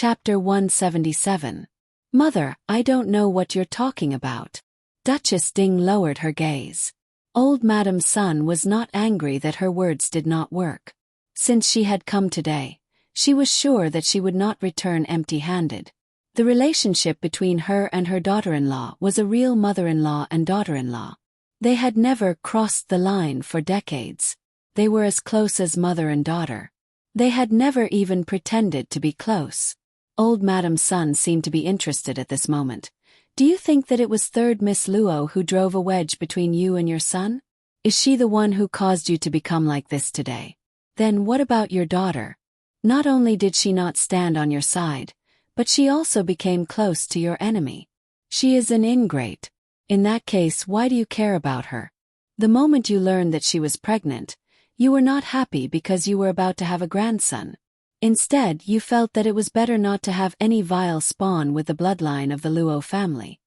Chapter 177. Mother, I don't know what you're talking about. Duchess Ding lowered her gaze. Old Madam Sun was not angry that her words did not work. Since she had come today, she was sure that she would not return empty-handed. The relationship between her and her daughter-in-law was a real mother-in-law and daughter-in-law. They had never crossed the line for decades. They were as close as mother and daughter. They had never even pretended to be close. Old Madam Sun seemed to be interested at this moment. Do you think that it was third Miss Luo who drove a wedge between you and your son? Is she the one who caused you to become like this today? Then what about your daughter? Not only did she not stand on your side, but she also became close to your enemy. She is an ingrate. In that case, why do you care about her? The moment you learned that she was pregnant, you were not happy because you were about to have a grandson. Instead, you felt that it was better not to have any vile spawn with the bloodline of the Luo family.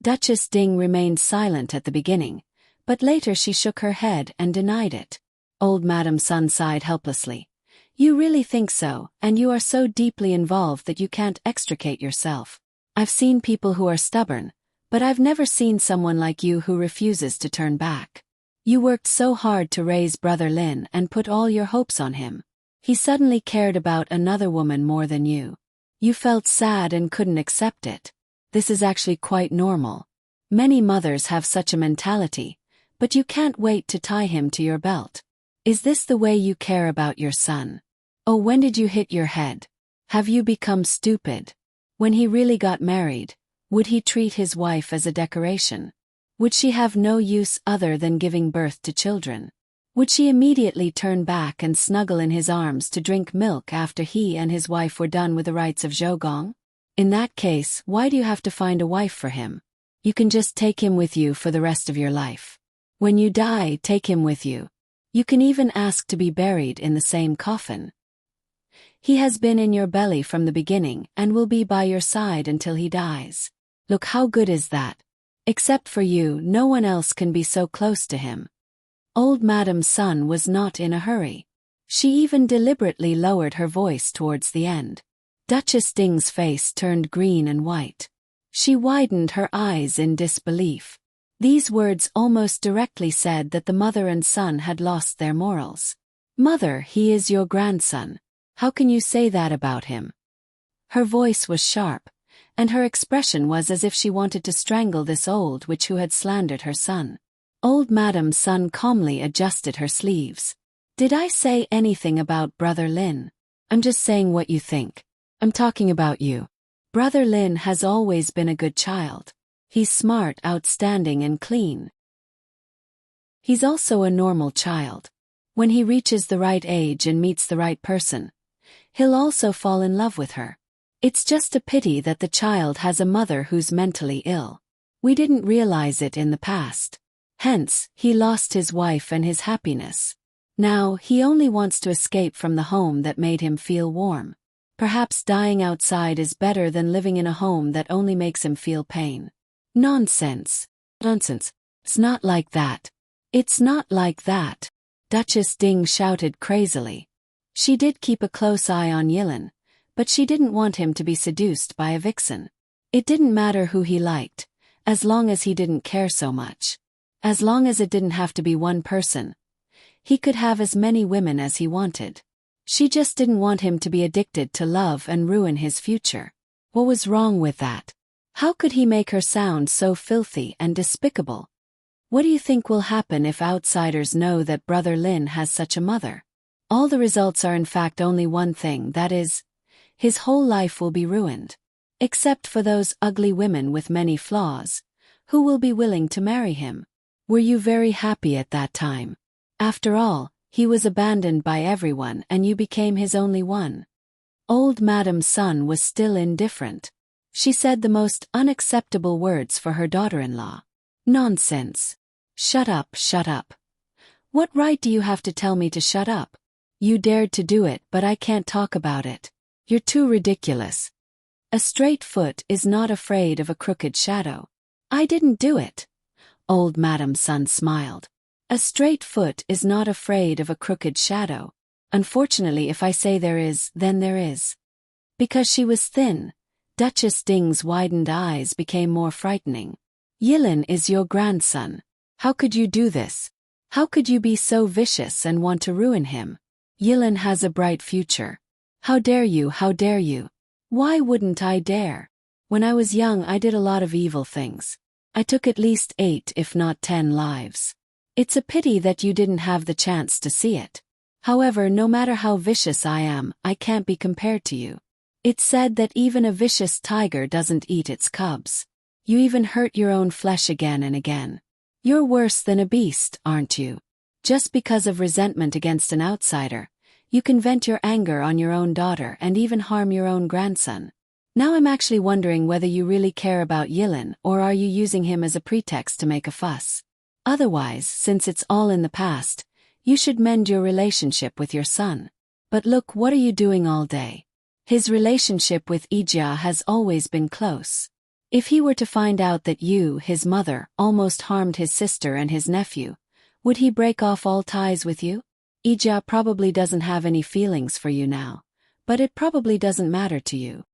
Duchess Ding remained silent at the beginning, but later she shook her head and denied it. Old Madam Sun sighed helplessly. You really think so, and you are so deeply involved that you can't extricate yourself. I've seen people who are stubborn, but I've never seen someone like you who refuses to turn back. You worked so hard to raise Brother Lin and put all your hopes on him. He suddenly cared about another woman more than you. You felt sad and couldn't accept it. This is actually quite normal. Many mothers have such a mentality, but you can't wait to tie him to your belt. Is this the way you care about your son? Oh, when did you hit your head? Have you become stupid? When he really got married, would he treat his wife as a decoration? Would she have no use other than giving birth to children? Would she immediately turn back and snuggle in his arms to drink milk after he and his wife were done with the rites of Zhougong? In that case, why do you have to find a wife for him? You can just take him with you for the rest of your life. When you die, take him with you. You can even ask to be buried in the same coffin. He has been in your belly from the beginning and will be by your side until he dies. Look, how good is that? Except for you, no one else can be so close to him. Old Madam Sun was not in a hurry. She even deliberately lowered her voice towards the end. Duchess Ding's face turned green and white. She widened her eyes in disbelief. These words almost directly said that the mother and son had lost their morals. Mother, he is your grandson. How can you say that about him? Her voice was sharp, and her expression was as if she wanted to strangle this old witch who had slandered her son. Old Madam Sun calmly adjusted her sleeves. Did I say anything about Brother Lin? I'm just saying what you think. I'm talking about you. Brother Lin has always been a good child. He's smart, outstanding, and clean. He's also a normal child. When he reaches the right age and meets the right person, he'll also fall in love with her. It's just a pity that the child has a mother who's mentally ill. We didn't realize it in the past. Hence, he lost his wife and his happiness. Now, he only wants to escape from the home that made him feel warm. Perhaps dying outside is better than living in a home that only makes him feel pain. Nonsense. Nonsense. It's not like that. It's not like that. Duchess Ding shouted crazily. She did keep a close eye on Yilin, but she didn't want him to be seduced by a vixen. It didn't matter who he liked, as long as he didn't care so much. As long as it didn't have to be one person. He could have as many women as he wanted. She just didn't want him to be addicted to love and ruin his future. What was wrong with that? How could he make her sound so filthy and despicable? What do you think will happen if outsiders know that Brother Lin has such a mother? All the results are in fact only one thing, that is, his whole life will be ruined. Except for those ugly women with many flaws, who will be willing to marry him. Were you very happy at that time? After all, he was abandoned by everyone and you became his only one. Old Madam Sun was still indifferent. She said the most unacceptable words for her daughter-in-law. Nonsense. Shut up, shut up. What right do you have to tell me to shut up? You dared to do it, but I can't talk about it. You're too ridiculous. A straight foot is not afraid of a crooked shadow. I didn't do it. Old Madam Sun smiled. A straight foot is not afraid of a crooked shadow. Unfortunately, if I say there is, then there is. Because she was thin, Duchess Ding's widened eyes became more frightening. Yilin is your grandson. How could you do this? How could you be so vicious and want to ruin him? Yilin has a bright future. How dare you, how dare you? Why wouldn't I dare? When I was young I did a lot of evil things. I took at least 8 if not 10 lives. It's a pity that you didn't have the chance to see it. However, no matter how vicious I am, I can't be compared to you. It's said that even a vicious tiger doesn't eat its cubs. You even hurt your own flesh again and again. You're worse than a beast, aren't you? Just because of resentment against an outsider, you can vent your anger on your own daughter and even harm your own grandson. Now I'm actually wondering whether you really care about Yilin or are you using him as a pretext to make a fuss. Otherwise, since it's all in the past, you should mend your relationship with your son. But look, what are you doing all day? His relationship with Ijia has always been close. If he were to find out that you, his mother, almost harmed his sister and his nephew, would he break off all ties with you? Ijia probably doesn't have any feelings for you now, but it probably doesn't matter to you.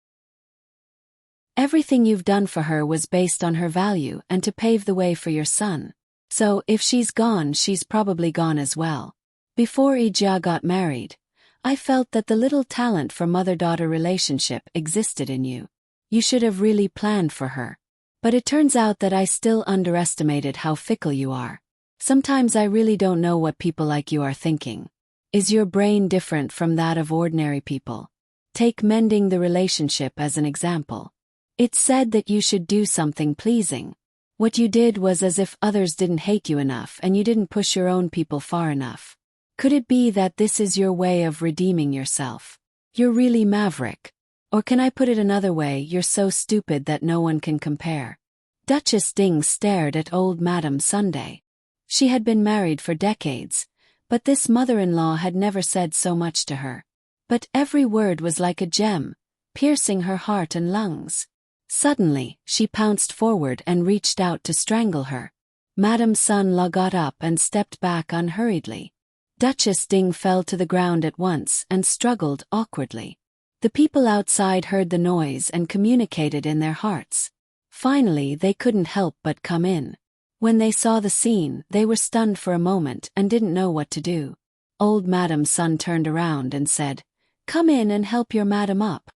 Everything you've done for her was based on her value and to pave the way for your son. So, if she's gone, she's probably gone as well. Before Ijia got married, I felt that the little talent for mother-daughter relationship existed in you. You should have really planned for her. But it turns out that I still underestimated how fickle you are. Sometimes I really don't know what people like you are thinking. Is your brain different from that of ordinary people? Take mending the relationship as an example. It's said that you should do something pleasing. What you did was as if others didn't hate you enough and you didn't push your own people far enough. Could it be that this is your way of redeeming yourself? You're really maverick. Or can I put it another way, you're so stupid that no one can compare. Duchess Ding stared at old Madame Sunday. She had been married for decades, but this mother-in-law had never said so much to her. But every word was like a gem, piercing her heart and lungs. Suddenly, she pounced forward and reached out to strangle her. Madame Sun-La got up and stepped back unhurriedly. Duchess Ding fell to the ground at once and struggled awkwardly. The people outside heard the noise and communicated in their hearts. Finally, they couldn't help but come in. When they saw the scene, they were stunned for a moment and didn't know what to do. Old Madame Sun turned around and said, "Come in and help your madam up."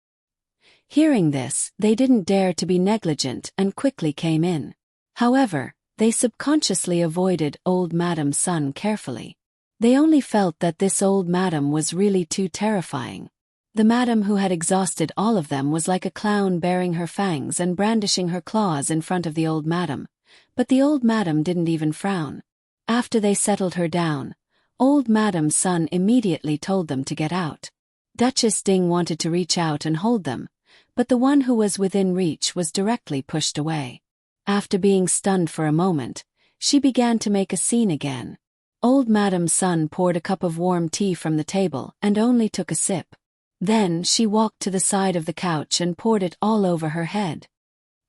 Hearing this, they didn't dare to be negligent and quickly came in. However, they subconsciously avoided old Madame Sun carefully. They only felt that this old madam was really too terrifying. The madam who had exhausted all of them was like a clown baring her fangs and brandishing her claws in front of the old madam, but the old madam didn't even frown. After they settled her down, old Madame Sun immediately told them to get out. Duchess Ding wanted to reach out and hold them, but the one who was within reach was directly pushed away. After being stunned for a moment, she began to make a scene again. Old Madame Sun poured a cup of warm tea from the table and only took a sip. Then she walked to the side of the couch and poured it all over her head.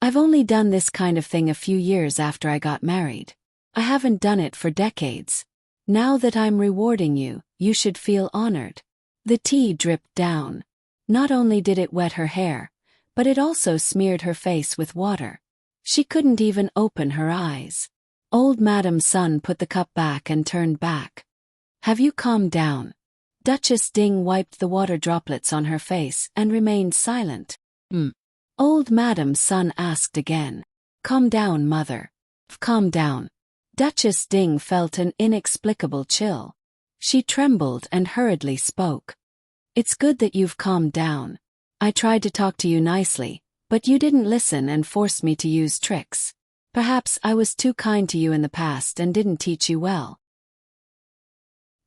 "I've only done this kind of thing a few years after I got married. I haven't done it for decades. Now that I'm rewarding you, you should feel honored." The tea dripped down. Not only did it wet her hair, but it also smeared her face with water. She couldn't even open her eyes. Old Madame Sun put the cup back and turned back. "Have you calmed down?" Duchess Ding wiped the water droplets on her face and remained silent. Old Madame Sun asked again. "Calm down, mother." "Calm down." Duchess Ding felt an inexplicable chill. She trembled and hurriedly spoke. "It's good that you've calmed down. I tried to talk to you nicely, but you didn't listen and forced me to use tricks. Perhaps I was too kind to you in the past and didn't teach you well.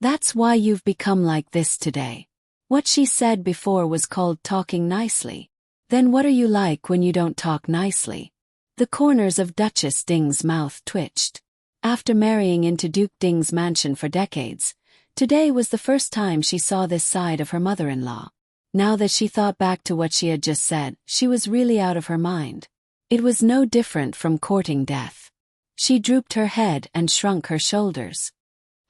That's why you've become like this today." What she said before was called talking nicely. Then what are you like when you don't talk nicely? The corners of Duchess Ding's mouth twitched. After marrying into Duke Ding's mansion for decades, today was the first time she saw this side of her mother-in-law. Now that she thought back to what she had just said, she was really out of her mind. It was no different from courting death. She drooped her head and shrunk her shoulders.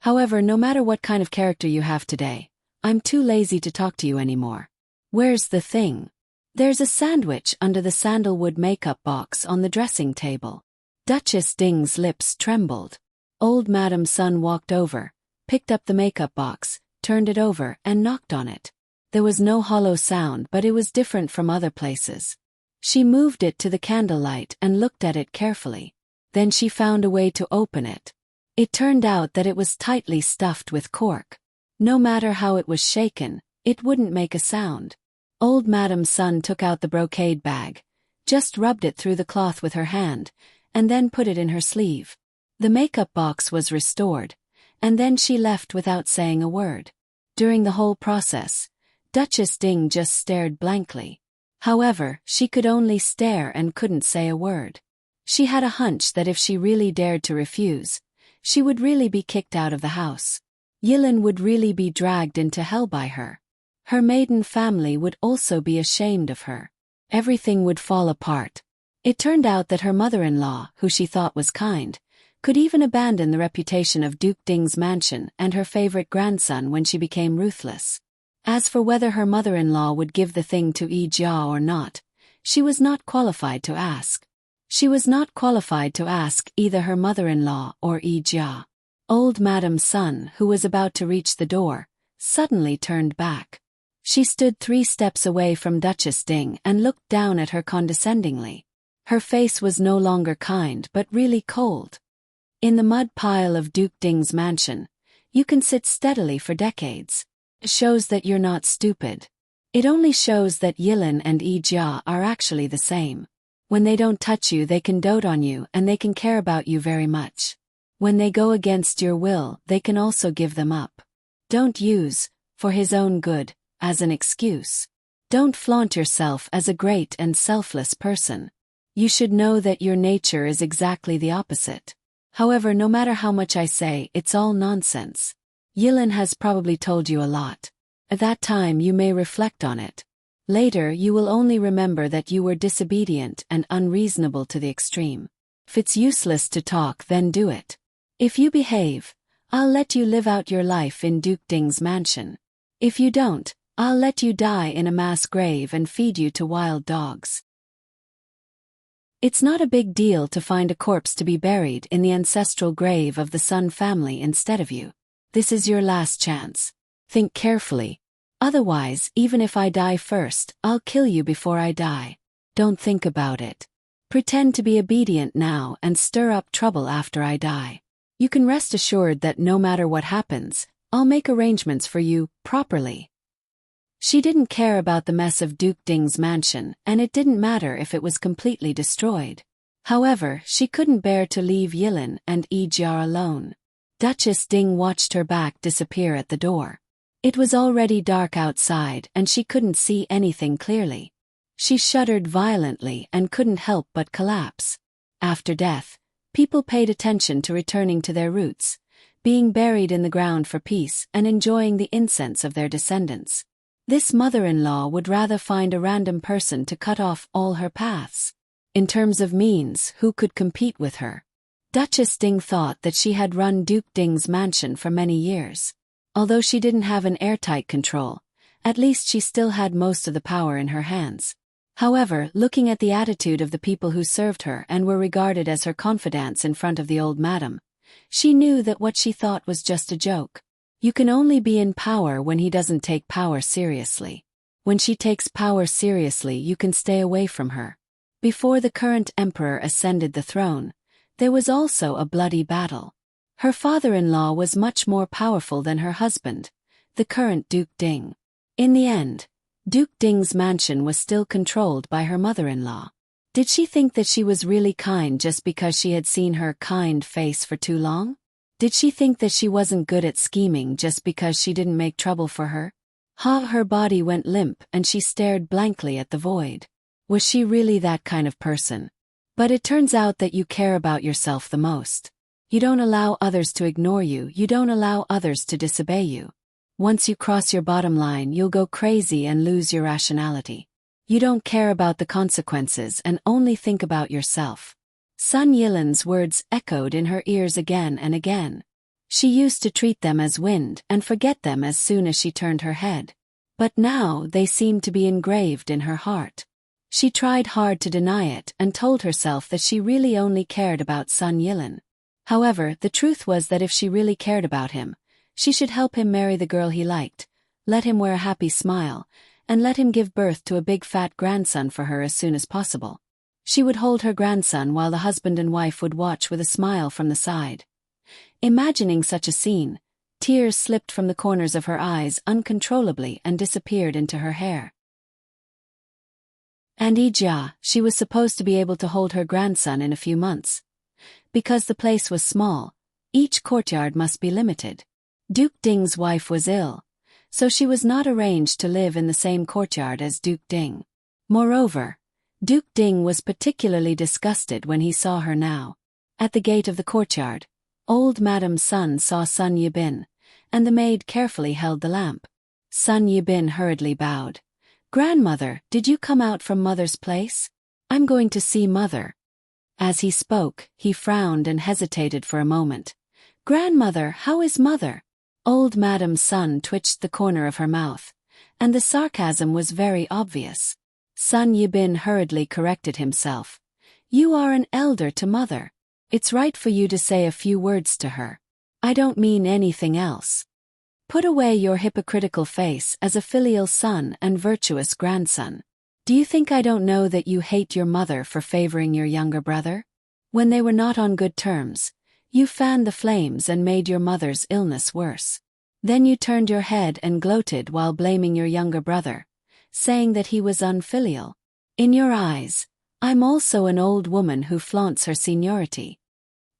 "However, no matter what kind of character you have today, I'm too lazy to talk to you anymore. Where's the thing? There's a sandwich under the sandalwood makeup box on the dressing table. Duchess Ding's lips trembled. Old Madam Sun walked over, picked up the makeup box, turned it over, and knocked on it. There was no hollow sound, but it was different from other places. She moved it to the candlelight and looked at it carefully. Then she found a way to open it. It turned out that it was tightly stuffed with cork. No matter how it was shaken, it wouldn't make a sound. Old Madam Sun took out the brocade bag, just rubbed it through the cloth with her hand, and then put it in her sleeve. The makeup box was restored, and then she left without saying a word. During the whole process, Duchess Ding just stared blankly. However, she could only stare and couldn't say a word. She had a hunch that if she really dared to refuse, she would really be kicked out of the house. Yilin would really be dragged into hell by her. Her maiden family would also be ashamed of her. Everything would fall apart. It turned out that her mother-in-law, who she thought was kind, could even abandon the reputation of Duke Ding's mansion and her favorite grandson when she became ruthless. As for whether her mother-in-law would give the thing to Yi Jia or not, she was not qualified to ask. She was not qualified to ask either her mother-in-law or Yi Jia. Old Madam Sun, who was about to reach the door, suddenly turned back. She stood 3 steps away from Duchess Ding and looked down at her condescendingly. Her face was no longer kind but really cold. In the mud pile of Duke Ding's mansion, you can sit steadily for decades. It shows that you're not stupid. It only shows that Yilin and Yi Jia are actually the same. When they don't touch you, they can dote on you and they can care about you very much. When they go against your will, they can also give them up. Don't use, for his own good, as an excuse. Don't flaunt yourself as a great and selfless person. You should know that your nature is exactly the opposite. However, no matter how much I say, it's all nonsense. Yilin has probably told you a lot. At that time you may reflect on it. Later you will only remember that you were disobedient and unreasonable to the extreme. If it's useless to talk, then do it. If you behave, I'll let you live out your life in Duke Ding's mansion. If you don't, I'll let you die in a mass grave and feed you to wild dogs. It's not a big deal to find a corpse to be buried in the ancestral grave of the Sun family instead of you. This is your last chance. Think carefully. Otherwise, even if I die first, I'll kill you before I die. Don't think about it. Pretend to be obedient now and stir up trouble after I die. You can rest assured that no matter what happens, I'll make arrangements for you, properly. She didn't care about the mess of Duke Ding's mansion, and it didn't matter if it was completely destroyed. However, she couldn't bear to leave Yilin and Yi Jia alone. Duchess Ding watched her back disappear at the door. It was already dark outside and she couldn't see anything clearly. She shuddered violently and couldn't help but collapse. After death, people paid attention to returning to their roots, being buried in the ground for peace and enjoying the incense of their descendants. This mother-in-law would rather find a random person to cut off all her paths. In terms of means, who could compete with her? Duchess Ding thought that she had run Duke Ding's mansion for many years. Although she didn't have an airtight control, at least she still had most of the power in her hands. However, looking at the attitude of the people who served her and were regarded as her confidants in front of the old madam, she knew that what she thought was just a joke. You can only be in power when he doesn't take power seriously. When she takes power seriously, you can stay away from her. Before the current emperor ascended the throne, there was also a bloody battle. Her father-in-law was much more powerful than her husband, the current Duke Ding. In the end, Duke Ding's mansion was still controlled by her mother-in-law. Did she think that she was really kind just because she had seen her kind face for too long? Did she think that she wasn't good at scheming just because she didn't make trouble for her? Her body went limp and she stared blankly at the void. Was she really that kind of person? But it turns out that you care about yourself the most. You don't allow others to ignore you, you don't allow others to disobey you. Once you cross your bottom line, you'll go crazy and lose your rationality. You don't care about the consequences and only think about yourself. Sun Yilin's words echoed in her ears again and again. She used to treat them as wind and forget them as soon as she turned her head. But now they seemed to be engraved in her heart. She tried hard to deny it and told herself that she really only cared about Sun Yilin. However, the truth was that if she really cared about him, she should help him marry the girl he liked, let him wear a happy smile, and let him give birth to a big fat grandson for her as soon as possible. She would hold her grandson while the husband and wife would watch with a smile from the side. Imagining such a scene, tears slipped from the corners of her eyes uncontrollably and disappeared into her hair. And Ijia, she was supposed to be able to hold her grandson in a few months. Because the place was small, each courtyard must be limited. Duke Ding's wife was ill, so she was not arranged to live in the same courtyard as Duke Ding. Moreover, Duke Ding was particularly disgusted when he saw her now. At the gate of the courtyard, old Madam Sun saw Sun Yibin, and the maid carefully held the lamp. Sun Yibin hurriedly bowed. "Grandmother, did you come out from Mother's place? I'm going to see Mother." As he spoke, he frowned and hesitated for a moment. "Grandmother, how is Mother?" Old Madam Sun twitched the corner of her mouth, and the sarcasm was very obvious. Sun Yibin hurriedly corrected himself. "You are an elder to Mother. It's right for you to say a few words to her. I don't mean anything else. Put away your hypocritical face as a filial son and virtuous grandson. Do you think I don't know that you hate your mother for favoring your younger brother? When they were not on good terms, you fanned the flames and made your mother's illness worse. Then you turned your head and gloated while blaming your younger brother, saying that he was unfilial. In your eyes, I'm also an old woman who flaunts her seniority."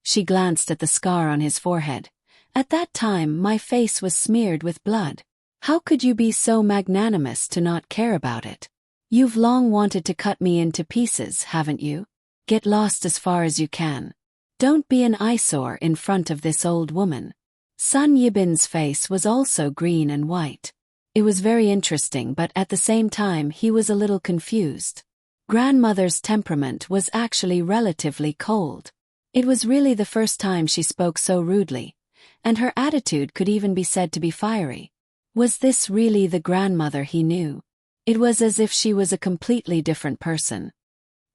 She glanced at the scar on his forehead. "At that time my face was smeared with blood. How could you be so magnanimous to not care about it? You've long wanted to cut me into pieces, haven't you? Get lost as far as you can. Don't be an eyesore in front of this old woman." Sun Yibin's face was also green and white. It was very interesting, but at the same time he was a little confused. Grandmother's temperament was actually relatively cold. It was really the first time she spoke so rudely, and her attitude could even be said to be fiery. Was this really the grandmother he knew? It was as if she was a completely different person.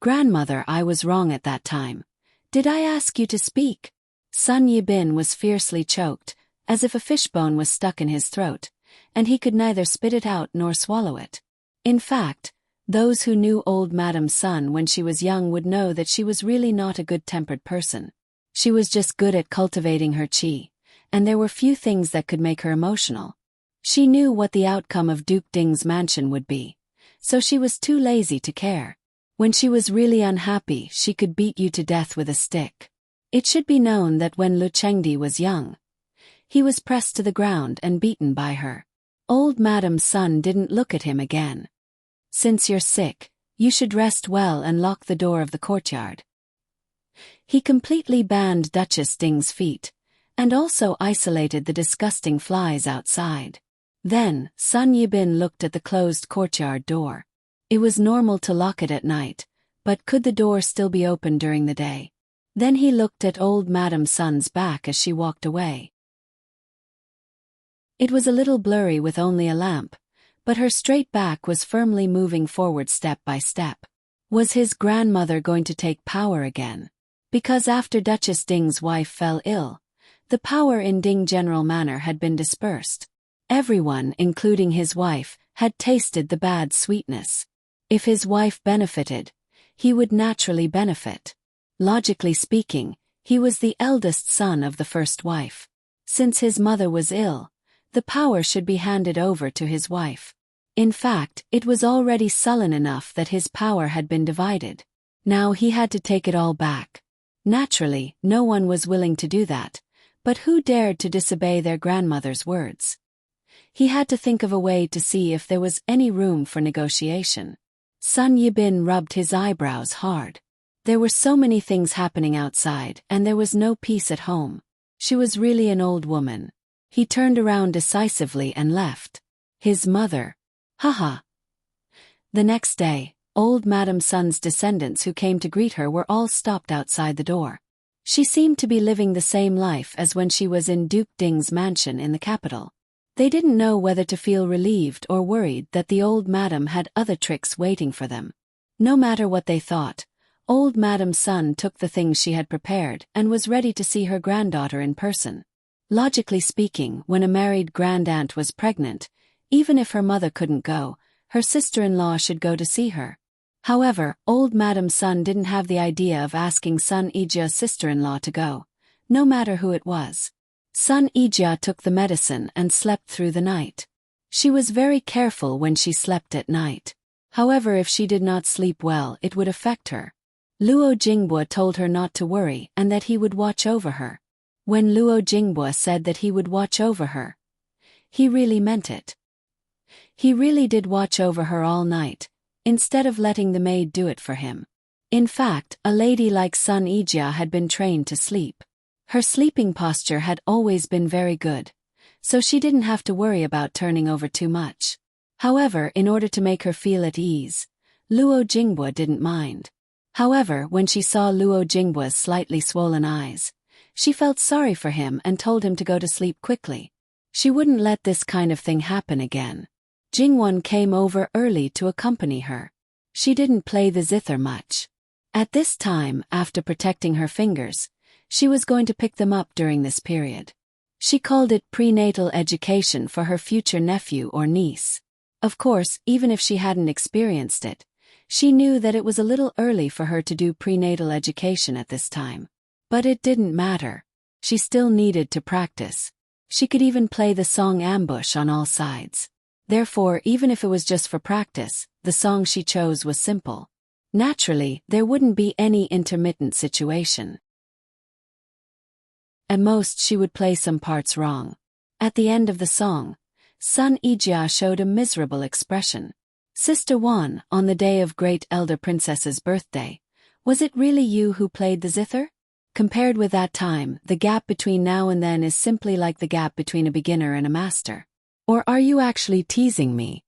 "Grandmother, I was wrong at that time. Did I ask you to speak?" Sun Yibin was fiercely choked, as if a fishbone was stuck in his throat, and he could neither spit it out nor swallow it. In fact, those who knew old Madam Sun when she was young would know that she was really not a good-tempered person. She was just good at cultivating her qi, and there were few things that could make her emotional. She knew what the outcome of Duke Ding's mansion would be, so she was too lazy to care. When she was really unhappy, she could beat you to death with a stick. It should be known that when Lu Chengdi was young, he was pressed to the ground and beaten by her. Old Madam Sun didn't look at him again. "Since you're sick, you should rest well and lock the door of the courtyard." He completely banned Duchess Ding's feet, and also isolated the disgusting flies outside. Then, Sun Yibin looked at the closed courtyard door. It was normal to lock it at night, but could the door still be open during the day? Then he looked at old Madam Sun's back as she walked away. It was a little blurry with only a lamp, but her straight back was firmly moving forward step by step. Was his grandmother going to take power again? Because after Duchess Ding's wife fell ill, the power in Ding General Manor had been dispersed. Everyone, including his wife, had tasted the bad sweetness. If his wife benefited, he would naturally benefit. Logically speaking, he was the eldest son of the first wife. Since his mother was ill, the power should be handed over to his wife. In fact, it was already sullen enough that his power had been divided. Now he had to take it all back. Naturally, no one was willing to do that, but who dared to disobey their grandmother's words? He had to think of a way to see if there was any room for negotiation. Sun Yibin rubbed his eyebrows hard. There were so many things happening outside, and there was no peace at home. She was really an old woman. He turned around decisively and left. His mother. Haha. The next day, old Madam Sun's descendants who came to greet her were all stopped outside the door. She seemed to be living the same life as when she was in Duke Ding's mansion in the capital. They didn't know whether to feel relieved or worried that the old madam had other tricks waiting for them. No matter what they thought, old Madam Sun took the things she had prepared and was ready to see her granddaughter in person. Logically speaking, when a married grandaunt was pregnant, even if her mother couldn't go, her sister-in-law should go to see her. However, old Madam Sun didn't have the idea of asking Sun Ijia's sister-in-law to go, no matter who it was. Sun Ijia took the medicine and slept through the night. She was very careful when she slept at night. However, if she did not sleep well, it would affect her. Luo Jingbua told her not to worry and that he would watch over her. When Luo Jingbua said that he would watch over her, he really meant it. He really did watch over her all night, instead of letting the maid do it for him. In fact, a lady like Sun Ijia had been trained to sleep. Her sleeping posture had always been very good, so she didn't have to worry about turning over too much. However, in order to make her feel at ease, Luo Jingbua didn't mind. However, when she saw Luo Jingbua's slightly swollen eyes, she felt sorry for him and told him to go to sleep quickly. She wouldn't let this kind of thing happen again. Jingwan came over early to accompany her. She didn't play the zither much. At this time, after protecting her fingers, she was going to pick them up during this period. She called it prenatal education for her future nephew or niece. Of course, even if she hadn't experienced it, she knew that it was a little early for her to do prenatal education at this time. But it didn't matter. She still needed to practice. She could even play the song Ambush on all sides. Therefore, even if it was just for practice, the song she chose was simple. Naturally, there wouldn't be any intermittent situation. At most, she would play some parts wrong. At the end of the song, Sun Ijia showed a miserable expression. Sister Wan, on the day of Great Elder Princess's birthday, was it really you who played the zither? Compared with that time, the gap between now and then is simply like the gap between a beginner and a master. Or are you actually teasing me?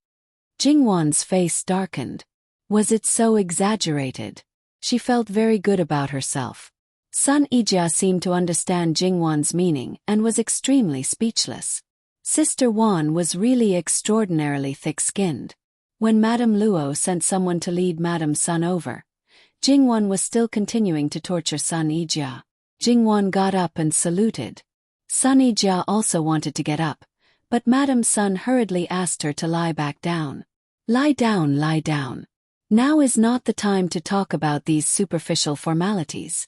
Jingwan's face darkened. Was it so exaggerated? She felt very good about herself. Sun Ijia seemed to understand Jingwan's meaning and was extremely speechless. Sister Wan was really extraordinarily thick-skinned. When Madame Luo sent someone to lead Madame Sun over, Jingwan was still continuing to torture Sun Ijia. Jingwan got up and saluted. Sun Ijia also wanted to get up, but Madame Sun hurriedly asked her to lie back down. Lie down, lie down. Now is not the time to talk about these superficial formalities.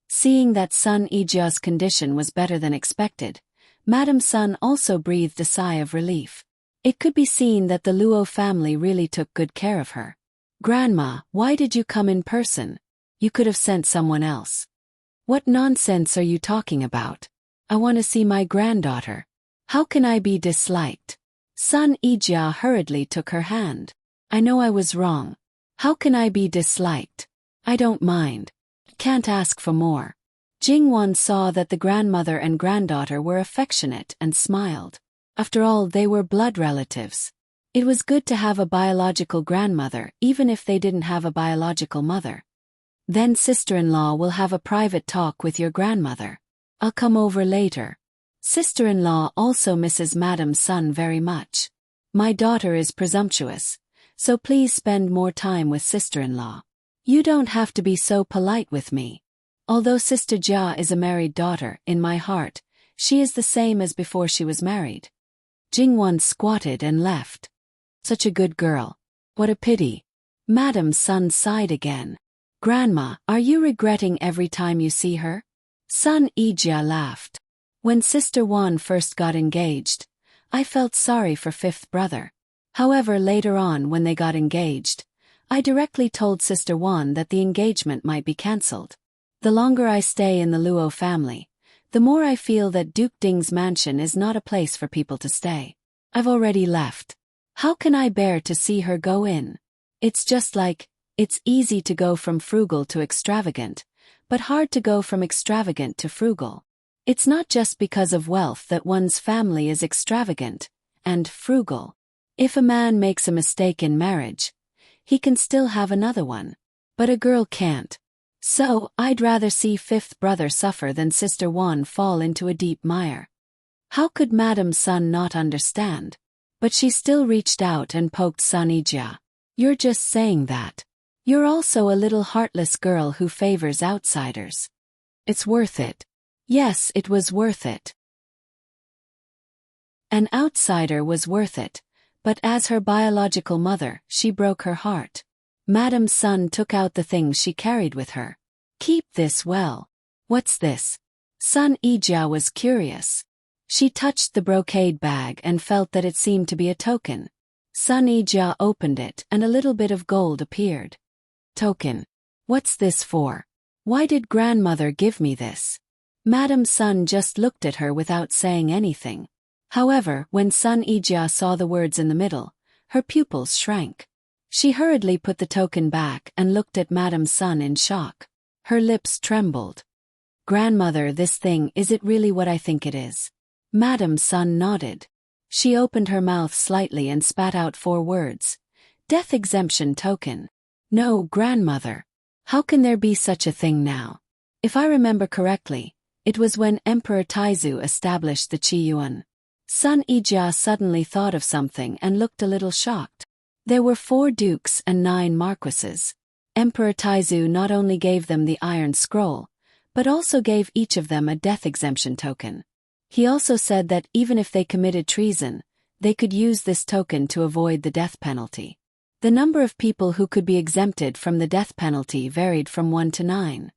Seeing that Sun Ijia's condition was better than expected, Madame Sun also breathed a sigh of relief. It could be seen that the Luo family really took good care of her. Grandma, why did you come in person? You could have sent someone else. What nonsense are you talking about? I want to see my granddaughter. How can I be disliked? Sun Ijia hurriedly took her hand. I know I was wrong. How can I be disliked? I don't mind. Can't ask for more. Jingwan saw that the grandmother and granddaughter were affectionate and smiled. After all, they were blood relatives. It was good to have a biological grandmother even if they didn't have a biological mother. Then sister-in-law will have a private talk with your grandmother. I'll come over later. Sister-in-law also misses Madame Sun very much. My daughter is presumptuous, so please spend more time with sister-in-law. You don't have to be so polite with me. Although Sister Jia is a married daughter, in my heart, she is the same as before she was married. Jingwan squatted and left. Such a good girl. What a pity. Madame Sun sighed again. Grandma, are you regretting every time you see her? Sun Ijia laughed. When Sister Wan first got engaged, I felt sorry for fifth brother. However, later on when they got engaged, I directly told Sister Wan that the engagement might be cancelled. The longer I stay in the Luo family, the more I feel that Duke Ding's mansion is not a place for people to stay. I've already left. How can I bear to see her go in? It's just like, it's easy to go from frugal to extravagant, but hard to go from extravagant to frugal. It's not just because of wealth that one's family is extravagant and frugal. If a man makes a mistake in marriage, he can still have another one. But a girl can't. So, I'd rather see fifth brother suffer than Sister Wan fall into a deep mire. How could Madam's son not understand? But she still reached out and poked Sun Ijia. You're just saying that. You're also a little heartless girl who favors outsiders. It's worth it. Yes, it was worth it. An outsider was worth it, but as her biological mother, she broke her heart. Madam's son took out the things she carried with her. Keep this well. What's this? Sun Ijia was curious. She touched the brocade bag and felt that it seemed to be a token. Sun Ijia opened it and a little bit of gold appeared. Token. What's this for? Why did grandmother give me this? Madam's son just looked at her without saying anything. However, when Sun Ijia saw the words in the middle, her pupils shrank. She hurriedly put the token back and looked at Madam's son in shock. Her lips trembled. Grandmother, this thing, is it really what I think it is? Madam's son nodded. She opened her mouth slightly and spat out 4 words. Death exemption token. No, grandmother. How can there be such a thing now? If I remember correctly, it was when Emperor Taizu established the Qi Yuan. Sun Ijia suddenly thought of something and looked a little shocked. There were 4 dukes and 9 marquises. Emperor Taizu not only gave them the Iron Scroll, but also gave each of them a death exemption token. He also said that even if they committed treason, they could use this token to avoid the death penalty. The number of people who could be exempted from the death penalty varied from 1 to 9.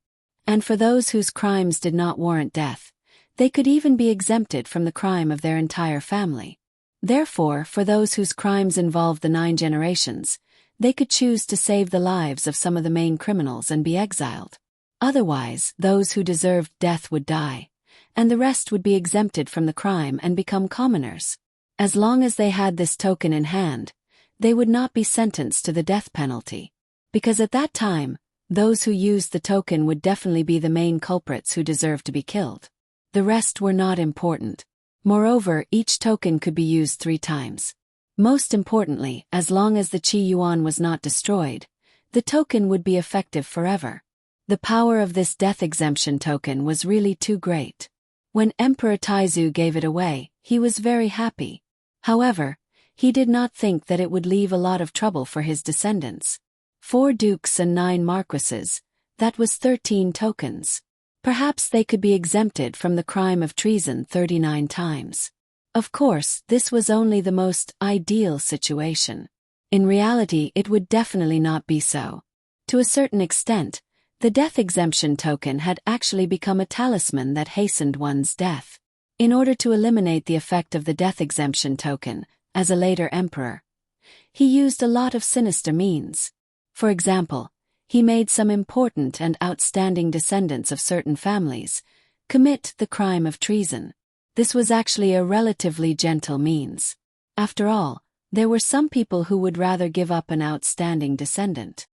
And for those whose crimes did not warrant death, they could even be exempted from the crime of their entire family. Therefore, for those whose crimes involved the 9 generations, they could choose to save the lives of some of the main criminals and be exiled. Otherwise, those who deserved death would die, and the rest would be exempted from the crime and become commoners. As long as they had this token in hand, they would not be sentenced to the death penalty. Because at that time, those who used the token would definitely be the main culprits who deserved to be killed. The rest were not important. Moreover, each token could be used 3 times. Most importantly, as long as the Qi Yuan was not destroyed, the token would be effective forever. The power of this death exemption token was really too great. When Emperor Taizu gave it away, he was very happy. However, he did not think that it would leave a lot of trouble for his descendants. 4 dukes and 9 marquises, that was 13 tokens. Perhaps they could be exempted from the crime of treason 39 times. Of course, this was only the most ideal situation. In reality, it would definitely not be so. To a certain extent, the death exemption token had actually become a talisman that hastened one's death. In order to eliminate the effect of the death exemption token, as a later emperor, he used a lot of sinister means. For example, he made some important and outstanding descendants of certain families commit the crime of treason. This was actually a relatively gentle means. After all, there were some people who would rather give up an outstanding descendant.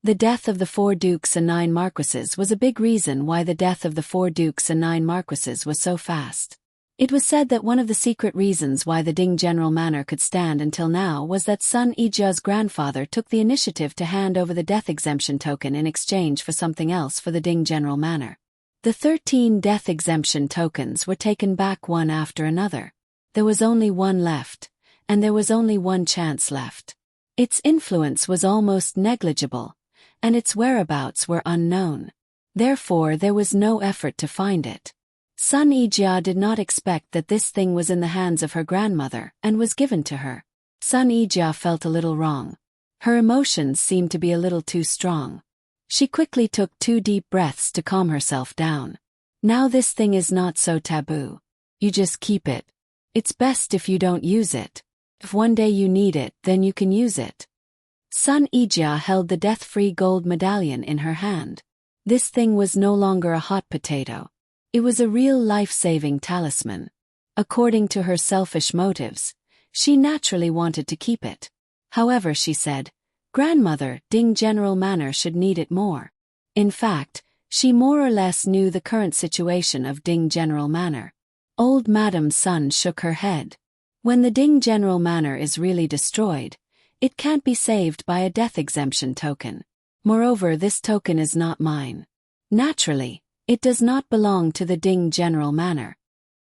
The death of the 4 dukes and 9 marquises was a big reason why the death of the 4 dukes and 9 marquises was so fast. It was said that one of the secret reasons why the Ding General Manor could stand until now was that Sun Ijia's grandfather took the initiative to hand over the death exemption token in exchange for something else for the Ding General Manor. The 13 death exemption tokens were taken back one after another. There was only one left, and there was only one chance left. Its influence was almost negligible, and its whereabouts were unknown. Therefore, there was no effort to find it. Sun Ijia did not expect that this thing was in the hands of her grandmother and was given to her. Sun Ijia felt a little wrong. Her emotions seemed to be a little too strong. She quickly took 2 deep breaths to calm herself down. Now this thing is not so taboo. You just keep it. It's best if you don't use it. If one day you need it, then you can use it. Sun Ijia held the death-free gold medallion in her hand. This thing was no longer a hot potato. It was a real life-saving talisman. According to her selfish motives, she naturally wanted to keep it. However, she said, "Grandmother, Ding General Manor should need it more." In fact, she more or less knew the current situation of Ding General Manor. Old Madam's son shook her head. When the Ding General Manor is really destroyed, it can't be saved by a death exemption token. Moreover, this token is not mine. Naturally, it does not belong to the Ding General Manor.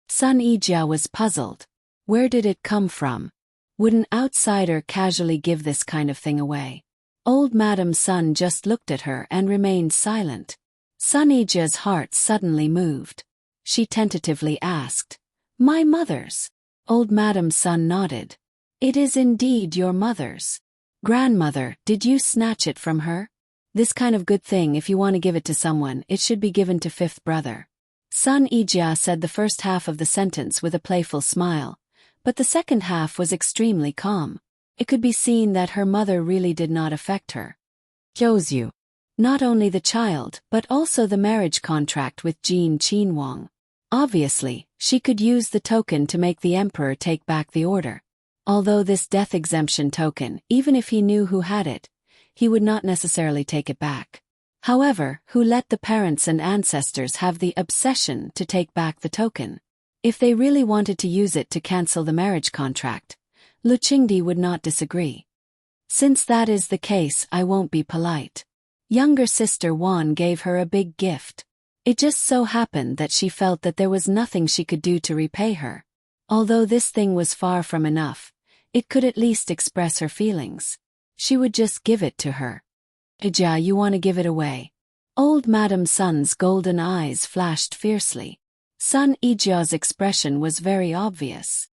Sun Ijia was puzzled. Where did it come from? Would an outsider casually give this kind of thing away? Old Madam Sun just looked at her and remained silent. Sun Ijia's heart suddenly moved. She tentatively asked, "My mother's?" Old Madam Sun nodded. "It is indeed your mother's. Grandmother, did you snatch it from her? This kind of good thing, if you want to give it to someone, it should be given to fifth brother." Sun Ijia said the first half of the sentence with a playful smile, but the second half was extremely calm. It could be seen that her mother really did not affect her. Shows you. Not only the child, but also the marriage contract with Jin Qinhuang. Obviously, she could use the token to make the emperor take back the order. Although this death exemption token, even if he knew who had it, he would not necessarily take it back. However, who let the parents and ancestors have the obsession to take back the token? If they really wanted to use it to cancel the marriage contract, Lu Qingdi would not disagree. Since that is the case, I won't be polite. Younger sister Wan gave her a big gift. It just so happened that she felt that there was nothing she could do to repay her. Although this thing was far from enough, it could at least express her feelings. She would just give it to her. "Ija, you want to give it away?" Old Madam Sun's golden eyes flashed fiercely. Sun Ijia's expression was very obvious.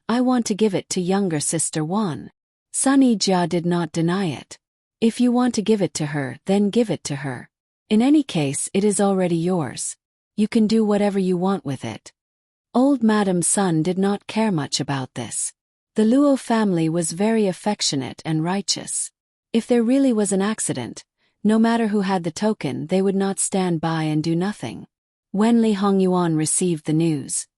I want to give it to younger sister Wan." Sun Ijia did not deny it. "If you want to give it to her, then give it to her. In any case, it is already yours. You can do whatever you want with it." Old Madam Sun did not care much about this. The Luo family was very affectionate and righteous. If there really was an accident, no matter who had the token, they would not stand by and do nothing. When Li Hongyuan received the news,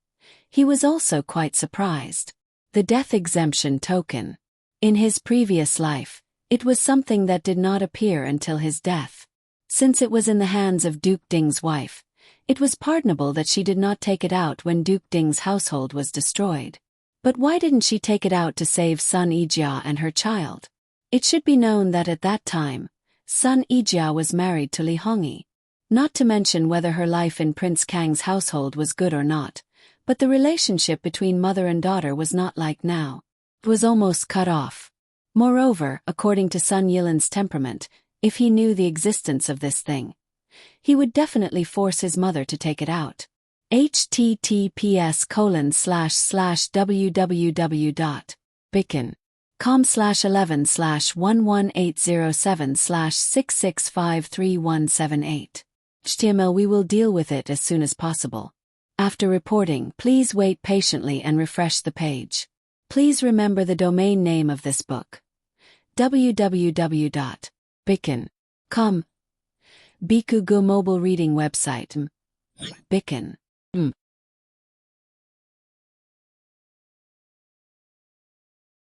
he was also quite surprised. The death exemption token. In his previous life, it was something that did not appear until his death. Since it was in the hands of Duke Ding's wife, it was pardonable that she did not take it out when Duke Ding's household was destroyed. But why didn't she take it out to save Sun Ijia and her child? It should be known that at that time, Sun Ijia was married to Li Hongyi. Not to mention whether her life in Prince Kang's household was good or not, but the relationship between mother and daughter was not like now. It was almost cut off. Moreover, according to Sun Yilan's temperament, if he knew the existence of this thing, he would definitely force his mother to take it out. https://www.bicken.com/11/11807/6653178. HTML. We will deal with it as soon as possible. After reporting, please wait patiently and refresh the page. Please remember the domain name of this book. www.bicken.com. Bikugo mobile reading website. Bicken.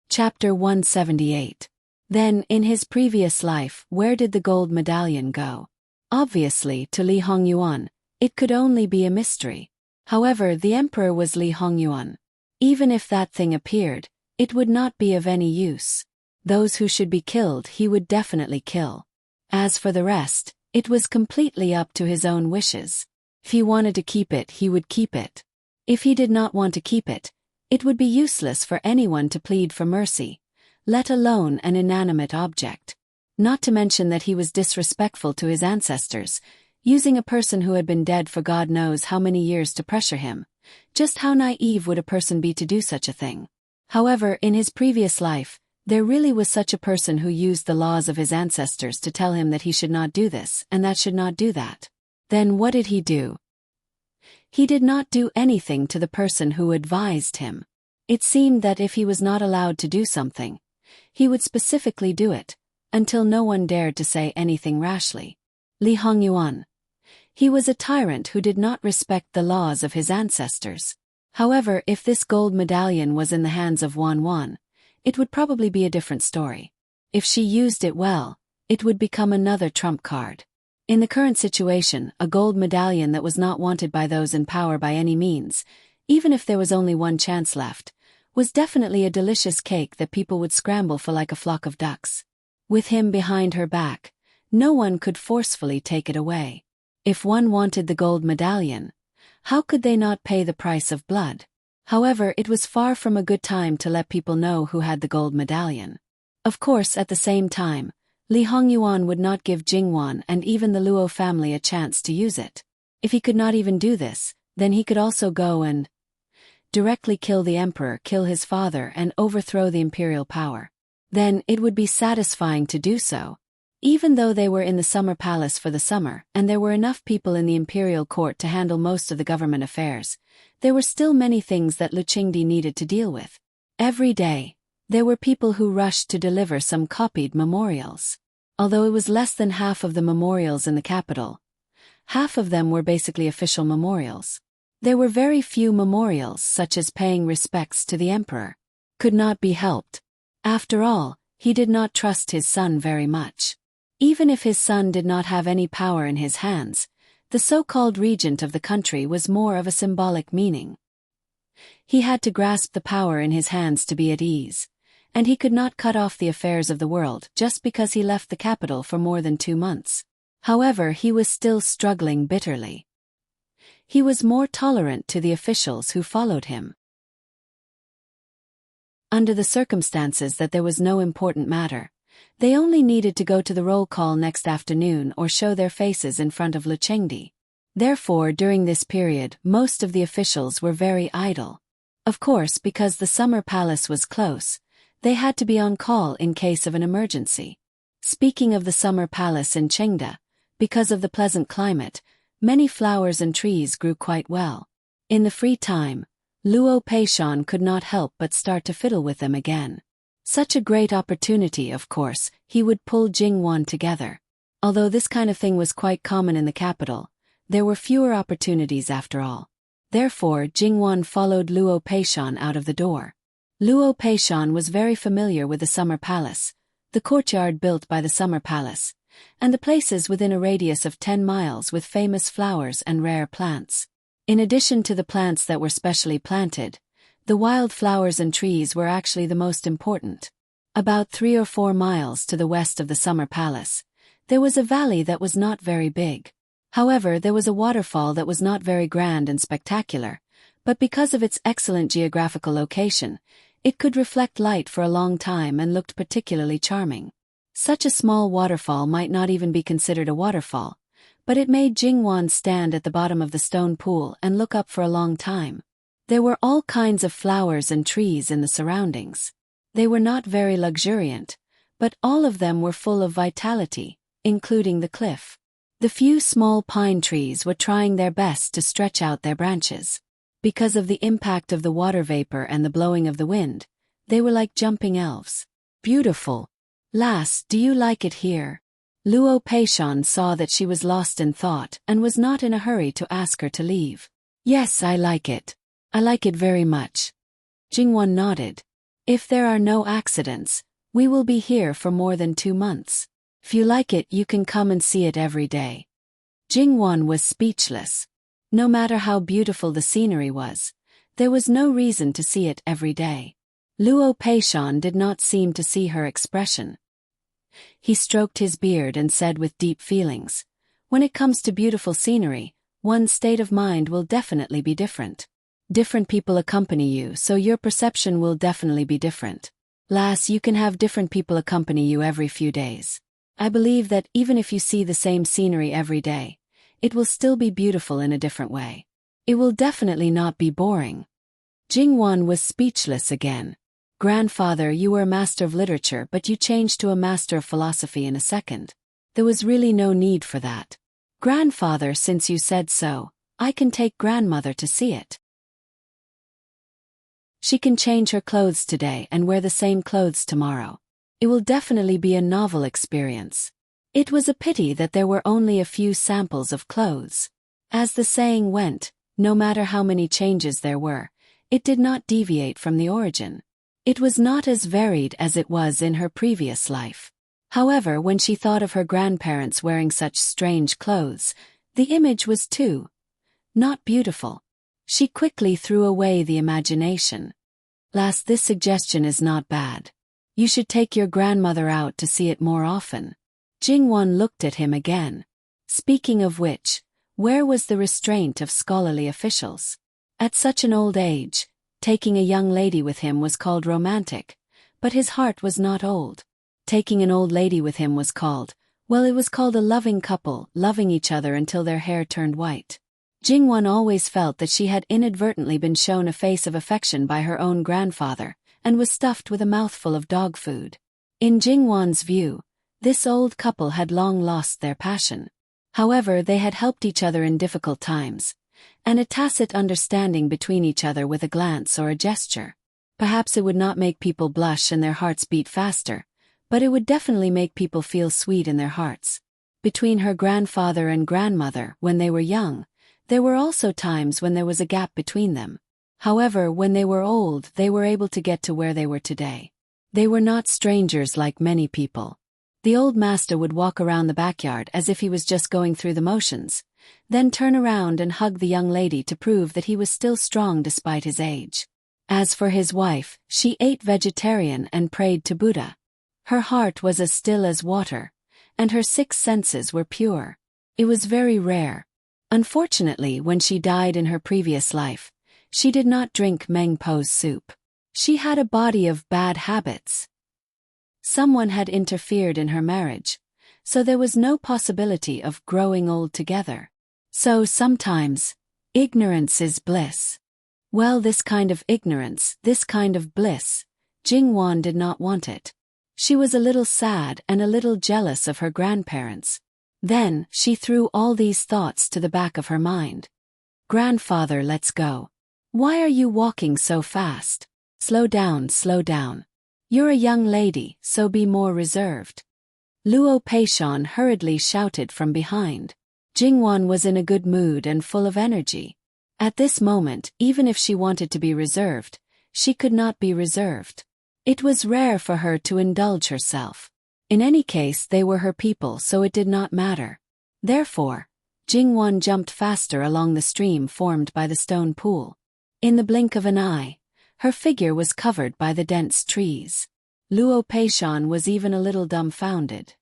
Chapter 178. Then, in his previous life, where did the gold medallion go? Obviously, to Li Hongyuan, it could only be a mystery. However, the emperor was Li Hongyuan. Even if that thing appeared, it would not be of any use. Those who should be killed he would definitely kill. As for the rest, it was completely up to his own wishes. If he wanted to keep it, he would keep it. If he did not want to keep it, it would be useless for anyone to plead for mercy, let alone an inanimate object. Not to mention that he was disrespectful to his ancestors, using a person who had been dead for God knows how many years to pressure him. Just how naive would a person be to do such a thing? However, in his previous life, there really was such a person who used the laws of his ancestors to tell him that he should not do this and that should not do that. Then what did he do? He did not do anything to the person who advised him. It seemed that if he was not allowed to do something, he would specifically do it, until no one dared to say anything rashly. Li Hongyuan. He was a tyrant who did not respect the laws of his ancestors. However, if this gold medallion was in the hands of Wan Wan, it would probably be a different story. If she used it well, it would become another trump card. In the current situation, a gold medallion that was not wanted by those in power by any means, even if there was only one chance left, was definitely a delicious cake that people would scramble for like a flock of ducks. With him behind her back, no one could forcefully take it away. If one wanted the gold medallion, How could they not pay the price of blood? However, it was far from a good time to let people know who had the gold medallion. Of course, at the same time, Li Hongyuan would not give Jingwan and even the Luo family a chance to use it. If he could not even do this, then he could also go and directly kill the emperor, kill his father, and overthrow the imperial power. Then, it would be satisfying to do so. Even though they were in the summer palace for the summer, and there were enough people in the imperial court to handle most of the government affairs, there were still many things that Lu Qingdi needed to deal with. Every day, there were people who rushed to deliver some copied memorials. Although it was less than half of the memorials in the capital, half of them were basically official memorials. There were very few memorials such as paying respects to the emperor. Could not be helped. After all, he did not trust his son very much. Even if his son did not have any power in his hands, the so-called regent of the country was more of a symbolic meaning. He had to grasp the power in his hands to be at ease, and he could not cut off the affairs of the world just because he left the capital for more than 2 months. However, he was still struggling bitterly. He was more tolerant to the officials who followed him. Under the circumstances that there was no important matter, they only needed to go to the roll call next afternoon or show their faces in front of Lu Qingdi. Therefore, during this period, most of the officials were very idle. Of course, because the summer palace was close, they had to be on call in case of an emergency. Speaking of the summer palace in Chengda, because of the pleasant climate, many flowers and trees grew quite well. In the free time, Luo Peishan could not help but start to fiddle with them again. Such a great opportunity, of course, he would pull Jingwan together. Although this kind of thing was quite common in the capital, there were fewer opportunities after all. Therefore, Jingwan followed Luo Peishan out of the door. Luo Peishan was very familiar with the summer palace, the courtyard built by the summer palace, and the places within a radius of 10 miles with famous flowers and rare plants. In addition to the plants that were specially planted, the wild flowers and trees were actually the most important. About 3 or 4 miles to the west of the summer palace, there was a valley that was not very big. However, there was a waterfall that was not very grand and spectacular, but because of its excellent geographical location, it could reflect light for a long time and looked particularly charming. Such a small waterfall might not even be considered a waterfall, but it made Jingwan stand at the bottom of the stone pool and look up for a long time. There were all kinds of flowers and trees in the surroundings. They were not very luxuriant, but all of them were full of vitality, including the cliff. The few small pine trees were trying their best to stretch out their branches. Because of the impact of the water vapor and the blowing of the wind, they were like jumping elves. Beautiful. Lass, do you like it here? Luo Peishan saw that she was lost in thought and was not in a hurry to ask her to leave. Yes, I like it. I like it very much. Jingwan nodded. If there are no accidents, we will be here for more than 2 months. If you like it, you can come and see it every day. Jingwan was speechless. No matter how beautiful the scenery was, there was no reason to see it every day. Luo Peishan did not seem to see her expression. He stroked his beard and said with deep feelings, "When it comes to beautiful scenery, one's state of mind will definitely be different. Different people accompany you, so your perception will definitely be different. Lass, you can have different people accompany you every few days. I believe that even if you see the same scenery every day, it will still be beautiful in a different way. It will definitely not be boring." Jingwan was speechless again. Grandfather, you were a master of literature, but you changed to a master of philosophy in a second. There was really no need for that. Grandfather, since you said so, I can take grandmother to see it. She can change her clothes today and wear the same clothes tomorrow. It will definitely be a novel experience. It was a pity that there were only a few samples of clothes. As the saying went, no matter how many changes there were, it did not deviate from the origin. It was not as varied as it was in her previous life. However, when she thought of her grandparents wearing such strange clothes, the image was too not beautiful. She quickly threw away the imagination. Lass, this suggestion is not bad. You should take your grandmother out to see it more often. Jingwan looked at him again. Speaking of which, Where was the restraint of scholarly officials? At such an old age, taking a young lady with him was called romantic, but his heart was not old. Taking an old lady with him was called, well, it was called a loving couple, loving each other until their hair turned white. Jingwon always felt that she had inadvertently been shown a face of affection by her own grandfather, and was stuffed with a mouthful of dog food. In Jingwon's view, this old couple had long lost their passion. However, they had helped each other in difficult times, and a tacit understanding between each other with a glance or a gesture. Perhaps it would not make people blush and their hearts beat faster, but it would definitely make people feel sweet in their hearts. Between her grandfather and grandmother, when they were young, there were also times when there was a gap between them. However, when they were old, they were able to get to where they were today. They were not strangers like many people. The old master would walk around the backyard as if he was just going through the motions, then turn around and hug the young lady to prove that he was still strong despite his age. As for his wife, she ate vegetarian and prayed to Buddha. Her heart was as still as water, and her 6 senses were pure. It was very rare. Unfortunately, when she died in her previous life, she did not drink Mengpo's soup. She had a body of bad habits. Someone had interfered in her marriage, so there was no possibility of growing old together. So sometimes, ignorance is bliss. Well, this kind of ignorance, this kind of bliss, Jingwon did not want it. She was a little sad and a little jealous of her grandparents. Then, she threw all these thoughts to the back of her mind. Grandfather, let's go. Why are you walking so fast? Slow down, slow down. You're a young lady, so be more reserved. Luo Peishan hurriedly shouted from behind. Jingwon was in a good mood and full of energy. At this moment, even if she wanted to be reserved, she could not be reserved. It was rare for her to indulge herself. In any case, they were her people, so it did not matter. Therefore, Jingwon jumped faster along the stream formed by the stone pool. In the blink of an eye, her figure was covered by the dense trees. Luo Peishan was even a little dumbfounded.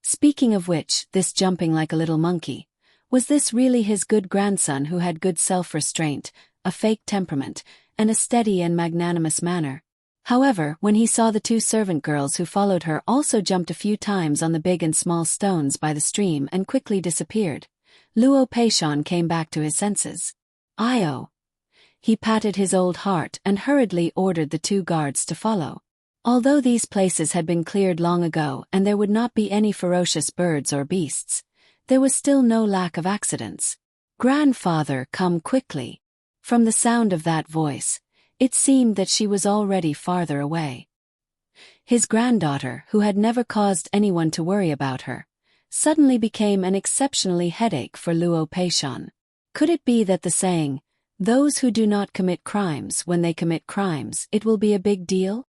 Speaking of which, this jumping like a little monkey, was this really his good grandson who had good self-restraint, a fake temperament, and a steady and magnanimous manner? However, when he saw the 2 servant girls who followed her also jumped a few times on the big and small stones by the stream and quickly disappeared, Luo Peishan came back to his senses. Io. He patted his old heart and hurriedly ordered the 2 guards to follow. Although these places had been cleared long ago and there would not be any ferocious birds or beasts, there was still no lack of accidents. Grandfather, come quickly. From the sound of that voice, it seemed that she was already farther away. His granddaughter, who had never caused anyone to worry about her, suddenly became an exceptionally headache for Luo Peishan. Could it be that the saying, "Those who do not commit crimes, when they commit crimes, it will be a big deal"?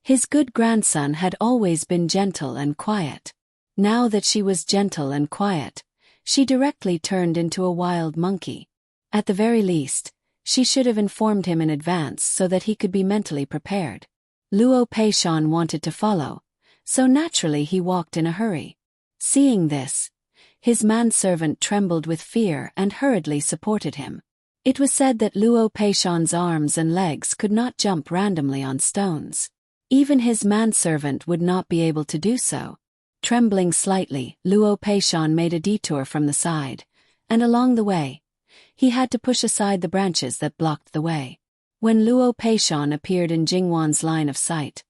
His good grandson had always been gentle and quiet. Now that she was gentle and quiet, she directly turned into a wild monkey. At the very least, she should have informed him in advance so that he could be mentally prepared. Luo Peishan wanted to follow, so naturally he walked in a hurry. Seeing this, his manservant trembled with fear and hurriedly supported him. It was said that Luo Peishan's arms and legs could not jump randomly on stones. Even his manservant would not be able to do so. Trembling slightly, Luo Peishan made a detour from the side, and along the way, he had to push aside the branches that blocked the way. When Luo Peishan appeared in Jingwon's line of sight,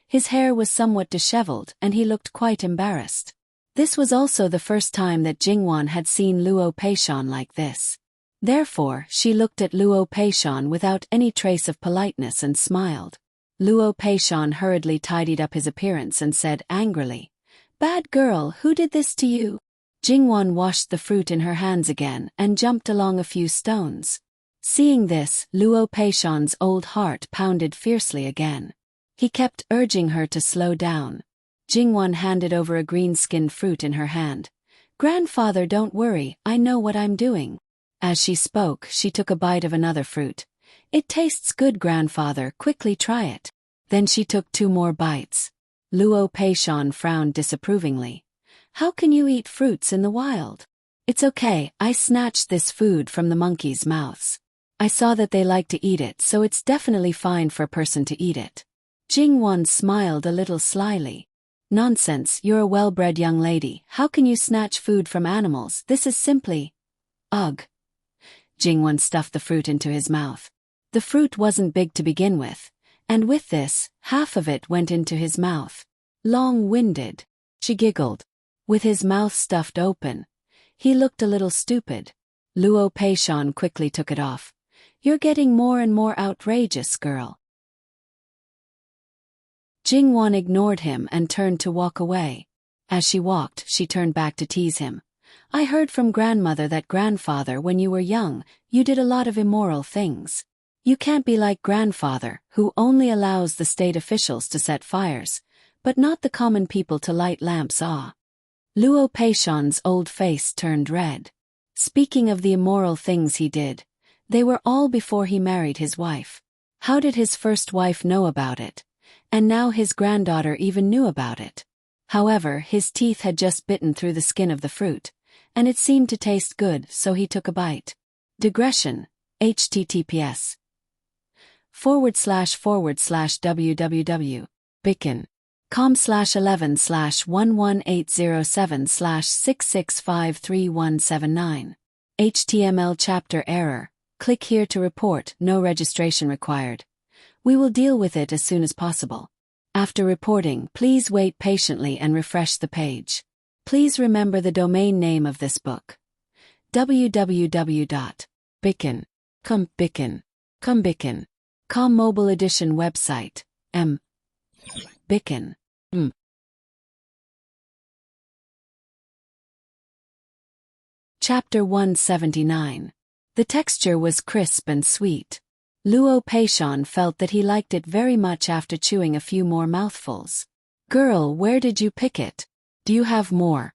his hair was somewhat disheveled and he looked quite embarrassed. This was also the first time that Jingwon had seen Luo Peishan like this. Therefore, she looked at Luo Peishan without any trace of politeness and smiled. Luo Peishan hurriedly tidied up his appearance and said angrily, "Bad girl, who did this to you?" Jingwon washed the fruit in her hands again and jumped along a few stones. Seeing this, Luo Peishan's old heart pounded fiercely again. He kept urging her to slow down. Jingwon handed over a green-skinned fruit in her hand. "Grandfather, don't worry, I know what I'm doing." As she spoke, she took a bite of another fruit. "It tastes good, grandfather, quickly try it." Then she took 2 more bites. Luo Peishan frowned disapprovingly. How can you eat fruits in the wild? It's okay, I snatched this food from the monkeys' mouths. I saw that they like to eat it, so it's definitely fine for a person to eat it. Jingwan smiled a little slyly. Nonsense, you're a well-bred young lady. How can you snatch food from animals? This is simply… Ugh. Jingwan stuffed the fruit into his mouth. The fruit wasn't big to begin with, and with this, half of it went into his mouth. Long-winded. She giggled. With his mouth stuffed open, he looked a little stupid. Luo Peishan quickly took it off. You're getting more and more outrageous, girl. Jingwan ignored him and turned to walk away. As she walked, she turned back to tease him. I heard from grandmother that grandfather, when you were young, you did a lot of immoral things. You can't be like grandfather, who only allows the state officials to set fires, but not the common people to light lamps. Luo Peishan's old face turned red. Speaking of the immoral things he did, they were all before he married his wife. How did his first wife know about it? And now his granddaughter even knew about it. However, his teeth had just bitten through the skin of the fruit, and it seemed to taste good, so he took a bite. Digression. https www.bicken.com/11/11807/6653179. HTML chapter error. Click here to report, no registration required. We will deal with it as soon as possible. After reporting, please wait patiently and refresh the page. Please remember the domain name of this book. www.bicken.com mobile edition website. Bicken. Chapter 179. The texture was crisp and sweet. Luo Peishan felt that he liked it very much after chewing a few more mouthfuls. Girl, where did you pick it? Do you have more?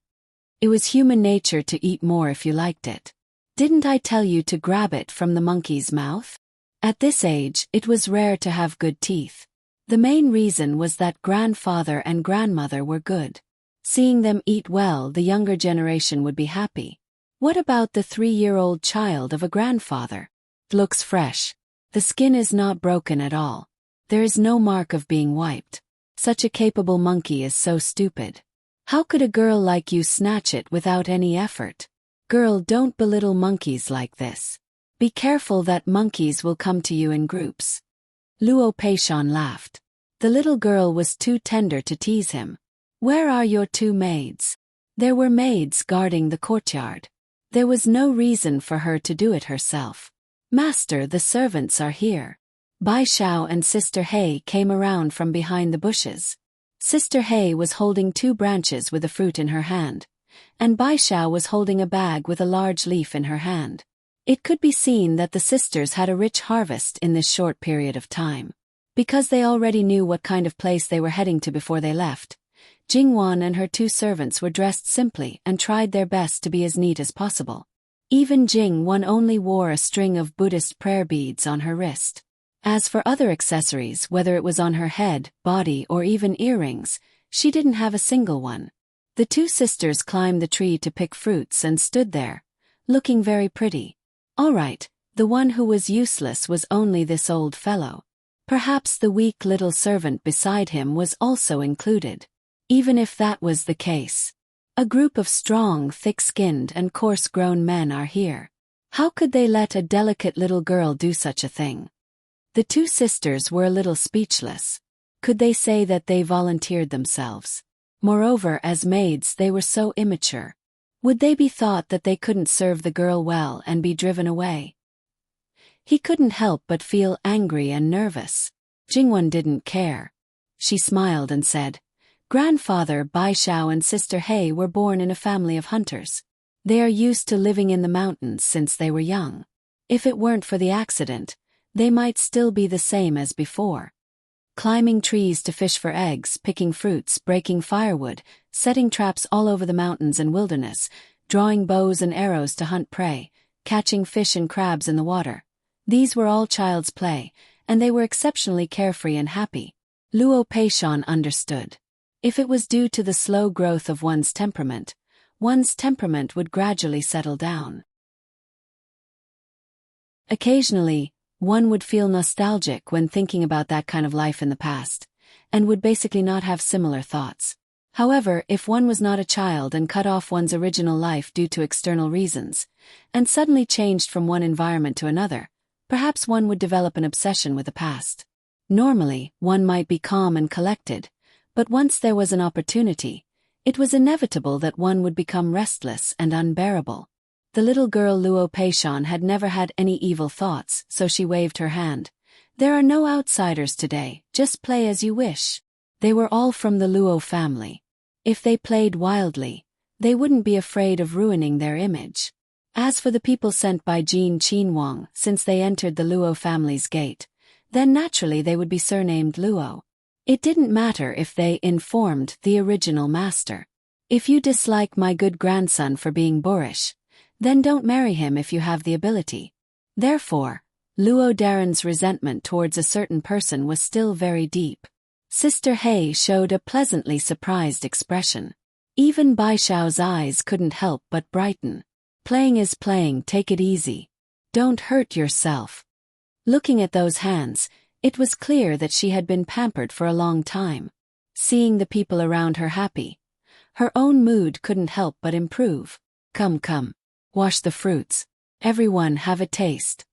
It was human nature to eat more if you liked it. Didn't I tell you to grab it from the monkey's mouth? At this age, it was rare to have good teeth. The main reason was that grandfather and grandmother were good. Seeing them eat well, the younger generation would be happy. What about the 3-year-old child of a grandfather? Looks fresh. The skin is not broken at all. There is no mark of being wiped. Such a capable monkey is so stupid. How could a girl like you snatch it without any effort? Girl, don't belittle monkeys like this. Be careful that monkeys will come to you in groups. Luo Peishan laughed. The little girl was too tender to tease him. Where are your 2 maids? There were maids guarding the courtyard. There was no reason for her to do it herself. Master, the servants are here. Bai Xiao and Sister Hei came around from behind the bushes. Sister Hei was holding 2 branches with a fruit in her hand, and Bai Xiao was holding a bag with a large leaf in her hand. It could be seen that the sisters had a rich harvest in this short period of time. Because they already knew what kind of place they were heading to before they left, Jingwan and her 2 servants were dressed simply and tried their best to be as neat as possible. Even Jingwan only wore a string of Buddhist prayer beads on her wrist. As for other accessories, whether it was on her head, body, or even earrings, she didn't have a single one. The 2 sisters climbed the tree to pick fruits and stood there, looking very pretty. All right, the one who was useless was only this old fellow. Perhaps the weak little servant beside him was also included. Even if that was the case, a group of strong, thick-skinned and coarse-grown men are here. How could they let a delicate little girl do such a thing? The 2 sisters were a little speechless. Could they say that they volunteered themselves? Moreover, as maids they were so immature. Would they be thought that they couldn't serve the girl well and be driven away? He couldn't help but feel angry and nervous. Jingwan didn't care. She smiled and said, Grandfather Bai Xiao and Sister Hei were born in a family of hunters. They are used to living in the mountains since they were young. If it weren't for the accident, they might still be the same as before. Climbing trees to fish for eggs, picking fruits, breaking firewood, setting traps all over the mountains and wilderness, drawing bows and arrows to hunt prey, catching fish and crabs in the water. These were all child's play, and they were exceptionally carefree and happy. Luo Peishan understood. If it was due to the slow growth of one's temperament would gradually settle down. Occasionally, one would feel nostalgic when thinking about that kind of life in the past, and would basically not have similar thoughts. However, if one was not a child and cut off one's original life due to external reasons, and suddenly changed from one environment to another, perhaps one would develop an obsession with the past. Normally, one might be calm and collected, but once there was an opportunity, it was inevitable that one would become restless and unbearable. The little girl Luo Peishan had never had any evil thoughts, so she waved her hand. There are no outsiders today, just play as you wish. They were all from the Luo family. If they played wildly, they wouldn't be afraid of ruining their image. As for the people sent by Jin Qinhuang, since they entered the Luo family's gate, then naturally they would be surnamed Luo. It didn't matter if they informed the original master. If you dislike my good grandson for being boorish, then don't marry him if you have the ability. Therefore, Luo Daren's resentment towards a certain person was still very deep. Sister He showed a pleasantly surprised expression. Even Bai Xiao's eyes couldn't help but brighten. Playing is playing, take it easy. Don't hurt yourself. Looking at those hands, it was clear that she had been pampered for a long time. Seeing the people around her happy, her own mood couldn't help but improve. Come, wash the fruits. Everyone have a taste.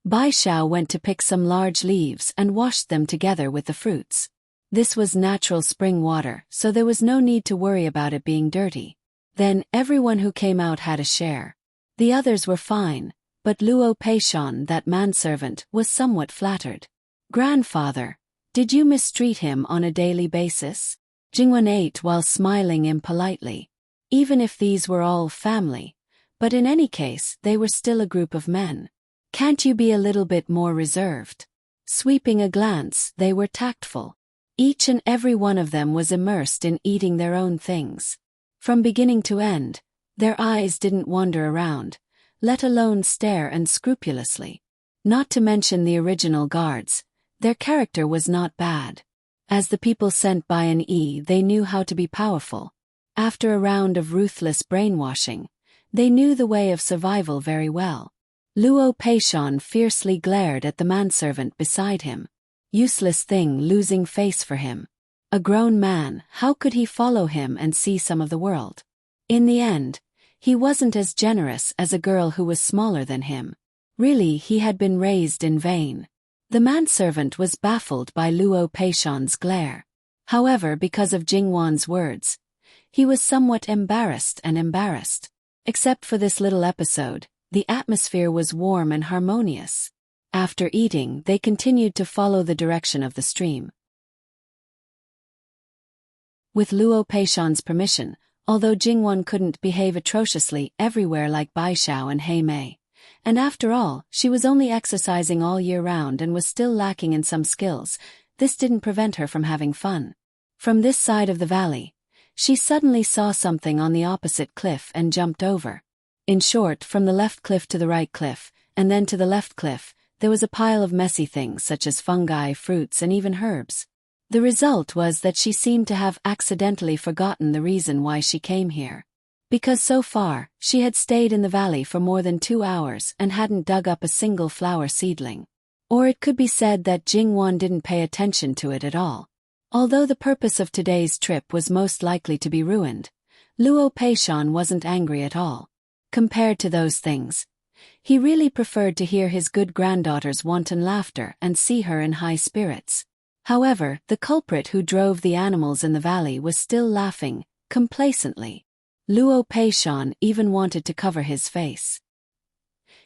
Bai Xiao went to pick some large leaves and washed them together with the fruits. This was natural spring water, so there was no need to worry about it being dirty. Then, everyone who came out had a share. The others were fine, but Luo Peishan, that manservant, was somewhat flattered. Grandfather, did you mistreat him on a daily basis? Jingwen ate while smiling impolitely. Even if these were all family, but in any case, they were still a group of men. Can't you be a little bit more reserved? Sweeping a glance, they were tactful. Each and every one of them was immersed in eating their own things. From beginning to end, their eyes didn't wander around, let alone stare unscrupulously. Not to mention the original guards, their character was not bad. As the people sent by an E, they knew how to be powerful. After a round of ruthless brainwashing, they knew the way of survival very well. Luo Peishan fiercely glared at the manservant beside him. Useless thing, losing face for him. A grown man, how could he follow him and see some of the world? In the end, he wasn't as generous as a girl who was smaller than him. Really, he had been raised in vain. The manservant was baffled by Luo Peishan's glare. However, because of Jingwan's words, he was somewhat embarrassed. Except for this little episode, the atmosphere was warm and harmonious. After eating, they continued to follow the direction of the stream. With Luo Peishan's permission, although Jingwan couldn't behave atrociously everywhere like Bai Xiao and He Mei, and after all, she was only exercising all year round and was still lacking in some skills, this didn't prevent her from having fun. From this side of the valley, she suddenly saw something on the opposite cliff and jumped over. In short, from the left cliff to the right cliff, and then to the left cliff, there was a pile of messy things such as fungi, fruits, and even herbs. The result was that she seemed to have accidentally forgotten the reason why she came here. Because so far, she had stayed in the valley for more than 2 hours and hadn't dug up a single flower seedling. Or it could be said that Jingwan didn't pay attention to it at all. Although the purpose of today's trip was most likely to be ruined, Luo Peishan wasn't angry at all. Compared to those things, he really preferred to hear his good granddaughter's wanton laughter and see her in high spirits. However, the culprit who drove the animals in the valley was still laughing, complacently. Luo Peishan even wanted to cover his face.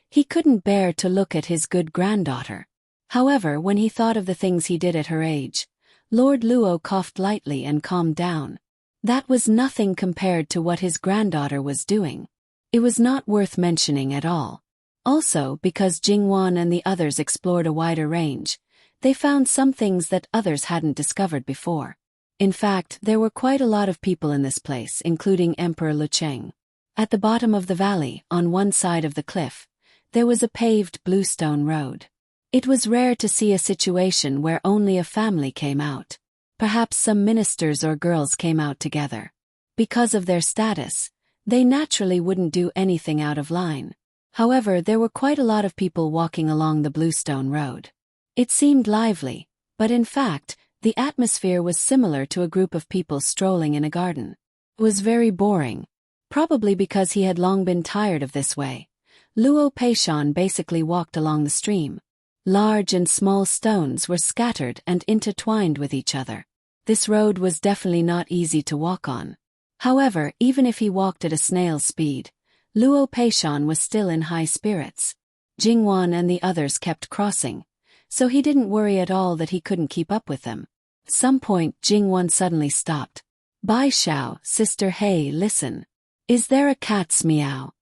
He couldn't bear to look at his good granddaughter. However, when he thought of the things he did at her age, Lord Luo coughed lightly and calmed down. That was nothing compared to what his granddaughter was doing. It was not worth mentioning at all. Also, because Jingwan and the others explored a wider range, they found some things that others hadn't discovered before. In fact, there were quite a lot of people in this place, including Emperor Lucheng. At the bottom of the valley, on one side of the cliff, there was a paved bluestone road. It was rare to see a situation where only a family came out. Perhaps some ministers or girls came out together. Because of their status, they naturally wouldn't do anything out of line. However, there were quite a lot of people walking along the Bluestone Road. It seemed lively, but in fact, the atmosphere was similar to a group of people strolling in a garden. It was very boring. Probably because he had long been tired of this way. Luo Peishan basically walked along the stream. Large and small stones were scattered and intertwined with each other. This road was definitely not easy to walk on. However, even if he walked at a snail's speed, Luo Peishan was still in high spirits. Jingwan and the others kept crossing, so he didn't worry at all that he couldn't keep up with them. At some point, Jingwan suddenly stopped. Bai Xiao, Sister He, listen. Is there a cat's meow?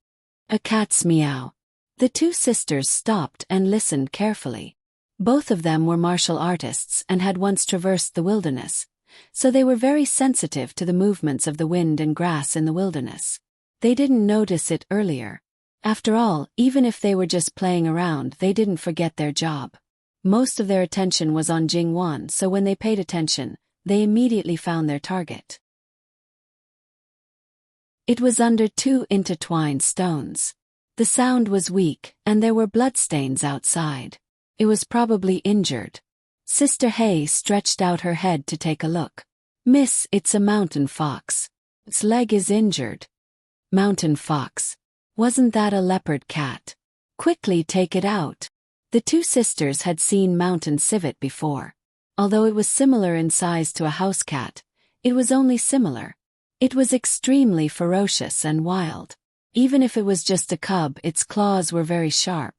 A cat's meow. The two sisters stopped and listened carefully. Both of them were martial artists and had once traversed the wilderness, so they were very sensitive to the movements of the wind and grass in the wilderness. They didn't notice it earlier. After all, even if they were just playing around, they didn't forget their job. Most of their attention was on Jingwan, so when they paid attention, they immediately found their target. It was under two intertwined stones. The sound was weak, and there were bloodstains outside. It was probably injured. Sister He stretched out her head to take a look. Miss, it's a mountain fox. Its leg is injured. Mountain fox. Wasn't that a leopard cat? Quickly take it out. The two sisters had seen mountain civet before. Although it was similar in size to a house cat, it was only similar. It was extremely ferocious and wild. Even if it was just a cub, its claws were very sharp.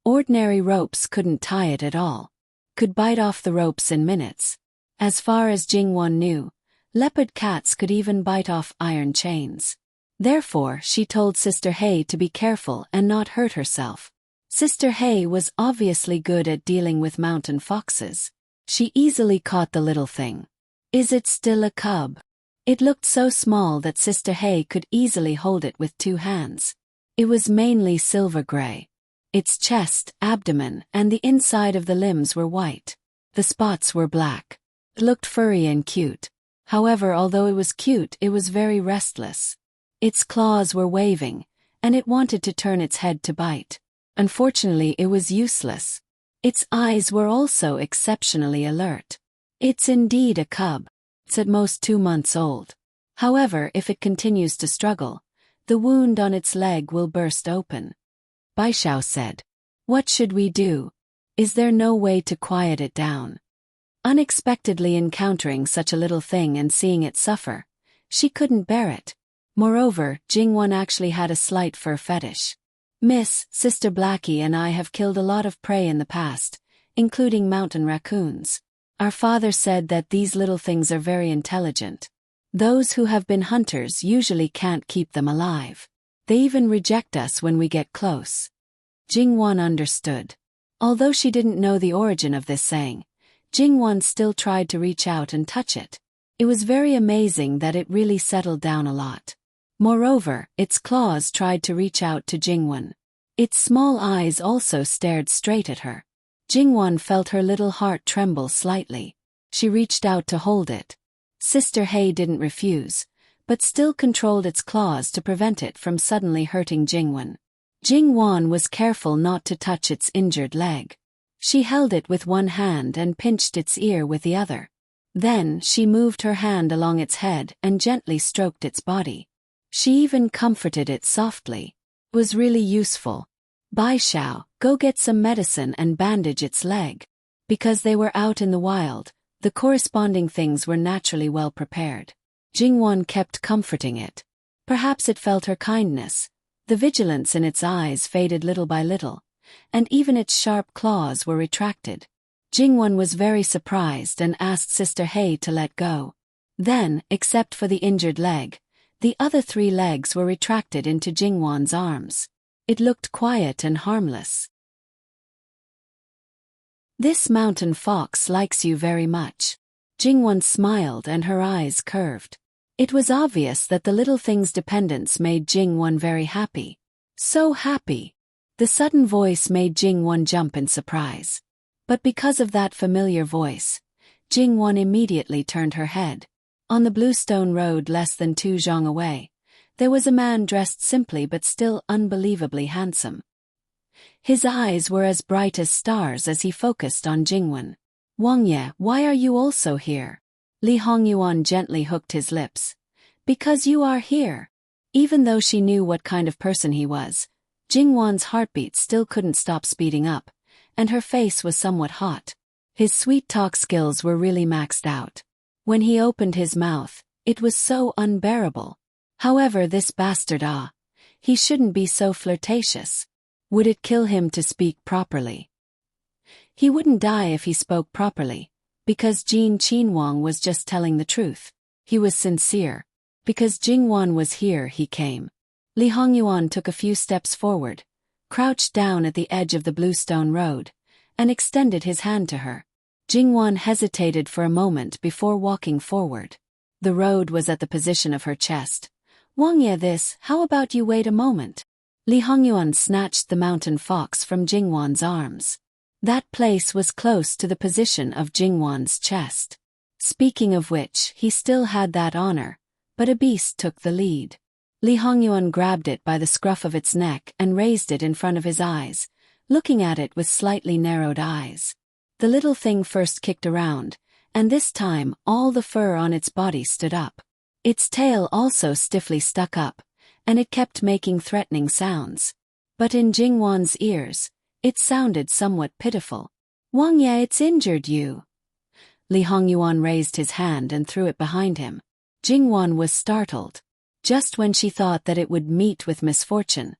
Ordinary ropes couldn't tie it at all. Could bite off the ropes in minutes. As far as Jingwan knew, leopard cats could even bite off iron chains. Therefore, she told Sister He to be careful and not hurt herself. Sister He was obviously good at dealing with mountain foxes. She easily caught the little thing. Is it still a cub? It looked so small that Sister He could easily hold it with two hands. It was mainly silver gray. Its chest, abdomen, and the inside of the limbs were white. The spots were black. It looked furry and cute. However, although it was cute, it was very restless. Its claws were waving, and it wanted to turn its head to bite. Unfortunately, it was useless. Its eyes were also exceptionally alert. It's indeed a cub. It's at most 2 months old. However, if it continues to struggle, the wound on its leg will burst open. Bai Xiao said, What should we do? Is there no way to quiet it down? Unexpectedly encountering such a little thing and seeing it suffer, she couldn't bear it. Moreover, Jingwan actually had a slight fur fetish. Miss, Sister Blackie and I have killed a lot of prey in the past, including mountain raccoons. Our father said that these little things are very intelligent. Those who have been hunters usually can't keep them alive. They even reject us when we get close. Jingwan understood. Although she didn't know the origin of this saying, Jingwan still tried to reach out and touch it. It was very amazing that it really settled down a lot. Moreover, its claws tried to reach out to Jingwan. Its small eyes also stared straight at her. Jingwan felt her little heart tremble slightly. She reached out to hold it. Sister He didn't refuse, but still controlled its claws to prevent it from suddenly hurting Jingwan. Jingwan was careful not to touch its injured leg. She held it with one hand and pinched its ear with the other. Then she moved her hand along its head and gently stroked its body. She even comforted it softly. It was really useful. Bai Xiao, go get some medicine and bandage its leg. Because they were out in the wild, the corresponding things were naturally well prepared. Jingwan kept comforting it. Perhaps it felt her kindness. The vigilance in its eyes faded little by little, and even its sharp claws were retracted. Jingwan was very surprised and asked Sister He to let go. Then, except for the injured leg, the other 3 legs were retracted into Jingwan's arms. It looked quiet and harmless. This mountain fox likes you very much. Jingwan smiled and her eyes curved. It was obvious that the little thing's dependence made Jingwan very happy. So happy. The sudden voice made Jingwan jump in surprise. But because of that familiar voice, Jingwan immediately turned her head. On the Bluestone Road less than 2 zhang away, there was a man dressed simply but still unbelievably handsome. His eyes were as bright as stars as he focused on Jingwan. "Wang Ye, why are you also here?" Li Hongyuan gently hooked his lips. "Because you are here." Even though she knew what kind of person he was, Jingwan's heartbeat still couldn't stop speeding up, and her face was somewhat hot. His sweet talk skills were really maxed out. When he opened his mouth, it was so unbearable. However, this bastard he shouldn't be so flirtatious. Would it kill him to speak properly? He wouldn't die if he spoke properly, because Jin Qinhuang was just telling the truth. He was sincere. Because Jingwan was here, he came. Li Hongyuan took a few steps forward, crouched down at the edge of the Bluestone Road, and extended his hand to her. Jingwan hesitated for a moment before walking forward. The road was at the position of her chest. "Wang Ye, how about you wait a moment?" Li Hongyuan snatched the mountain fox from Jingwan's arms. That place was close to the position of Jingwan's chest. Speaking of which, he still had that honor, but a beast took the lead. Li Hongyuan grabbed it by the scruff of its neck and raised it in front of his eyes, looking at it with slightly narrowed eyes. The little thing first kicked around, and this time all the fur on its body stood up. Its tail also stiffly stuck up, and it kept making threatening sounds. But in Jingwan's ears, it sounded somewhat pitiful. "Wang Ye, it's injured you." Li Hongyuan raised his hand and threw it behind him. Jingwan was startled. Just when she thought that it would meet with misfortune,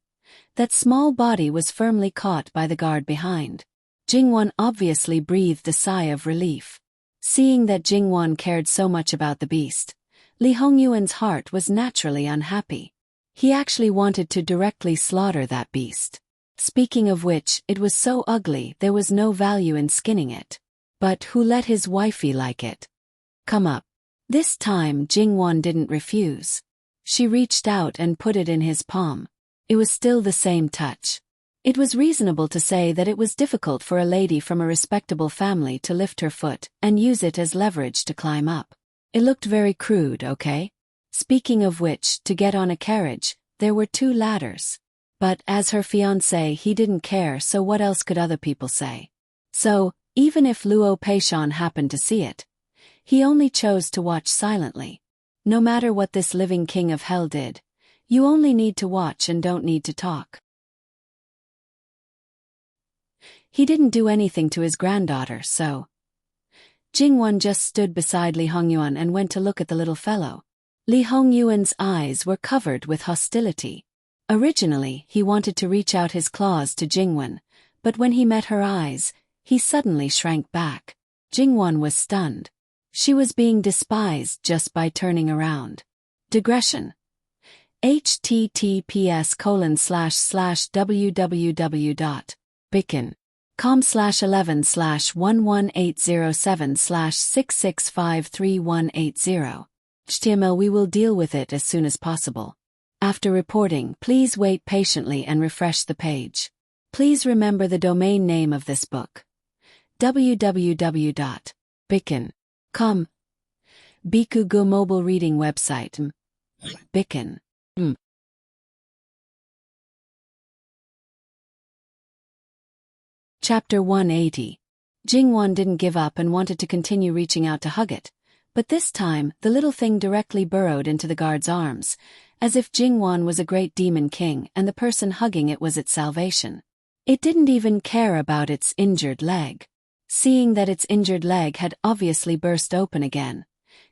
that small body was firmly caught by the guard behind. Jingwan obviously breathed a sigh of relief. Seeing that Jingwan cared so much about the beast, Li Hongyuan's heart was naturally unhappy. He actually wanted to directly slaughter that beast. Speaking of which, it was so ugly there was no value in skinning it. But who let his wifey like it? "Come up." This time Jingwan didn't refuse. She reached out and put it in his palm. It was still the same touch. It was reasonable to say that it was difficult for a lady from a respectable family to lift her foot and use it as leverage to climb up. It looked very crude, okay? Speaking of which, to get on a carriage, there were 2 ladders. But as her fiancé, he didn't care, so what else could other people say? So, even if Luo Peishan happened to see it, he only chose to watch silently. No matter what this living king of hell did, you only need to watch and don't need to talk. He didn't do anything to his granddaughter, so Jingwan just stood beside Li Hongyuan and went to look at the little fellow. Li Hongyuan's eyes were covered with hostility. Originally, he wanted to reach out his claws to Jingwan, but when he met her eyes, he suddenly shrank back. Jingwan was stunned. She was being despised just by turning around. Digression. https://www.bicken.com/11/11807/6653180. HTML. We will deal with it as soon as possible. After reporting, please wait patiently and refresh the page. Please remember the domain name of this book. www.bicken.com. Bikugo mobile reading website. Bicken. Chapter 180. Jingwan didn't give up and wanted to continue reaching out to hug it, but this time the little thing directly burrowed into the guard's arms, as if Jingwan was a great demon king and the person hugging it was its salvation. It didn't even care about its injured leg. Seeing that its injured leg had obviously burst open again,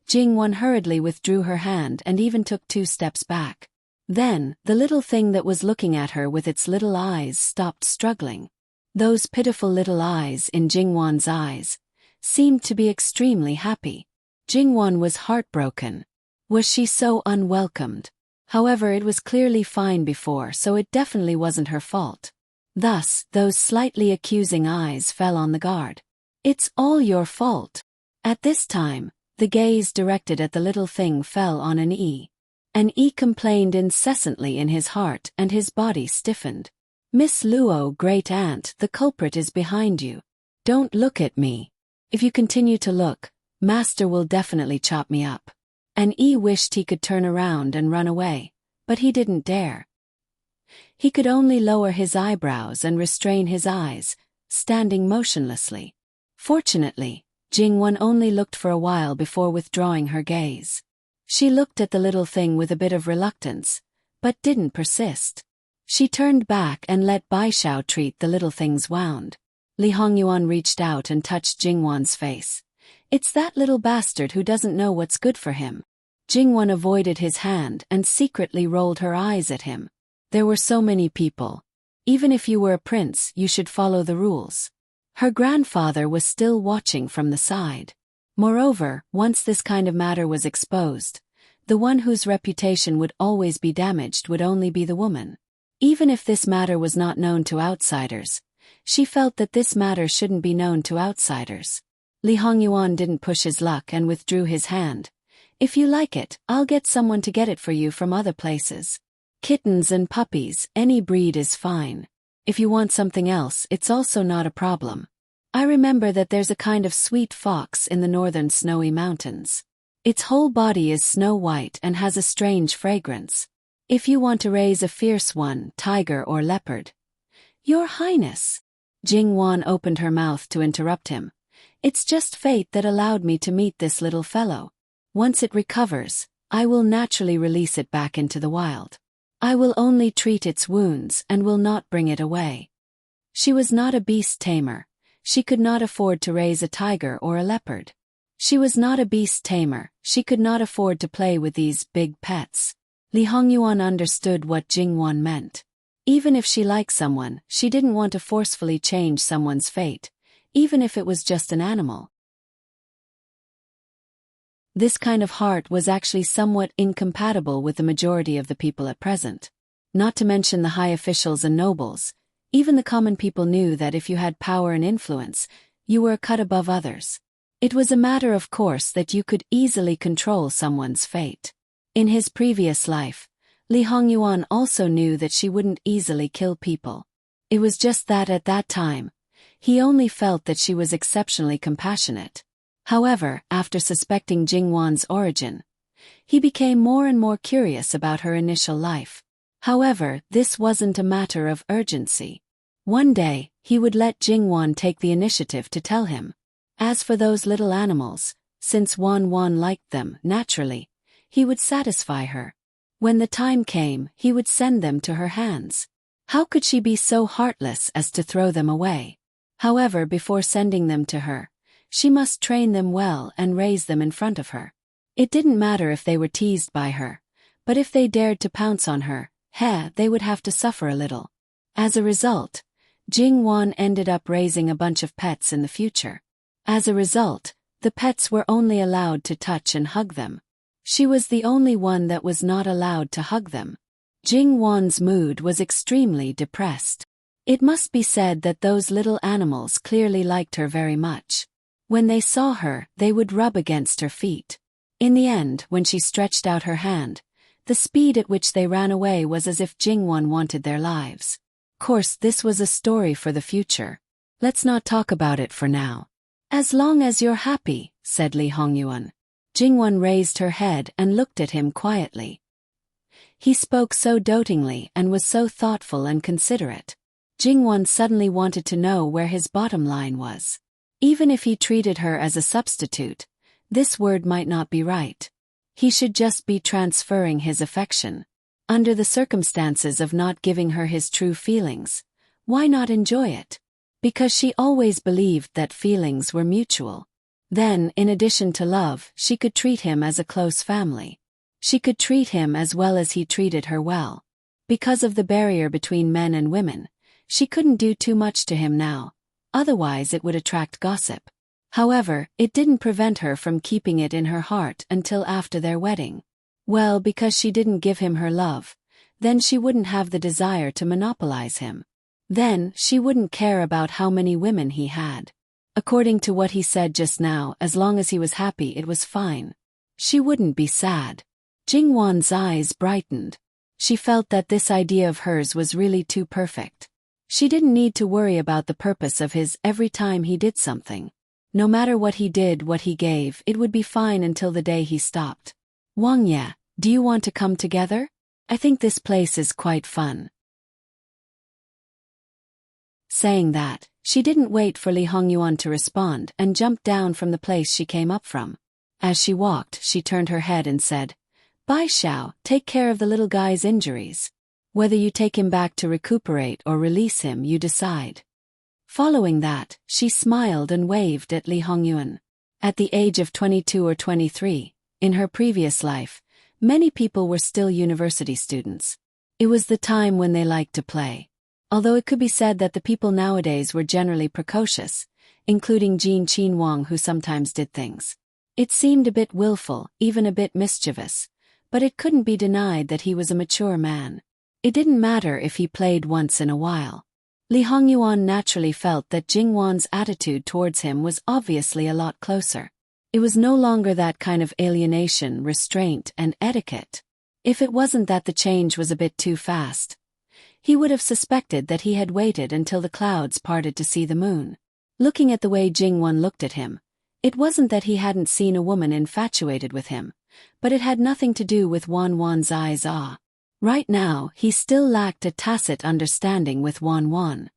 Jingwan hurriedly withdrew her hand and even took 2 steps back. Then, the little thing that was looking at her with its little eyes stopped struggling. Those pitiful little eyes in Jingwan's eyes seemed to be extremely happy. Jingwan was heartbroken. Was she so unwelcomed? However, it was clearly fine before, so it definitely wasn't her fault. Thus, those slightly accusing eyes fell on the guard. "It's all your fault." At this time, the gaze directed at the little thing fell on an E. An E complained incessantly in his heart and his body stiffened. "Miss Luo, great aunt, the culprit is behind you. Don't look at me. If you continue to look, Master will definitely chop me up. And Yi wished he could turn around and run away, but he didn't dare. He could only lower his eyebrows and restrain his eyes, standing motionlessly. Fortunately, Jingwon only looked for a while before withdrawing her gaze. She looked at the little thing with a bit of reluctance, but didn't persist. She turned back and let Baishao treat the little thing's wound. Li Hongyuan reached out and touched Jingwon's face. It's that little bastard who doesn't know what's good for him. Jingwon avoided his hand and secretly rolled her eyes at him. There were so many people. Even if you were a prince, you should follow the rules. Her grandfather was still watching from the side. Moreover, once this kind of matter was exposed, the one whose reputation would always be damaged would only be the woman. Even if this matter was not known to outsiders, she felt that this matter shouldn't be known to outsiders. Li Hongyuan didn't push his luck and withdrew his hand. If you like it, I'll get someone to get it for you from other places. Kittens and puppies, any breed is fine. If you want something else, it's also not a problem. I remember that there's a kind of sweet fox in the northern snowy mountains. Its whole body is snow white and has a strange fragrance. If you want to raise a fierce one, tiger or leopard. Your Highness. Jingwon opened her mouth to interrupt him. It's just fate that allowed me to meet this little fellow. Once it recovers, I will naturally release it back into the wild. I will only treat its wounds and will not bring it away. She was not a beast tamer. She could not afford to raise a tiger or a leopard. She was not a beast tamer. She could not afford to play with these big pets. Li Hongyuan understood what Jingwon meant. Even if she liked someone, she didn't want to forcefully change someone's fate, even if it was just an animal. This kind of heart was actually somewhat incompatible with the majority of the people at present. Not to mention the high officials and nobles. Even the common people knew that if you had power and influence, you were a cut above others. It was a matter of course that you could easily control someone's fate. In his previous life, Li Hongyuan also knew that she wouldn't easily kill people. It was just that at that time, he only felt that she was exceptionally compassionate. However, after suspecting Jingwon's origin, he became more and more curious about her initial life. However, this wasn't a matter of urgency. One day, he would let Jingwon take the initiative to tell him. As for those little animals, since Wan liked them, naturally, he would satisfy her. When the time came, he would send them to her hands. How could she be so heartless as to throw them away? However, before sending them to her, she must train them well and raise them in front of her. It didn't matter if they were teased by her, but if they dared to pounce on her, they would have to suffer a little. As a result, Jingwon ended up raising a bunch of pets in the future. As a result, the pets were only allowed to touch and hug them. She was the only one that was not allowed to hug them. Jingwon's mood was extremely depressed. It must be said that those little animals clearly liked her very much. When they saw her, they would rub against her feet. In the end, when she stretched out her hand, the speed at which they ran away was as if Jingwon wanted their lives. Of course, this was a story for the future. Let's not talk about it for now. As long as you're happy, said Li Hongyuan. Jingwon raised her head and looked at him quietly. He spoke so dotingly and was so thoughtful and considerate. Jingwon suddenly wanted to know where his bottom line was. Even if he treated her as a substitute, this word might not be right. He should just be transferring his affection. Under the circumstances of not giving her his true feelings, why not enjoy it? Because she always believed that feelings were mutual. Then, in addition to love, she could treat him as a close family. She could treat him as well as he treated her well. Because of the barrier between men and women, she couldn't do too much to him now. Otherwise it would attract gossip. However, it didn't prevent her from keeping it in her heart until after their wedding. Well, because she didn't give him her love, then she wouldn't have the desire to monopolize him. Then, she wouldn't care about how many women he had. According to what he said just now, as long as he was happy it was fine. She wouldn't be sad. Jingwon's eyes brightened. She felt that this idea of hers was really too perfect. She didn't need to worry about the purpose of his every time he did something. No matter what he did, what he gave, it would be fine until the day he stopped. Wang Ye, do you want to come together? I think this place is quite fun. Saying that, she didn't wait for Li Hongyuan to respond and jumped down from the place she came up from. As she walked, she turned her head and said, Bai Xiao, take care of the little guy's injuries. Whether you take him back to recuperate or release him, you decide. Following that, she smiled and waved at Li Hongyuan. At the age of 22 or 23, in her previous life, many people were still university students. It was the time when they liked to play. Although it could be said that the people nowadays were generally precocious, including Jin Qinwang, who sometimes did things. It seemed a bit willful, even a bit mischievous, but it couldn't be denied that he was a mature man. It didn't matter if he played once in a while. Li Hongyuan naturally felt that Jingwan's attitude towards him was obviously a lot closer. It was no longer that kind of alienation, restraint, and etiquette. If it wasn't that the change was a bit too fast, he would have suspected that he had waited until the clouds parted to see the moon. Looking at the way Jingwan looked at him, it wasn't that he hadn't seen a woman infatuated with him, but it had nothing to do with Wan's eyes. Right now, he still lacked a tacit understanding with Wan.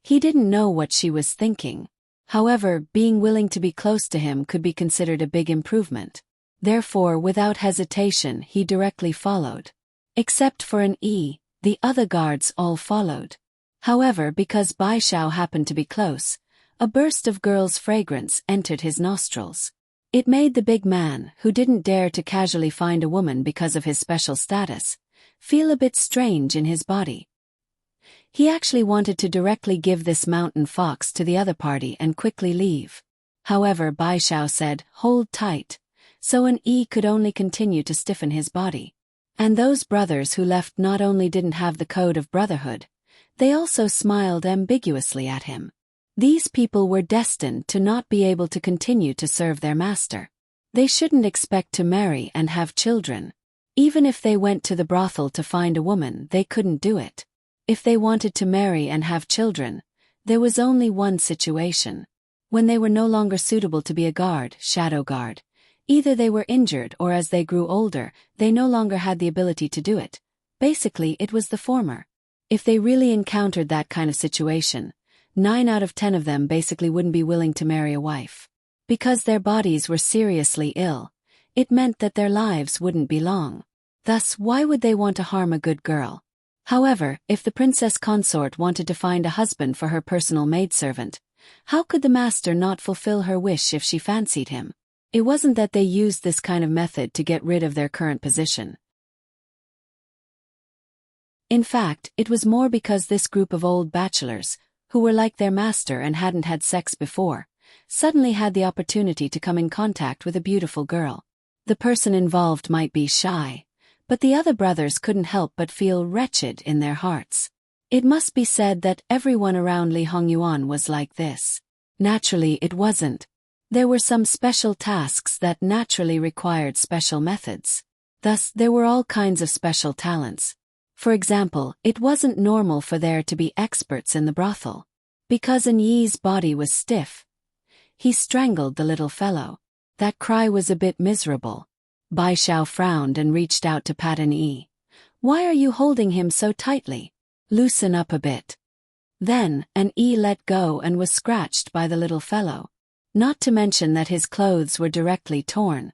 He didn't know what she was thinking. However, being willing to be close to him could be considered a big improvement. Therefore, without hesitation, he directly followed. Except for an E, the other guards all followed. However, because Bai Xiao happened to be close, a burst of girl's fragrance entered his nostrils. It made the big man, who didn't dare to casually find a woman because of his special status, feel a bit strange in his body. He actually wanted to directly give this mountain fox to the other party and quickly leave. However, Bai Xiao said, "Hold tight," so an E could only continue to stiffen his body. And those brothers who left not only didn't have the code of brotherhood, they also smiled ambiguously at him. These people were destined to not be able to continue to serve their master. They shouldn't expect to marry and have children. Even if they went to the brothel to find a woman, they couldn't do it. If they wanted to marry and have children, there was only one situation. When they were no longer suitable to be a guard, shadow guard, either they were injured or as they grew older, they no longer had the ability to do it. Basically, it was the former. If they really encountered that kind of situation, 9 out of 10 of them basically wouldn't be willing to marry a wife. Because their bodies were seriously ill, it meant that their lives wouldn't be long. Thus, why would they want to harm a good girl? However, if the princess consort wanted to find a husband for her personal maidservant, how could the master not fulfill her wish if she fancied him? It wasn't that they used this kind of method to get rid of their current position. In fact, it was more because this group of old bachelors, who were like their master and hadn't had sex before, suddenly had the opportunity to come in contact with a beautiful girl. The person involved might be shy, but the other brothers couldn't help but feel wretched in their hearts. It must be said that everyone around Li Hongyuan was like this. Naturally, it wasn't. There were some special tasks that naturally required special methods. Thus, there were all kinds of special talents. For example, it wasn't normal for there to be experts in the brothel. Because An Yi's body was stiff, he strangled the little fellow. That cry was a bit miserable. Bai Xiao frowned and reached out to pat An Yi. "Why are you holding him so tightly? Loosen up a bit." Then, An Yi let go and was scratched by the little fellow. Not to mention that his clothes were directly torn.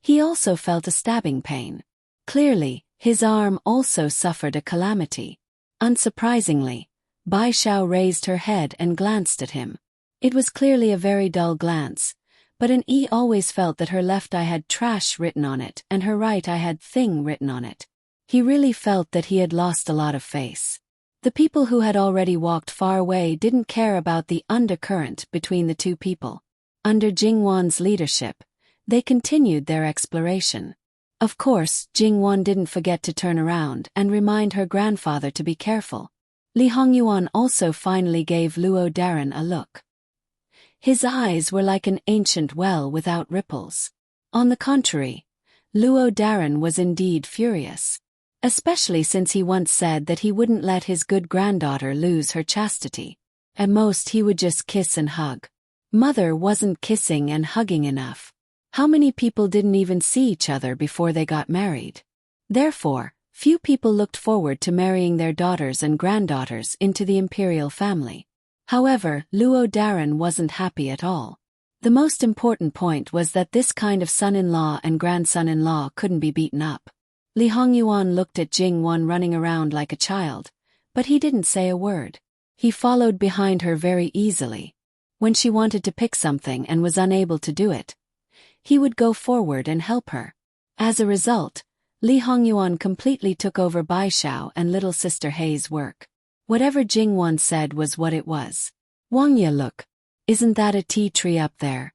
He also felt a stabbing pain. Clearly, his arm also suffered a calamity. Unsurprisingly, Bai Xiao raised her head and glanced at him. It was clearly a very dull glance, but An Yi always felt that her left eye had trash written on it and her right eye had thing written on it. He really felt that he had lost a lot of face. The people who had already walked far away didn't care about the undercurrent between the two people. Under Jingwan's leadership, they continued their exploration. Of course, Jingwan didn't forget to turn around and remind her grandfather to be careful. Li Hongyuan also finally gave Luo Daran a look. His eyes were like an ancient well without ripples. On the contrary, Luo Daran was indeed furious. Especially since he once said that he wouldn't let his good granddaughter lose her chastity. At most he would just kiss and hug. Mother wasn't kissing and hugging enough. How many people didn't even see each other before they got married? Therefore, few people looked forward to marrying their daughters and granddaughters into the imperial family. However, Luo Daran wasn't happy at all. The most important point was that this kind of son-in-law and grandson-in-law couldn't be beaten up. Li Hongyuan looked at Jingwon running around like a child, but he didn't say a word. He followed behind her very easily. When she wanted to pick something and was unable to do it, he would go forward and help her. As a result, Li Hongyuan completely took over Bai Xiao and little sister Hei's work. Whatever Jingwon said was what it was. Wangya, look. Isn't that a tea tree up there?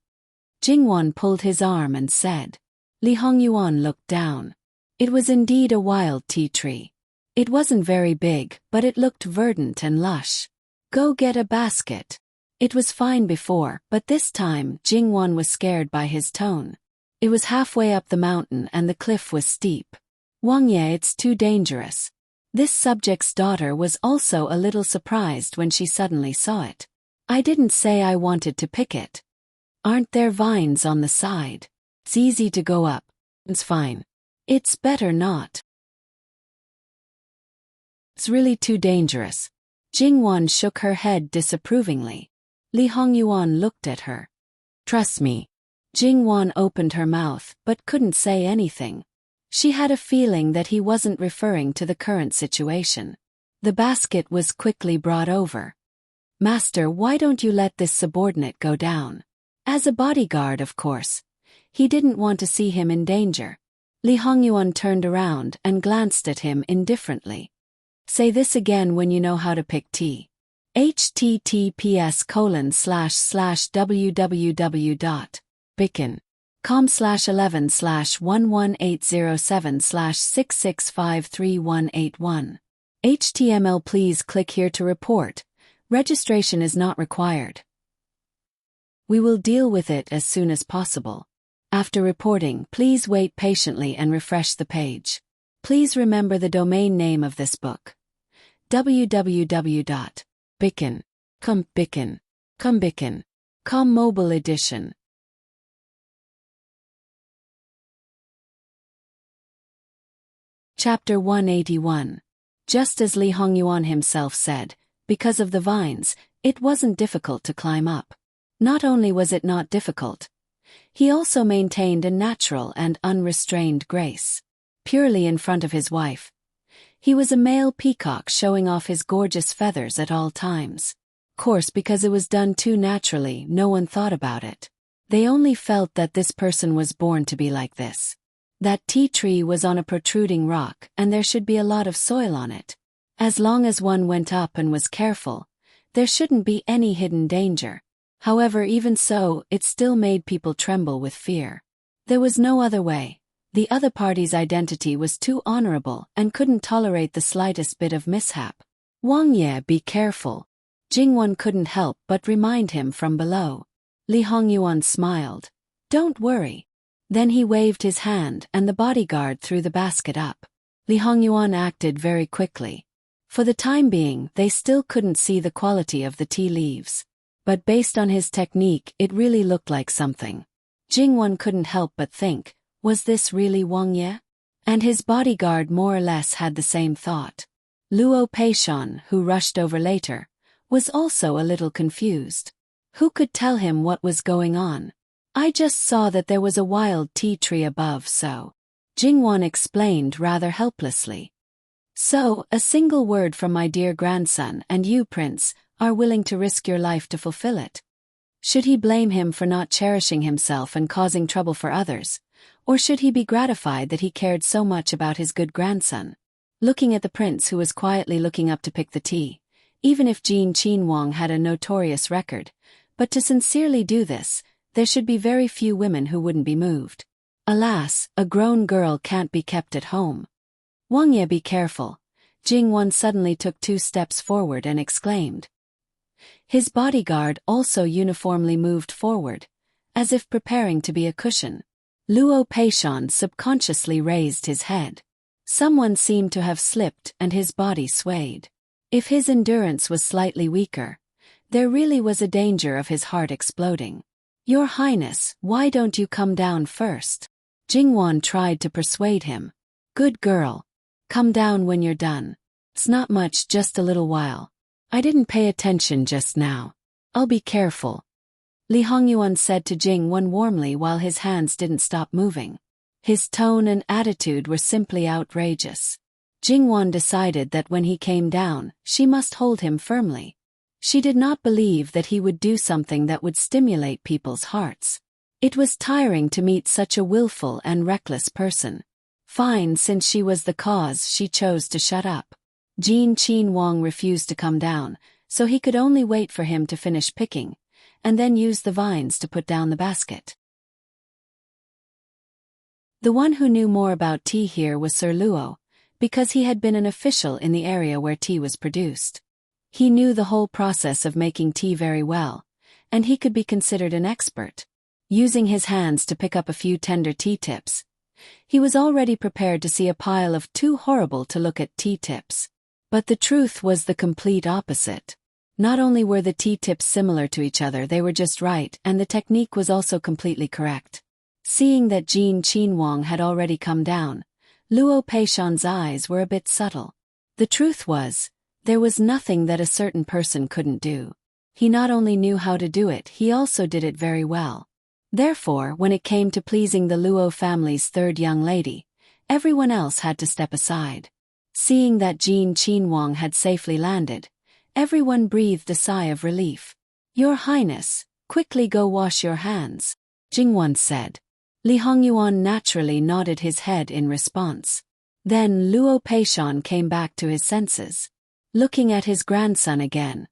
Jingwon pulled his arm and said. Li Hongyuan looked down. It was indeed a wild tea tree. It wasn't very big, but it looked verdant and lush. Go get a basket. It was fine before, but this time Jingwon was scared by his tone. It was halfway up the mountain and the cliff was steep. Wangye, it's too dangerous. This subject's daughter was also a little surprised when she suddenly saw it. I didn't say I wanted to pick it. Aren't there vines on the side? It's easy to go up. It's fine. It's better not. It's really too dangerous. Jingwon shook her head disapprovingly. Li Hongyuan looked at her. Trust me. Jingwon opened her mouth but couldn't say anything. She had a feeling that he wasn't referring to the current situation. The basket was quickly brought over. Master, why don't you let this subordinate go down? As a bodyguard, of course. He didn't want to see him in danger. Li Hongyuan turned around and glanced at him indifferently. Say this again when you know how to pick tea. https://www.bicken.com/11/11807/6653181. HTML. Please click here to report. Registration is not required. We will deal with it as soon as possible. After reporting, please wait patiently and refresh the page. Please remember the domain name of this book. www.bicken.com mobile edition. Chapter 181. Just as Li Hongyuan himself said, because of the vines, it wasn't difficult to climb up. Not only was it not difficult, he also maintained a natural and unrestrained grace. Purely in front of his wife, he was a male peacock showing off his gorgeous feathers at all times. Of course, because it was done too naturally, no one thought about it. They only felt that this person was born to be like this. That tea tree was on a protruding rock and there should be a lot of soil on it. As long as one went up and was careful, there shouldn't be any hidden danger. However, even so, it still made people tremble with fear. There was no other way. The other party's identity was too honorable and couldn't tolerate the slightest bit of mishap. Wang Ye, be careful. Jingwon couldn't help but remind him from below. Li Hongyuan smiled. Don't worry. Then he waved his hand and the bodyguard threw the basket up. Li Hongyuan acted very quickly. For the time being, they still couldn't see the quality of the tea leaves. But based on his technique, it really looked like something. Jingwon couldn't help but think, was this really Wang Ye? And his bodyguard more or less had the same thought. Luo Peishan, who rushed over later, was also a little confused. Who could tell him what was going on? I just saw that there was a wild tea tree above, so. Jingwon explained rather helplessly. So, a single word from my dear grandson and you, Prince, are willing to risk your life to fulfill it. Should he blame him for not cherishing himself and causing trouble for others? Or should he be gratified that he cared so much about his good grandson? Looking at the prince who was quietly looking up to pick the tea, even if Jean Qinhuang had a notorious record, but to sincerely do this, there should be very few women who wouldn't be moved. Alas, a grown girl can't be kept at home. Wang Ye, be careful. Jingwon suddenly took 2 steps forward and exclaimed. His bodyguard also uniformly moved forward, as if preparing to be a cushion. Luo Peishan subconsciously raised his head. Someone seemed to have slipped and his body swayed. If his endurance was slightly weaker, There really was a danger of his heart exploding. "Your Highness, why don't you come down first?" Jingwan tried to persuade him. "Good girl. Come down when you're done. It's not much, just a little while. I didn't pay attention just now. I'll be careful," Li Hongyuan said to Jingwan warmly while his hands didn't stop moving. His tone and attitude were simply outrageous. Jingwan decided that when he came down, she must hold him firmly. She did not believe that he would do something that would stimulate people's hearts. It was tiring to meet such a willful and reckless person. Fine, since she was the cause, she chose to shut up. Jin Qin Wang refused to come down, so he could only wait for him to finish picking, and then use the vines to put down the basket. The one who knew more about tea here was Sir Luo, because he had been an official in the area where tea was produced. He knew the whole process of making tea very well, and he could be considered an expert. Using his hands to pick up a few tender tea tips, he was already prepared to see a pile of too horrible to look at tea tips. But the truth was the complete opposite. Not only were the tea tips similar to each other, they were just right, and the technique was also completely correct. Seeing that Jin Qinhuang had already come down, Luo Peishan's eyes were a bit subtle. The truth was, there was nothing that a certain person couldn't do. He not only knew how to do it, he also did it very well. Therefore, when it came to pleasing the Luo family's third young lady, everyone else had to step aside. Seeing that Jin Qinhuang had safely landed, everyone breathed a sigh of relief. "Your Highness, quickly go wash your hands," Jingwan said. Li Hongyuan naturally nodded his head in response. Then Luo Peishan came back to his senses. Looking at his grandson again,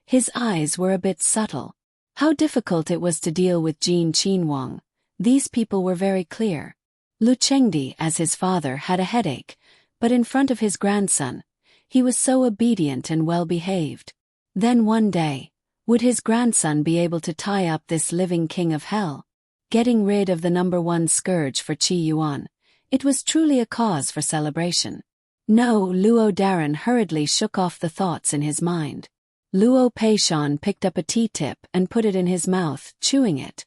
his eyes were a bit subtle. How difficult it was to deal with Jin Qinhuang. These people were very clear. Lu Chengdi, as his father, had a headache, but in front of his grandson, he was so obedient and well-behaved. Then one day, would his grandson be able to tie up this living king of hell? Getting rid of the #1 scourge for Qi Yuan, it was truly a cause for celebration. No, Luo Daran hurriedly shook off the thoughts in his mind. Luo Peishan picked up a tea tip and put it in his mouth, chewing it.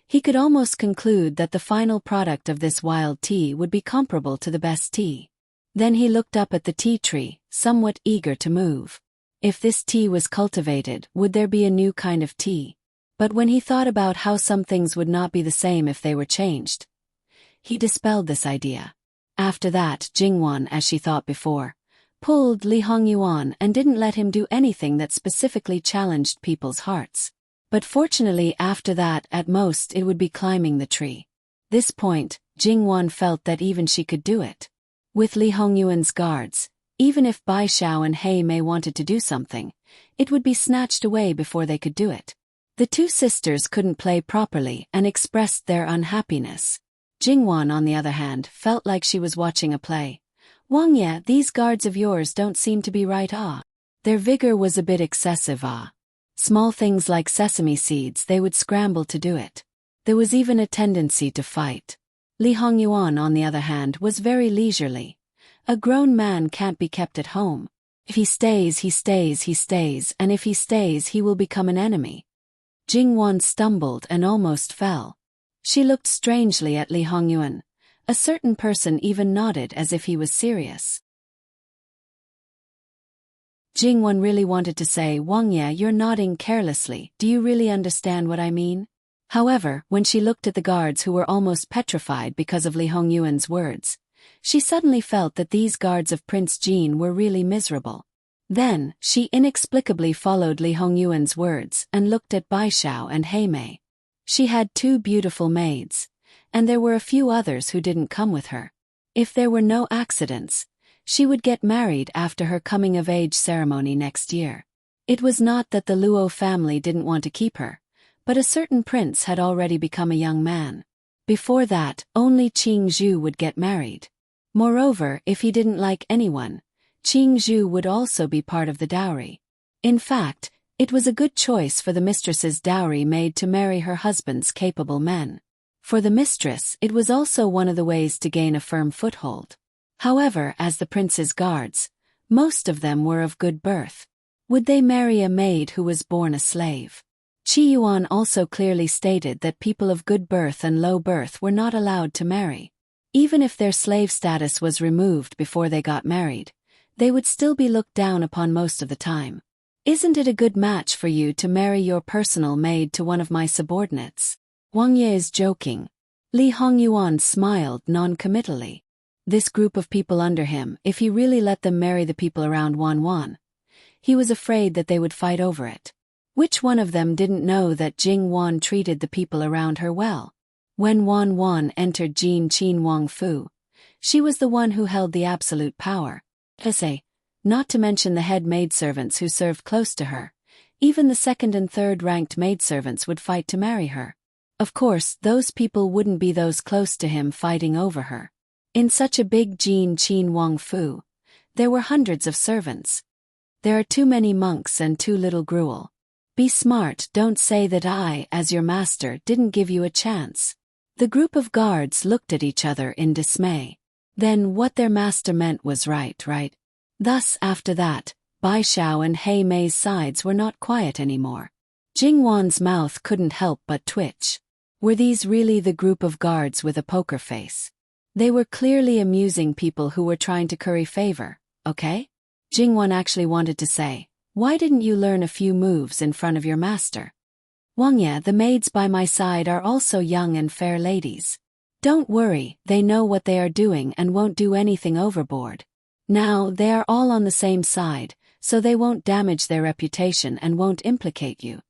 He could almost conclude that the final product of this wild tea would be comparable to the best tea. Then he looked up at the tea tree, somewhat eager to move. If this tea was cultivated, would there be a new kind of tea? But when he thought about how some things would not be the same if they were changed, he dispelled this idea. After that, Jingwan, as she thought before, pulled Li Hongyuan and didn't let him do anything that specifically challenged people's hearts. But fortunately after that, at most it would be climbing the tree. This point, Jingwan felt that even she could do it. With Li Hongyuan's guards, even if Bai Xiao and He Mei wanted to do something, it would be snatched away before they could do it. The two sisters couldn't play properly and expressed their unhappiness. Jingwan, on the other hand, felt like she was watching a play. "Wang Ye, these guards of yours don't seem to be right, ah. Their vigor was a bit excessive, ah. Small things like sesame seeds, they would scramble to do it. There was even a tendency to fight." Li Hongyuan, on the other hand, was very leisurely. A grown man can't be kept at home. If he stays, he stays, he stays, and if he stays, he will become an enemy. Jingwan stumbled and almost fell. She looked strangely at Li Hongyuan. A certain person even nodded as if he was serious. Jingwan really wanted to say, "Wang Ye, you're nodding carelessly, do you really understand what I mean?" However, when she looked at the guards who were almost petrified because of Li Hongyuan's words, she suddenly felt that these guards of Prince Jin were really miserable. Then, she inexplicably followed Li Hongyuan's words and looked at Bai Xiao and He Mei. She had 2 beautiful maids, and there were a few others who didn't come with her. If there were no accidents, she would get married after her coming-of-age ceremony next year. It was not that the Luo family didn't want to keep her, but a certain prince had already become a young man. Before that, only Qing Zhu would get married. Moreover, if he didn't like anyone, Qing Zhu would also be part of the dowry. In fact, it was a good choice for the mistress's dowry maid to marry her husband's capable men. For the mistress, it was also one of the ways to gain a firm foothold. However, as the prince's guards, most of them were of good birth. Would they marry a maid who was born a slave? Qi Yuan also clearly stated that people of good birth and low birth were not allowed to marry. Even if their slave status was removed before they got married, they would still be looked down upon most of the time. Isn't it a good match for you to marry your personal maid to one of my subordinates? Wang Ye is joking. Li Hongyuan smiled non-committally. This group of people under him, if he really let them marry the people around Wan, he was afraid that they would fight over it. Which one of them didn't know that Jing Wan treated the people around her well? When Wan entered Jin Qin Wang Fu, she was the one who held the absolute power. Not to mention the head maidservants who served close to her. Even the second and third ranked maidservants would fight to marry her. Of course, those people wouldn't be those close to him fighting over her. In such a big Jin Qin Wang Fu, there were hundreds of servants. There are too many monks and too little gruel. Be smart, don't say that I, as your master, didn't give you a chance. The group of guards looked at each other in dismay. Then what their master meant was right? Thus, after that, Bai Xiao and He Mei's sides were not quiet anymore. Jing Wan's mouth couldn't help but twitch. Were these really the group of guards with a poker face? They were clearly amusing people who were trying to curry favor, okay? Jing Wan actually wanted to say, why didn't you learn a few moves in front of your master? Wang Ye, the maids by my side are also young and fair ladies. Don't worry, they know what they are doing and won't do anything overboard. Now, they are all on the same side, so they won't damage their reputation and won't implicate you.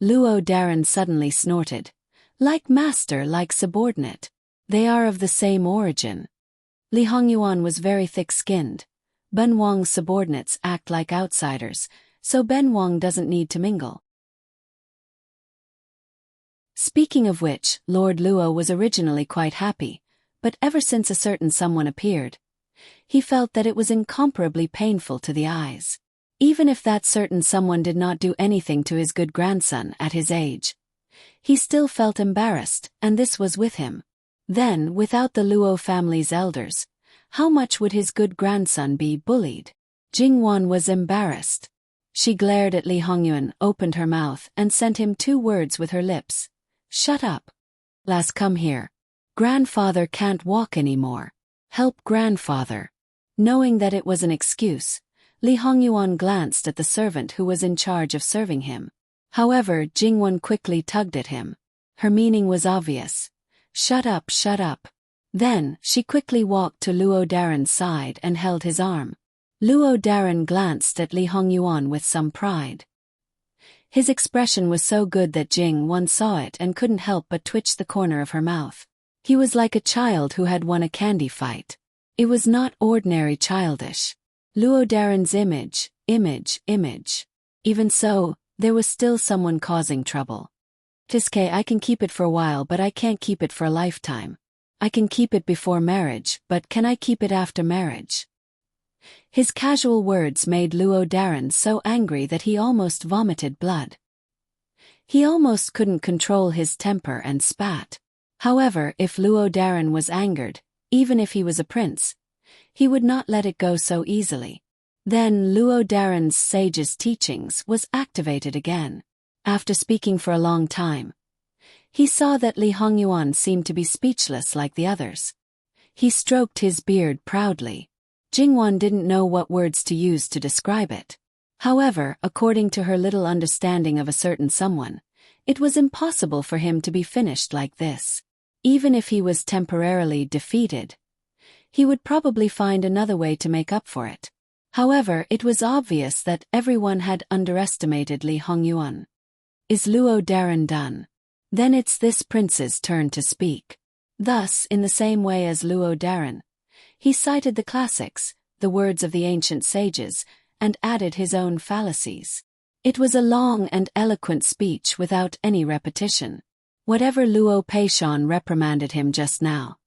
Luo Daren suddenly snorted. Like master, like subordinate. They are of the same origin. Li Hongyuan was very thick-skinned. Ben Wang's subordinates act like outsiders, so Ben Wang doesn't need to mingle. Speaking of which, Lord Luo was originally quite happy, but ever since a certain someone appeared, he felt that it was incomparably painful to the eyes. Even if that certain someone did not do anything to his good grandson at his age, he still felt embarrassed, and this was with him. Then, without the Luo family's elders, how much would his good grandson be bullied? Jing Wan was embarrassed. She glared at Li Hongyuan, opened her mouth, and sent him 2 words with her lips. Shut up. Lass, come here. Grandfather can't walk anymore. Help grandfather. Knowing that it was an excuse, Li Hongyuan glanced at the servant who was in charge of serving him. However, Jing Wan quickly tugged at him. Her meaning was obvious. Shut up, shut up. Then, she quickly walked to Luo Daren's side and held his arm. Luo Daren glanced at Li Hongyuan with some pride. His expression was so good that Jing Wan saw it and couldn't help but twitch the corner of her mouth. He was like a child who had won a candy fight. It was not ordinary childish. Luo Daren's image. Even so, there was still someone causing trouble. Tiske, I can keep it for a while, but I can't keep it for a lifetime. I can keep it before marriage, but can I keep it after marriage? His casual words made Luo Daren so angry that he almost vomited blood. He almost couldn't control his temper and spat. However, if Luo Daren was angered, even if he was a prince, he would not let it go so easily. Then Luo Daren's sage's teachings was activated again. After speaking for a long time, he saw that Li Hongyuan seemed to be speechless like the others. He stroked his beard proudly. Jingwan didn't know what words to use to describe it. However, according to her little understanding of a certain someone, it was impossible for him to be finished like this. Even if he was temporarily defeated, he would probably find another way to make up for it. However, it was obvious that everyone had underestimated Li Hongyuan. Is Luo Daren done? Then it's this prince's turn to speak. Thus, in the same way as Luo Daren, he cited the classics, the words of the ancient sages, and added his own fallacies. It was a long and eloquent speech without any repetition. Whatever Luo Peishan reprimanded him just now,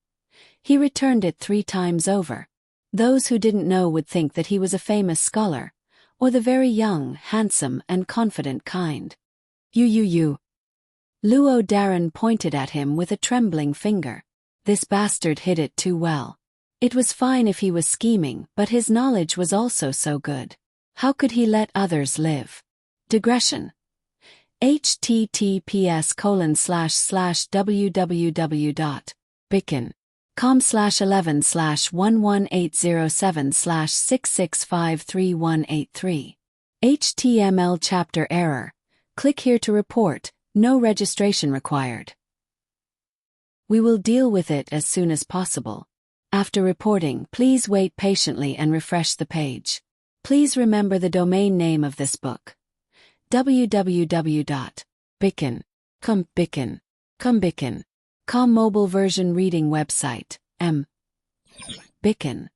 he returned it 3 times over. Those who didn't know would think that he was a famous scholar, or the very young, handsome, and confident kind. You. Luo Daren pointed at him with a trembling finger. This bastard hid it too well. It was fine if he was scheming, but his knowledge was also so good. How could he let others live? Digression. https://www.bicon.com/11/11807/6653183. HTML chapter error. Click here to report, no registration required. We will deal with it as soon as possible. After reporting, please wait patiently and refresh the page. Please remember the domain name of this book. www.bicon.com mobile version reading website, Bicon.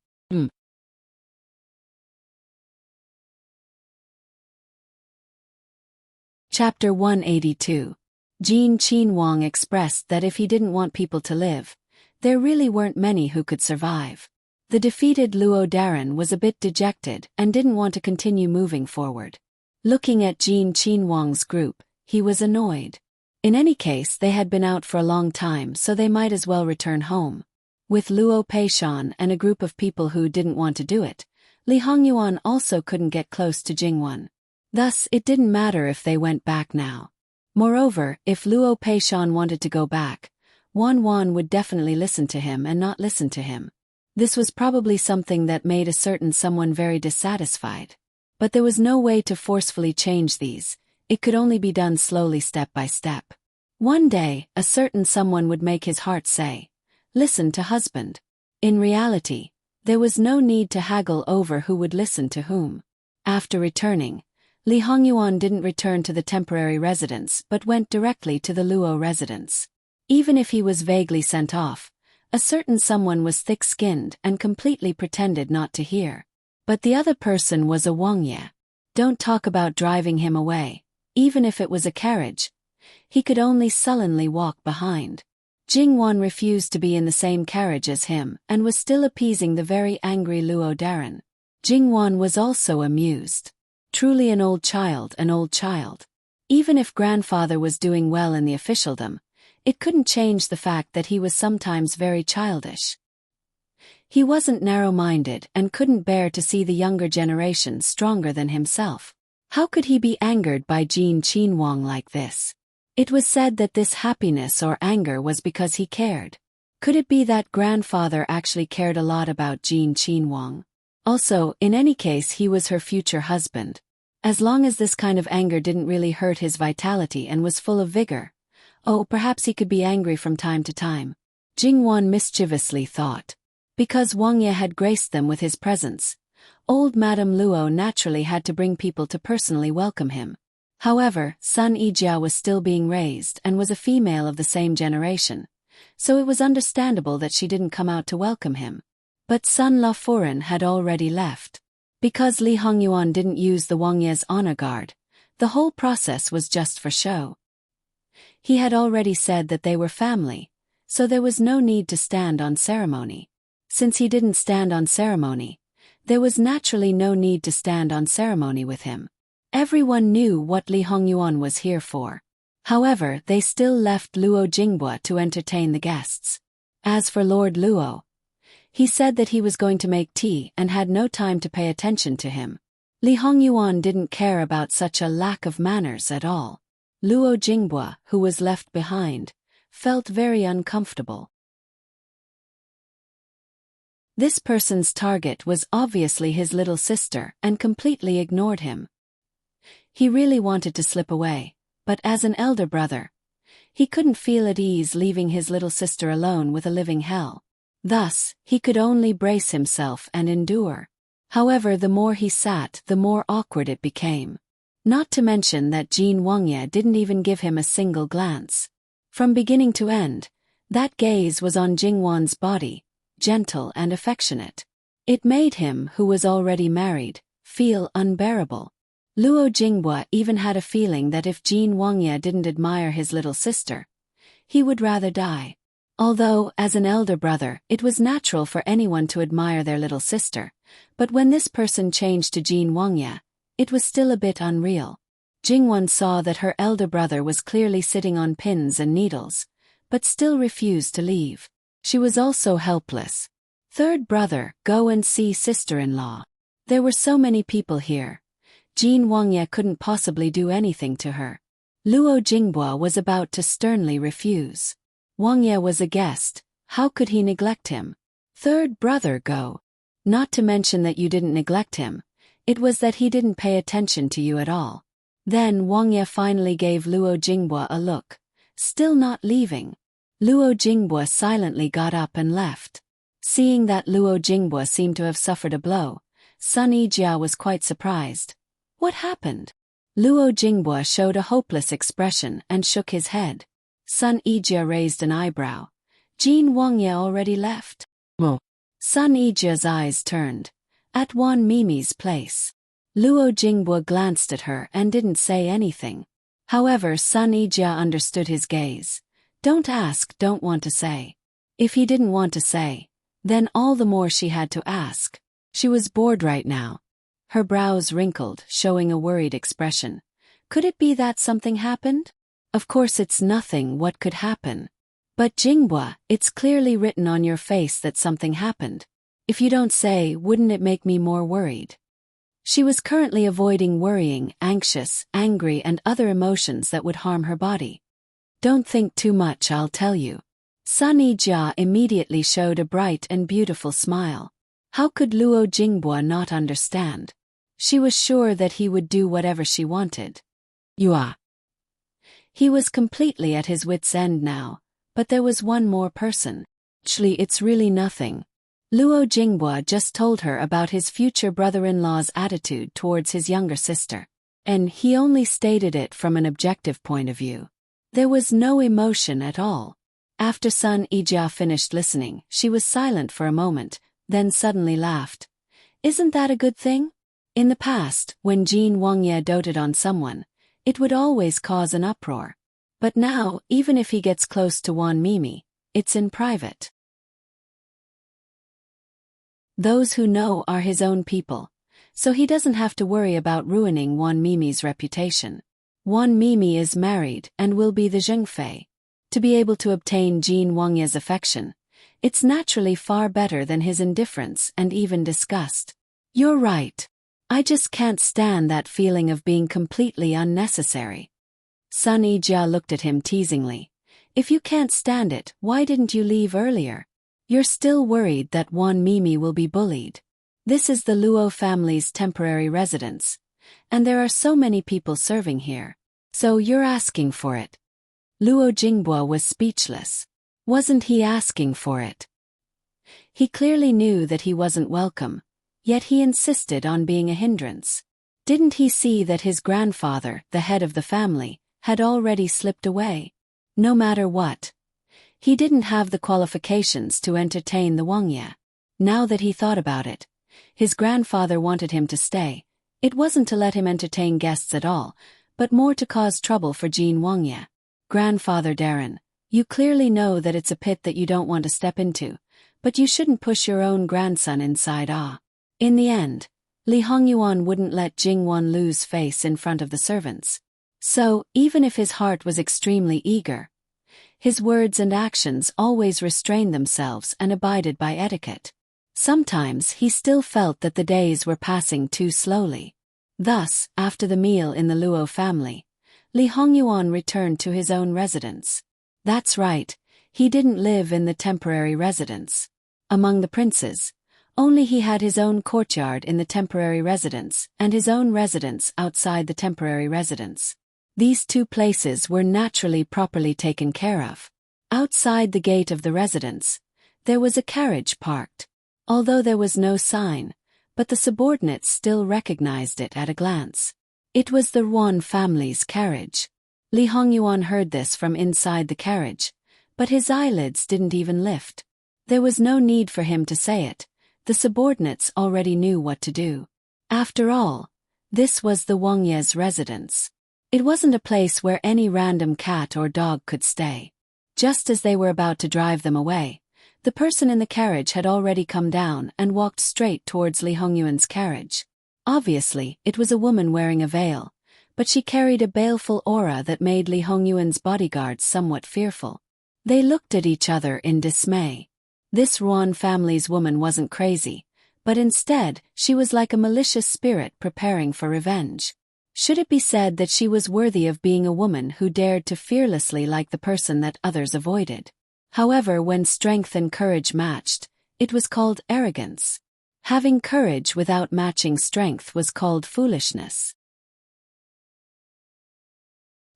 Chapter 182. Jean Qinhuang expressed that if he didn't want people to live, there really weren't many who could survive. The defeated Luo Daran was a bit dejected and didn't want to continue moving forward. Looking at Jean Qinhuang's group, he was annoyed. In any case, they had been out for a long time, so they might as well return home. With Luo Peishan and a group of people who didn't want to do it, Li Hongyuan also couldn't get close to Jingwan. Thus, it didn't matter if they went back now. Moreover, if Luo Peishan wanted to go back, Wan would definitely listen to him and not listen to him. This was probably something that made a certain someone very dissatisfied. But there was no way to forcefully change these, it could only be done slowly step by step. One day, a certain someone would make his heart say, "Listen to husband." In reality, there was no need to haggle over who would listen to whom. After returning, Li Hongyuan didn't return to the temporary residence but went directly to the Luo residence. Even if he was vaguely sent off, a certain someone was thick-skinned and completely pretended not to hear. But the other person was a Wang Ye. Don't talk about driving him away. Even if it was a carriage, he could only sullenly walk behind. Jingwan refused to be in the same carriage as him and was still appeasing the very angry Luo Daran. Jingwan was also amused. Truly an old child. Even if grandfather was doing well in the officialdom, it couldn't change the fact that he was sometimes very childish. He wasn't narrow-minded and couldn't bear to see the younger generation stronger than himself. How could he be angered by Jean Qinhuang like this? It was said that this happiness or anger was because he cared. Could it be that grandfather actually cared a lot about Jean Qinhuang? Also, in any case, he was her future husband. As long as this kind of anger didn't really hurt his vitality and was full of vigor, perhaps he could be angry from time to time. Jingwan mischievously thought. Because Wang Ye had graced them with his presence, old Madame Luo naturally had to bring people to personally welcome him. However, Sun Yijia was still being raised and was a female of the same generation, so it was understandable that she didn't come out to welcome him. But Sun Laforan had already left. Because Li Hongyuan didn't use the Wang Ye's honor guard, the whole process was just for show. He had already said that they were family, so there was no need to stand on ceremony. Since he didn't stand on ceremony, there was naturally no need to stand on ceremony with him. Everyone knew what Li Hongyuan was here for. However, they still left Luo Jingbua to entertain the guests. As for Lord Luo, he said that he was going to make tea and had no time to pay attention to him. Li Hongyuan didn't care about such a lack of manners at all. Luo Jingbua, who was left behind, felt very uncomfortable. This person's target was obviously his little sister and completely ignored him. He really wanted to slip away, but as an elder brother, he couldn't feel at ease leaving his little sister alone with a living hell. Thus, he could only brace himself and endure. However, the more he sat, the more awkward it became. Not to mention that Jean Wang Ye didn't even give him a single glance. From beginning to end, that gaze was on Jingwan's body, gentle and affectionate. It made him, who was already married, feel unbearable. Luo Jingbua even had a feeling that if Jean Wang Ye didn't admire his little sister, he would rather die. Although, as an elder brother, it was natural for anyone to admire their little sister, but when this person changed to Jean Wang Ye, it was still a bit unreal. Jingwan saw that her elder brother was clearly sitting on pins and needles, but still refused to leave. She was also helpless. Third brother, go and see sister-in-law. There were so many people here, Jin Wangye couldn't possibly do anything to her. Luo Jinghua was about to sternly refuse. Wangye was a guest, how could he neglect him? Third brother go. Not to mention that you didn't neglect him, it was that he didn't pay attention to you at all. Then Wangye finally gave Luo Jinghua a look, still not leaving. Luo Jinghua silently got up and left. Seeing that Luo Jinghua seemed to have suffered a blow, Sun Yijia was quite surprised. What happened? Luo Jinghua showed a hopeless expression and shook his head. Sun Yijia raised an eyebrow. Jin Wangye already left? Oh. Sun Yijia's eyes turned. At Wan Mimi's place. Luo Jinghua glanced at her and didn't say anything. However, Sun Yijia understood his gaze. Don't ask, don't want to say. If he didn't want to say, then all the more she had to ask. She was bored right now. Her brows wrinkled, showing a worried expression. Could it be that something happened? Of course it's nothing, what could happen? But Jinghua, it's clearly written on your face that something happened. If you don't say, wouldn't it make me more worried? She was currently avoiding worrying, anxious, angry and other emotions that would harm her body. Don't think too much, I'll tell you. Sun Yijia immediately showed a bright and beautiful smile. How could Luo Jinghua not understand? She was sure that he would do whatever she wanted. You are. He was completely at his wits' end now, but there was one more person. Actually, it's really nothing. Luo Jinghua just told her about his future brother-in-law's attitude towards his younger sister. And he only stated it from an objective point of view. There was no emotion at all. After Sun Yijia finished listening, she was silent for a moment, then suddenly laughed. Isn't that a good thing? In the past, when Jin Wangye doted on someone, it would always cause an uproar. But now, even if he gets close to Wan Mimi, it's in private. Those who know are his own people, so he doesn't have to worry about ruining Wan Mimi's reputation. Wan Mimi is married and will be the Zhengfei. To be able to obtain Jin Wangye's affection, it's naturally far better than his indifference and even disgust. You're right. I just can't stand that feeling of being completely unnecessary. Sun Yijia looked at him teasingly. If you can't stand it, why didn't you leave earlier? You're still worried that Wan Mimi will be bullied. This is the Luo family's temporary residence, and there are so many people serving here. So you're asking for it. Luo Jinghua was speechless. Wasn't he asking for it? He clearly knew that he wasn't welcome, yet he insisted on being a hindrance. Didn't he see that his grandfather, the head of the family, had already slipped away? No matter what, he didn't have the qualifications to entertain the Wangye. Now that he thought about it, his grandfather wanted him to stay. It wasn't to let him entertain guests at all, but more to cause trouble for Jin Wangye. Grandfather Darren, you clearly know that it's a pit that you don't want to step into, but you shouldn't push your own grandson inside. In the end, Li Hongyuan wouldn't let Jingwan lose face in front of the servants. So, even if his heart was extremely eager, his words and actions always restrained themselves and abided by etiquette. Sometimes he still felt that the days were passing too slowly. Thus, after the meal in the Luo family, Li Hongyuan returned to his own residence. That's right, he didn't live in the temporary residence. Among the princes, only he had his own courtyard in the temporary residence and his own residence outside the temporary residence. These two places were naturally properly taken care of. Outside the gate of the residence, there was a carriage parked. Although there was no sign, but the subordinates still recognized it at a glance. It was the Ruan family's carriage. Li Hongyuan heard this from inside the carriage, but his eyelids didn't even lift. There was no need for him to say it. The subordinates already knew what to do. After all, this was the Wangye's residence. It wasn't a place where any random cat or dog could stay. Just as they were about to drive them away, the person in the carriage had already come down and walked straight towards Li Hongyuan's carriage. Obviously, it was a woman wearing a veil, but she carried a baleful aura that made Li Hongyuan's bodyguards somewhat fearful. They looked at each other in dismay. This Ruan family's woman wasn't crazy, but instead, she was like a malicious spirit preparing for revenge. Should it be said that she was worthy of being a woman who dared to fearlessly like the person that others avoided? However, when strength and courage matched, it was called arrogance. Having courage without matching strength was called foolishness.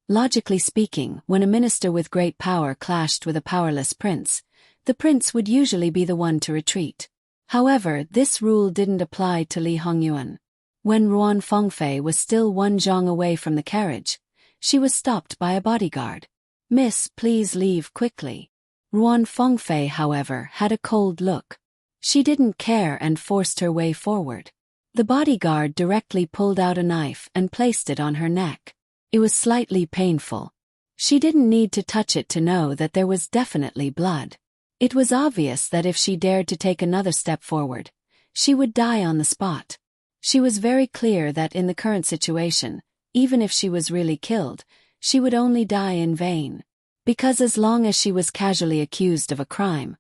Logically speaking, when a minister with great power clashed with a powerless prince, the prince would usually be the one to retreat. However, this rule didn't apply to Li Hongyuan. When Ruan Fengfei was still one zhang away from the carriage, she was stopped by a bodyguard. "Miss, please leave quickly." Ruan Fengfei, however, had a cold look. She didn't care and forced her way forward. The bodyguard directly pulled out a knife and placed it on her neck. It was slightly painful. She didn't need to touch it to know that there was definitely blood. It was obvious that if she dared to take another step forward, she would die on the spot. She was very clear that in the current situation, even if she was really killed, she would only die in vain. Because as long as she was casually accused of a crime,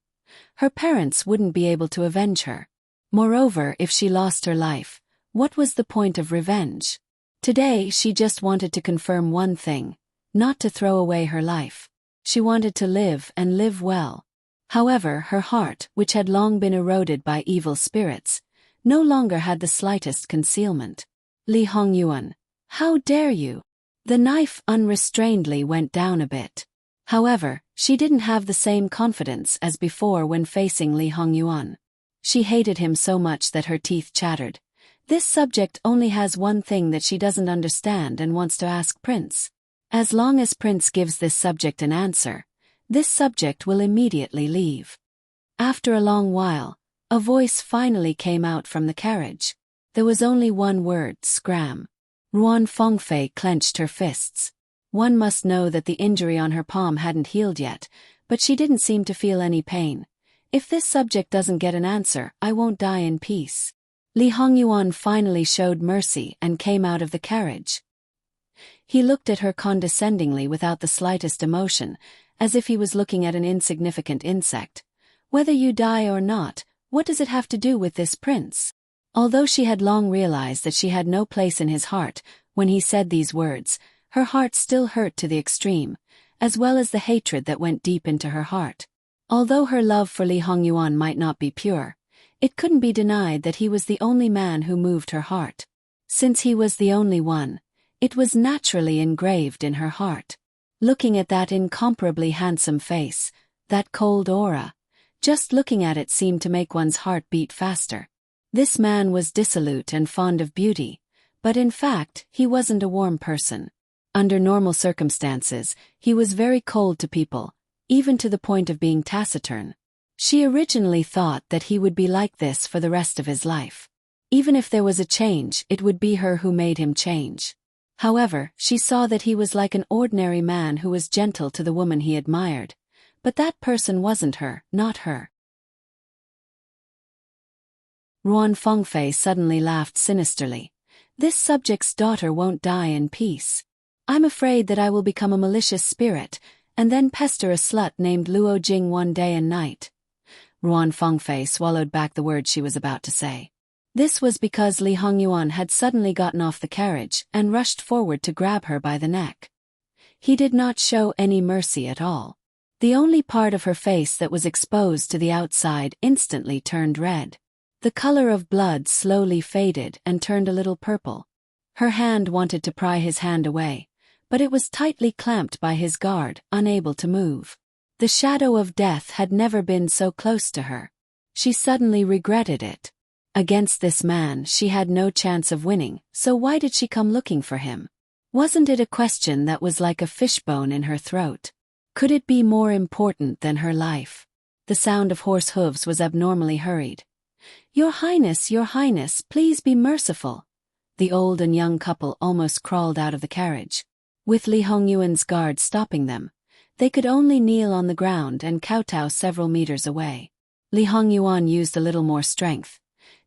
her parents wouldn't be able to avenge her. Moreover, if she lost her life, what was the point of revenge? Today she just wanted to confirm one thing, not to throw away her life. She wanted to live and live well. However, her heart, which had long been eroded by evil spirits, no longer had the slightest concealment. "Li Hongyuan, how dare you?" The knife unrestrainedly went down a bit. However, she didn't have the same confidence as before when facing Li Hongyuan. She hated him so much that her teeth chattered. This subject only has one thing that she doesn't understand and wants to ask Prince. As long as Prince gives this subject an answer, this subject will immediately leave. After a long while, a voice finally came out from the carriage. There was only one word: scram. Ruan Fengfei clenched her fists. One must know that the injury on her palm hadn't healed yet, but she didn't seem to feel any pain. If this subject doesn't get an answer, I won't die in peace. Li Hongyuan finally showed mercy and came out of the carriage. He looked at her condescendingly without the slightest emotion, as if he was looking at an insignificant insect. "Whether you die or not, what does it have to do with this prince?" Although she had long realized that she had no place in his heart, when he said these words, her heart still hurt to the extreme, as well as the hatred that went deep into her heart. Although her love for Li Hongyuan might not be pure, it couldn't be denied that he was the only man who moved her heart. Since he was the only one, it was naturally engraved in her heart. Looking at that incomparably handsome face, that cold aura, just looking at it seemed to make one's heart beat faster. This man was dissolute and fond of beauty, but in fact, he wasn't a warm person. Under normal circumstances, he was very cold to people, even to the point of being taciturn. She originally thought that he would be like this for the rest of his life. Even if there was a change, it would be her who made him change. However, she saw that he was like an ordinary man who was gentle to the woman he admired. But that person wasn't her, not her. Ruan Fengfei suddenly laughed sinisterly. "This subject's daughter won't die in peace. I'm afraid that I will become a malicious spirit, and then pester a slut named Luo Jing one day and night." Ruan Fengfei swallowed back the words she was about to say. This was because Li Hongyuan had suddenly gotten off the carriage and rushed forward to grab her by the neck. He did not show any mercy at all. The only part of her face that was exposed to the outside instantly turned red. The color of blood slowly faded and turned a little purple. Her hand wanted to pry his hand away, but it was tightly clamped by his guard, unable to move. The shadow of death had never been so close to her. She suddenly regretted it. Against this man she had no chance of winning, so why did she come looking for him? Wasn't it a question that was like a fishbone in her throat? Could it be more important than her life? The sound of horse hooves was abnormally hurried. Your Highness, please be merciful." The old and young couple almost crawled out of the carriage. With Li Hongyuan's guard stopping them, they could only kneel on the ground and kowtow several meters away. Li Hongyuan used a little more strength.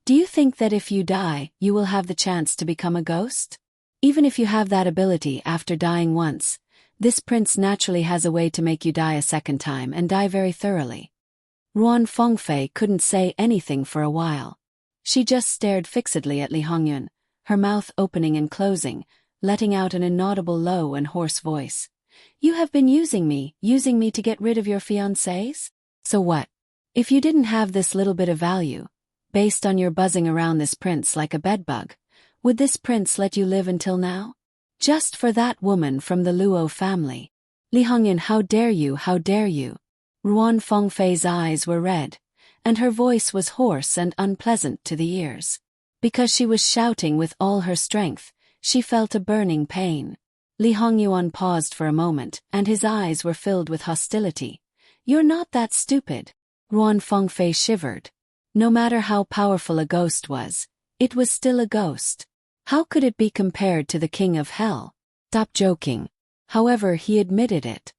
"Do you think that if you die, you will have the chance to become a ghost? Even if you have that ability after dying once, this prince naturally has a way to make you die a second time and die very thoroughly." Ruan Fengfei couldn't say anything for a while. She just stared fixedly at Li Hongyun, her mouth opening and closing, letting out an inaudible low and hoarse voice. You have been using me to get rid of your fiancés? So what? If you didn't have this little bit of value, based on your buzzing around this prince like a bedbug, would this prince let you live until now? Just for that woman from the Luo family. Li Hongyun, how dare you, how dare you? Ruan Fengfei's eyes were red, and her voice was hoarse and unpleasant to the ears. Because she was shouting with all her strength, she felt a burning pain. Li Hongyuan paused for a moment, and his eyes were filled with hostility. You're not that stupid. Ruan Fengfei shivered. No matter how powerful a ghost was, it was still a ghost. How could it be compared to the king of hell? Stop joking. However, he admitted it.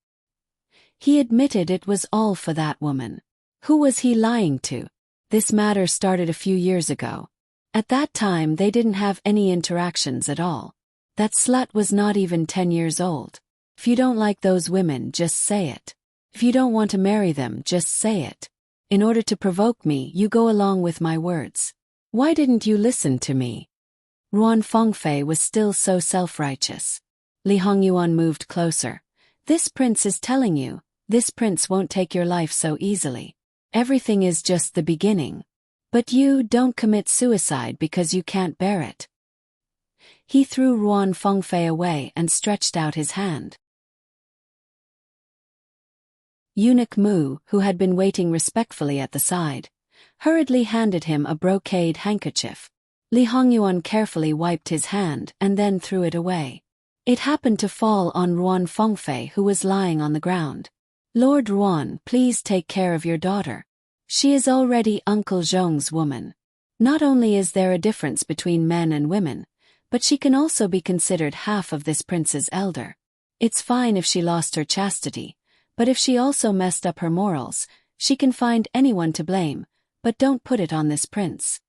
He admitted it was all for that woman. Who was he lying to? This matter started a few years ago. At that time they didn't have any interactions at all. That slut was not even 10 years old. If you don't like those women, just say it. If you don't want to marry them, just say it. In order to provoke me, you go along with my words. Why didn't you listen to me? Ruan Fengfei was still so self-righteous. Li Hongyuan moved closer. This prince is telling you, this prince won't take your life so easily. Everything is just the beginning. But you don't commit suicide because you can't bear it. He threw Ruan Fengfei away and stretched out his hand. Eunuch Mu, who had been waiting respectfully at the side, hurriedly handed him a brocade handkerchief. Li Hongyuan carefully wiped his hand and then threw it away. It happened to fall on Ruan Fengfei, who was lying on the ground. Lord Ruan, please take care of your daughter. She is already Uncle Zhong's woman. Not only is there a difference between men and women, but she can also be considered half of this prince's elder. It's fine if she lost her chastity, but if she also messed up her morals, she can find anyone to blame, but don't put it on this prince.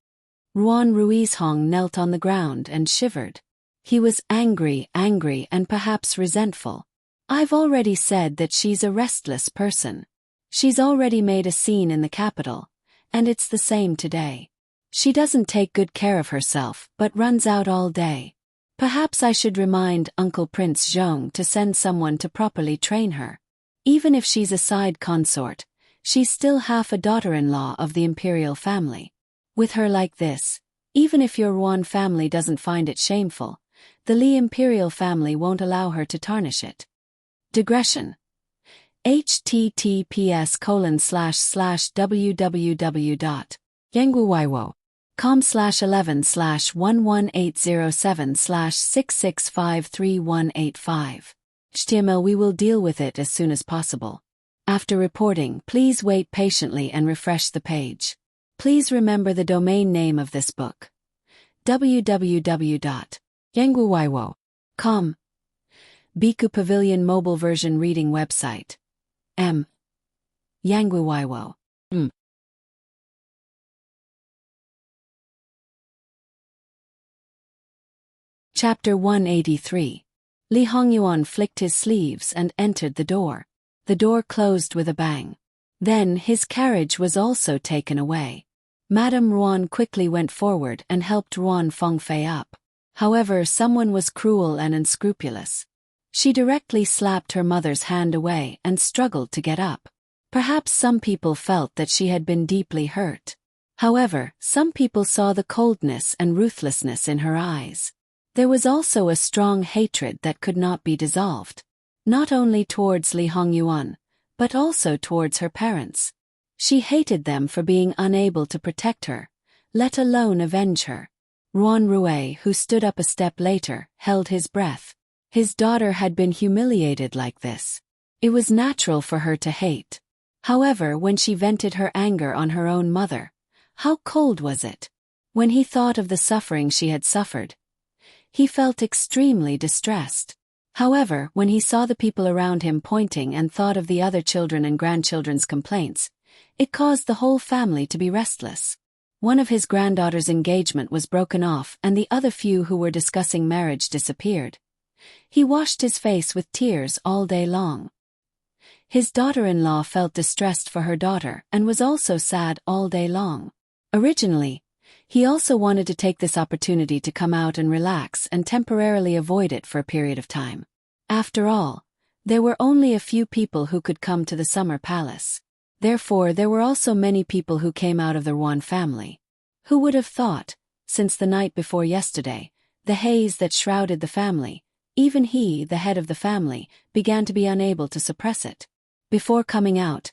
Ruan Ruizhong knelt on the ground and shivered. He was angry and perhaps resentful. I've already said that she's a restless person. She's already made a scene in the capital, and it's the same today. She doesn't take good care of herself but runs out all day. Perhaps I should remind Uncle Prince Zhong to send someone to properly train her. Even if she's a side consort, she's still half a daughter-in-law of the imperial family. With her like this, even if your Ruan family doesn't find it shameful, the Li imperial family won't allow her to tarnish it. Digression. https://www.yanguiwaiwo.com/11/11807/6653185. HTML. We will deal with it as soon as possible. After reporting, please wait patiently and refresh the page. Please remember the domain name of this book. www.yanguiwaiwo.com. Biku Pavilion Mobile Version Reading Website. M. Yanguiwaiwo. Chapter 183. Li Hongyuan flicked his sleeves and entered the door. The door closed with a bang. Then his carriage was also taken away. Madame Ruan quickly went forward and helped Ruan Fengfei up. However, someone was cruel and unscrupulous. She directly slapped her mother's hand away and struggled to get up. Perhaps some people felt that she had been deeply hurt. However, some people saw the coldness and ruthlessness in her eyes. There was also a strong hatred that could not be dissolved. Not only towards Li Hongyuan, but also towards her parents. She hated them for being unable to protect her, let alone avenge her. Ruan Rui, who stood up a step later, held his breath. His daughter had been humiliated like this. It was natural for her to hate. However, when she vented her anger on her own mother, how cold was it? When he thought of the suffering she had suffered, he felt extremely distressed. However, when he saw the people around him pointing and thought of the other children and grandchildren's complaints, it caused the whole family to be restless. One of his granddaughter's engagement was broken off and the other few who were discussing marriage disappeared. He washed his face with tears all day long. His daughter-in-law felt distressed for her daughter and was also sad all day long. Originally, He also wanted to take this opportunity to come out and relax and temporarily avoid it for a period of time. After all, there were only a few people who could come to the summer palace. Therefore, there were also many people who came out of the Ruan family. Who would have thought, since the night before yesterday, the haze that shrouded the family, even he, the head of the family, began to be unable to suppress it. Before coming out,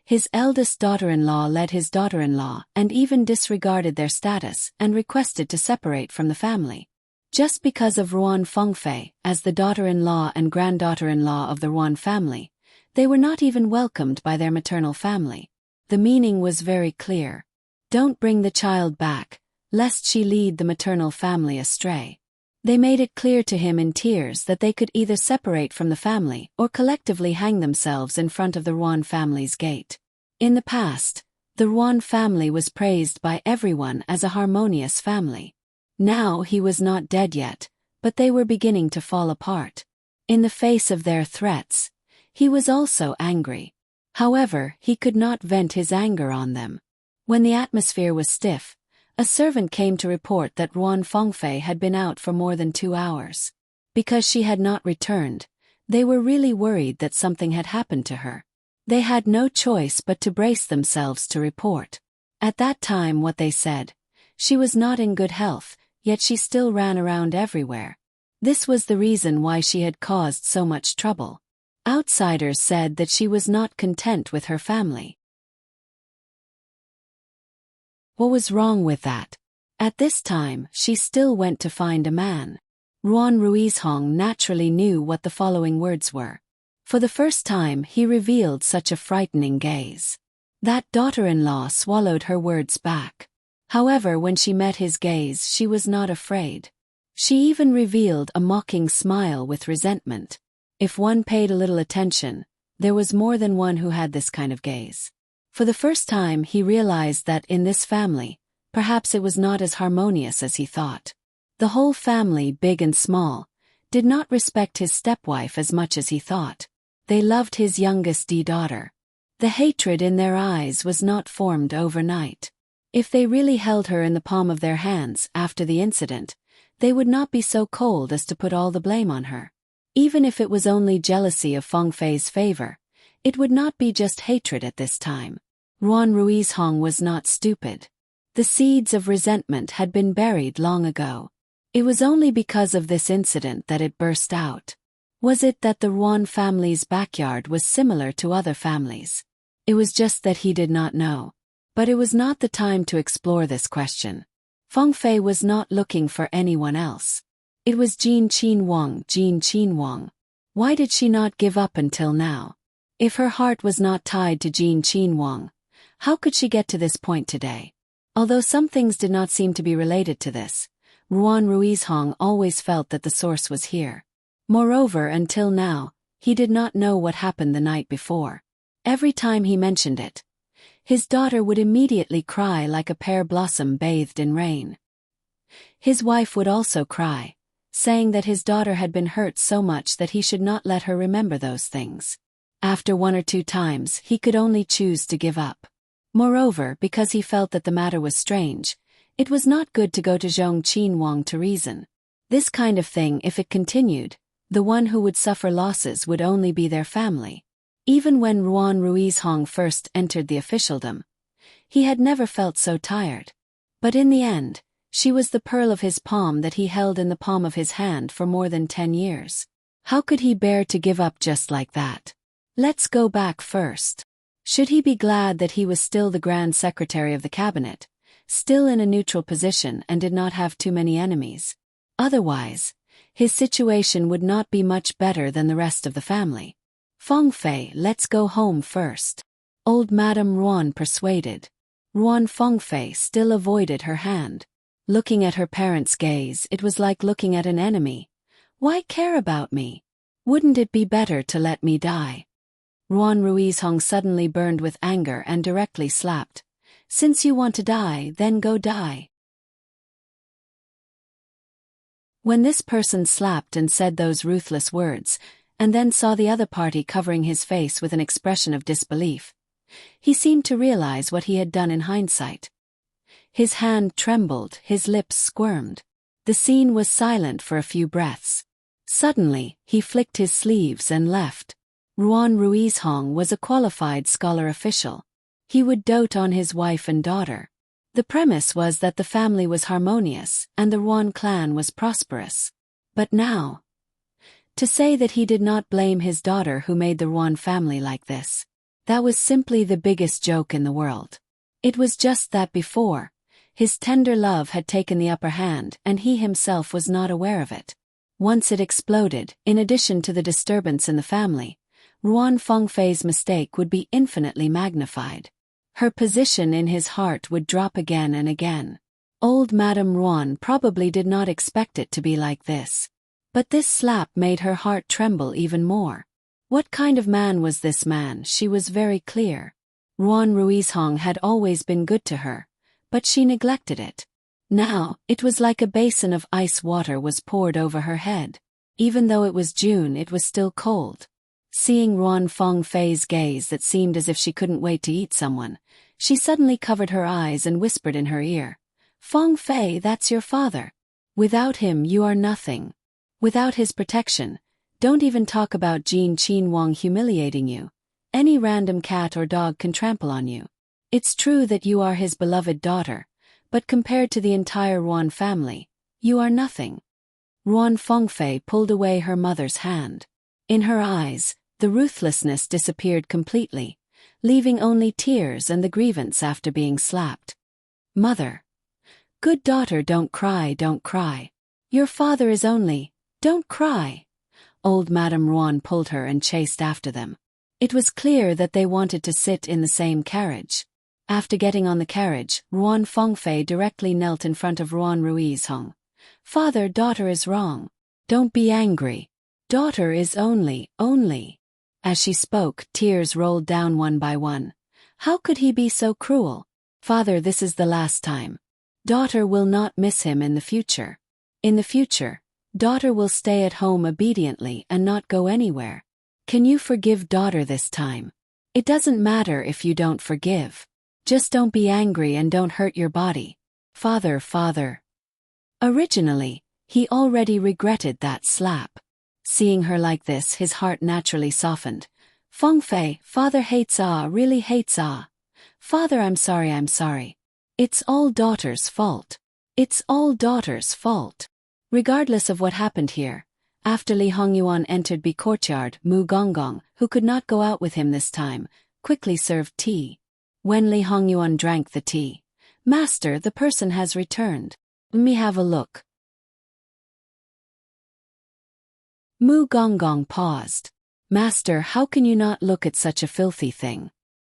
his eldest daughter-in-law led his daughter-in-law and even disregarded their status and requested to separate from the family. Just because of Ruan Fengfei, as the daughter-in-law and granddaughter-in-law of the Ruan family, they were not even welcomed by their maternal family. The meaning was very clear. Don't bring the child back, lest she lead the maternal family astray. They made it clear to him in tears that they could either separate from the family or collectively hang themselves in front of the Ruan family's gate. In the past, the Ruan family was praised by everyone as a harmonious family. Now he was not dead yet, but they were beginning to fall apart. In the face of their threats, he was also angry. However, he could not vent his anger on them. When the atmosphere was stiff, a servant came to report that Ruan Fengfei had been out for more than 2 hours. Because she had not returned, they were really worried that something had happened to her. They had no choice but to brace themselves to report. At that time, what they said, she was not in good health, yet she still ran around everywhere. This was the reason why she had caused so much trouble. Outsiders said that she was not content with her family. What was wrong with that? At this time, she still went to find a man. Ruan Ruizhong naturally knew what the following words were. For the first time, he revealed such a frightening gaze. That daughter-in-law swallowed her words back. However, when she met his gaze, she was not afraid. She even revealed a mocking smile with resentment. If one paid a little attention, there was more than one who had this kind of gaze. For the first time, he realized that in this family, perhaps it was not as harmonious as he thought. The whole family, big and small, did not respect his stepwife as much as he thought. They loved his youngest daughter. The hatred in their eyes was not formed overnight. If they really held her in the palm of their hands after the incident, they would not be so cold as to put all the blame on her. Even if it was only jealousy of Fengfei's favor, it would not be just hatred at this time. Ruan Ruizhong was not stupid. The seeds of resentment had been buried long ago. It was only because of this incident that it burst out. Was it that the Ruan family's backyard was similar to other families? It was just that he did not know. But it was not the time to explore this question. Fengfei was not looking for anyone else. It was Jin Qinhuang. Why did she not give up until now? If her heart was not tied to Jin Qinhuang, how could she get to this point today? Although some things did not seem to be related to this, Ruan Ruizhong always felt that the source was here. Moreover, until now, he did not know what happened the night before. Every time he mentioned it, his daughter would immediately cry like a pear blossom bathed in rain. His wife would also cry, saying that his daughter had been hurt so much that he should not let her remember those things. After 1 or 2 times, he could only choose to give up. Moreover, because he felt that the matter was strange, it was not good to go to Zhong Qinhuang to reason. This kind of thing, if it continued, the one who would suffer losses would only be their family. Even when Ruan Ruizhong first entered the officialdom, he had never felt so tired. But in the end, she was the pearl of his palm that he held in the palm of his hand for more than 10 years. How could he bear to give up just like that? Let's go back first. Should he be glad that he was still the Grand Secretary of the Cabinet, still in a neutral position and did not have too many enemies? Otherwise, his situation would not be much better than the rest of the family. Fengfei, let's go home first. Old Madame Ruan persuaded. Ruan Fengfei still avoided her hand. Looking at her parents' gaze, it was like looking at an enemy. Why care about me? Wouldn't it be better to let me die? Ruan Ruizhong suddenly burned with anger and directly slapped. Since you want to die, then go die. When this person slapped and said those ruthless words, and then saw the other party covering his face with an expression of disbelief, he seemed to realize what he had done in hindsight. His hand trembled, his lips squirmed. The scene was silent for a few breaths. Suddenly, he flicked his sleeves and left. Ruan Ruizhong was a qualified scholar official. He would dote on his wife and daughter. The premise was that the family was harmonious and the Ruan clan was prosperous. But now, to say that he did not blame his daughter who made the Ruan family like this, that was simply the biggest joke in the world. It was just that before, his tender love had taken the upper hand and he himself was not aware of it. Once it exploded, in addition to the disturbance in the family, Ruan Fengfei's mistake would be infinitely magnified. Her position in his heart would drop again and again. Old Madame Ruan probably did not expect it to be like this. But this slap made her heart tremble even more. What kind of man was this man? She was very clear. Ruan Ruizhong had always been good to her, but she neglected it. Now, it was like a basin of ice water was poured over her head. Even though it was June, it was still cold. Seeing Ruan Fengfei's gaze that seemed as if she couldn't wait to eat someone, she suddenly covered her eyes and whispered in her ear, "Fengfei, that's your father. Without him you are nothing. Without his protection, don't even talk about Jin Qinwang humiliating you. Any random cat or dog can trample on you. It's true that you are his beloved daughter, but compared to the entire Ruan family, you are nothing." Ruan Fengfei pulled away her mother's hand. In her eyes, the ruthlessness disappeared completely, leaving only tears and the grievance after being slapped. "Mother. Good daughter, don't cry, don't cry. Your father is only... Don't cry." Old Madame Ruan pulled her and chased after them. It was clear that they wanted to sit in the same carriage. After getting on the carriage, Ruan Fengfei directly knelt in front of Ruan Ruizhong. "Father, daughter is wrong. Don't be angry. Daughter is only. As she spoke, tears rolled down one by one. How could he be so cruel? "Father, this is the last time. Daughter will not miss him in the future. In the future, daughter will stay at home obediently and not go anywhere. Can you forgive daughter this time? It doesn't matter if you don't forgive. Just don't be angry and don't hurt your body. Father, father." Originally, he already regretted that slap. Seeing her like this, his heart naturally softened. "Fengfei, father hates really hates Father, I'm sorry. It's all daughter's fault. It's all daughter's fault." Regardless of what happened here, after Li Hongyuan entered the courtyard, Mu Gonggong, who could not go out with him this time, quickly served tea. When Li Hongyuan drank the tea, "Master, the person has returned. Let me have a look." Mu Gonggong paused. "Master, how can you not look at such a filthy thing?"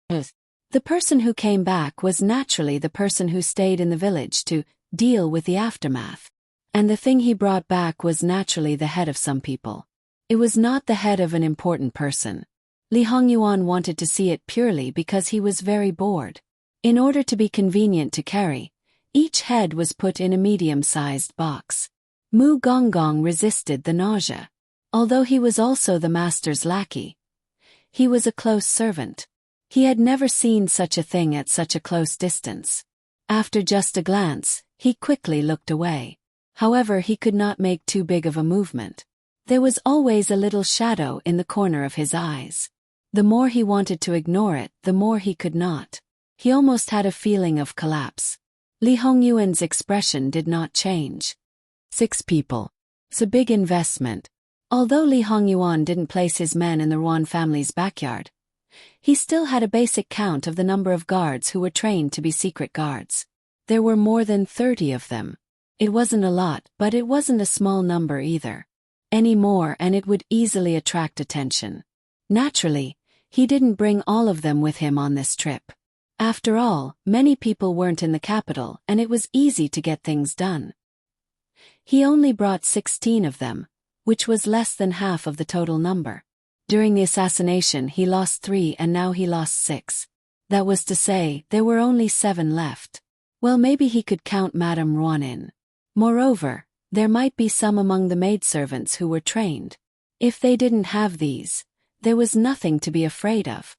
The person who came back was naturally the person who stayed in the village to deal with the aftermath. And the thing he brought back was naturally the head of some people. It was not the head of an important person. Li Hongyuan wanted to see it purely because he was very bored. In order to be convenient to carry, each head was put in a medium-sized box. Mu Gonggong resisted the nausea. Although he was also the master's lackey, he was a close servant. He had never seen such a thing at such a close distance. After just a glance, he quickly looked away. However, he could not make too big of a movement. There was always a little shadow in the corner of his eyes. The more he wanted to ignore it, the more he could not. He almost had a feeling of collapse. Li Hongyuan's expression did not change. 6 people. It's a big investment. Although Li Hongyuan didn't place his men in the Ruan family's backyard, he still had a basic count of the number of guards who were trained to be secret guards. There were more than 30 of them. It wasn't a lot, but it wasn't a small number either. Any more and it would easily attract attention. Naturally, he didn't bring all of them with him on this trip. After all, many people weren't in the capital and it was easy to get things done. He only brought 16 of them, which was less than half of the total number. During the assassination he lost 3 and now he lost 6. That was to say, there were only 7 left. Well, maybe he could count Madame Ruan in. Moreover, there might be some among the maidservants who were trained. If they didn't have these, there was nothing to be afraid of.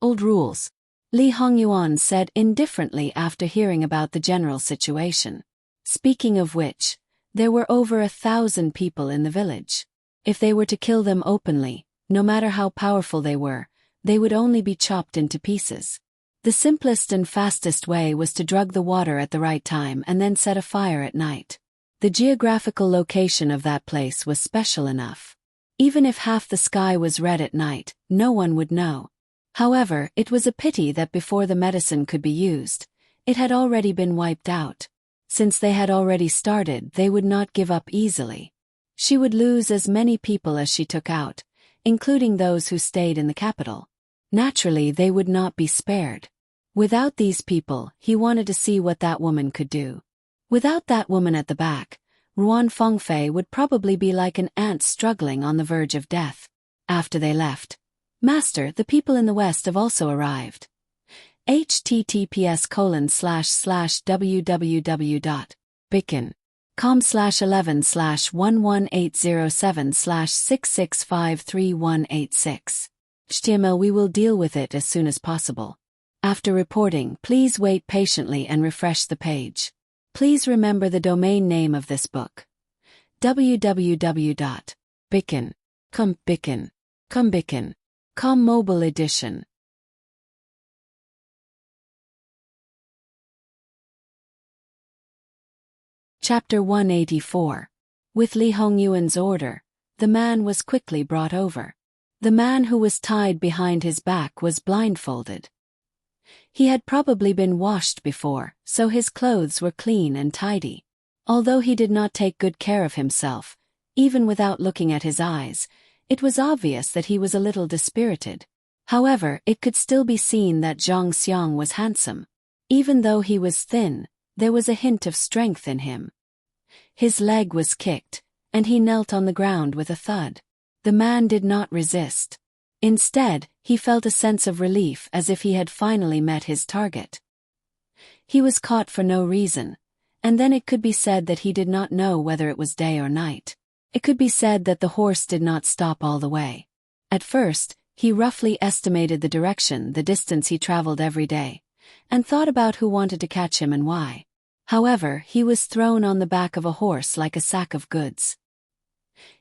Old rules. Li Hongyuan said indifferently after hearing about the general situation. Speaking of which, there were over 1,000 people in the village. If they were to kill them openly, no matter how powerful they were, they would only be chopped into pieces. The simplest and fastest way was to drug the water at the right time and then set a fire at night. The geographical location of that place was special enough. Even if half the sky was red at night, no one would know. However, it was a pity that before the medicine could be used, it had already been wiped out. Since they had already started, they would not give up easily. She would lose as many people as she took out, including those who stayed in the capital. Naturally, they would not be spared. Without these people, he wanted to see what that woman could do. Without that woman at the back, Ruan Fengfei would probably be like an ant struggling on the verge of death. After they left, "Master, the people in the West have also arrived. https://www.bicken.com/11/11807/6653186. HTML We will deal with it as soon as possible. After reporting, please wait patiently and refresh the page. Please remember the domain name of this book. www.bicken.com Mobile Edition. Chapter 184. With Li Hongyuan's order, the man was quickly brought over. The man who was tied behind his back was blindfolded. He had probably been washed before, so his clothes were clean and tidy. Although he did not take good care of himself, even without looking at his eyes, it was obvious that he was a little dispirited. However, it could still be seen that Zhang Xiang was handsome. Even though he was thin, there was a hint of strength in him. His leg was kicked, and he knelt on the ground with a thud. The man did not resist. Instead, he felt a sense of relief as if he had finally met his target. He was caught for no reason, and then it could be said that he did not know whether it was day or night. It could be said that the horse did not stop all the way. At first, he roughly estimated the direction, the distance he traveled every day, and thought about who wanted to catch him and why. However, he was thrown on the back of a horse like a sack of goods.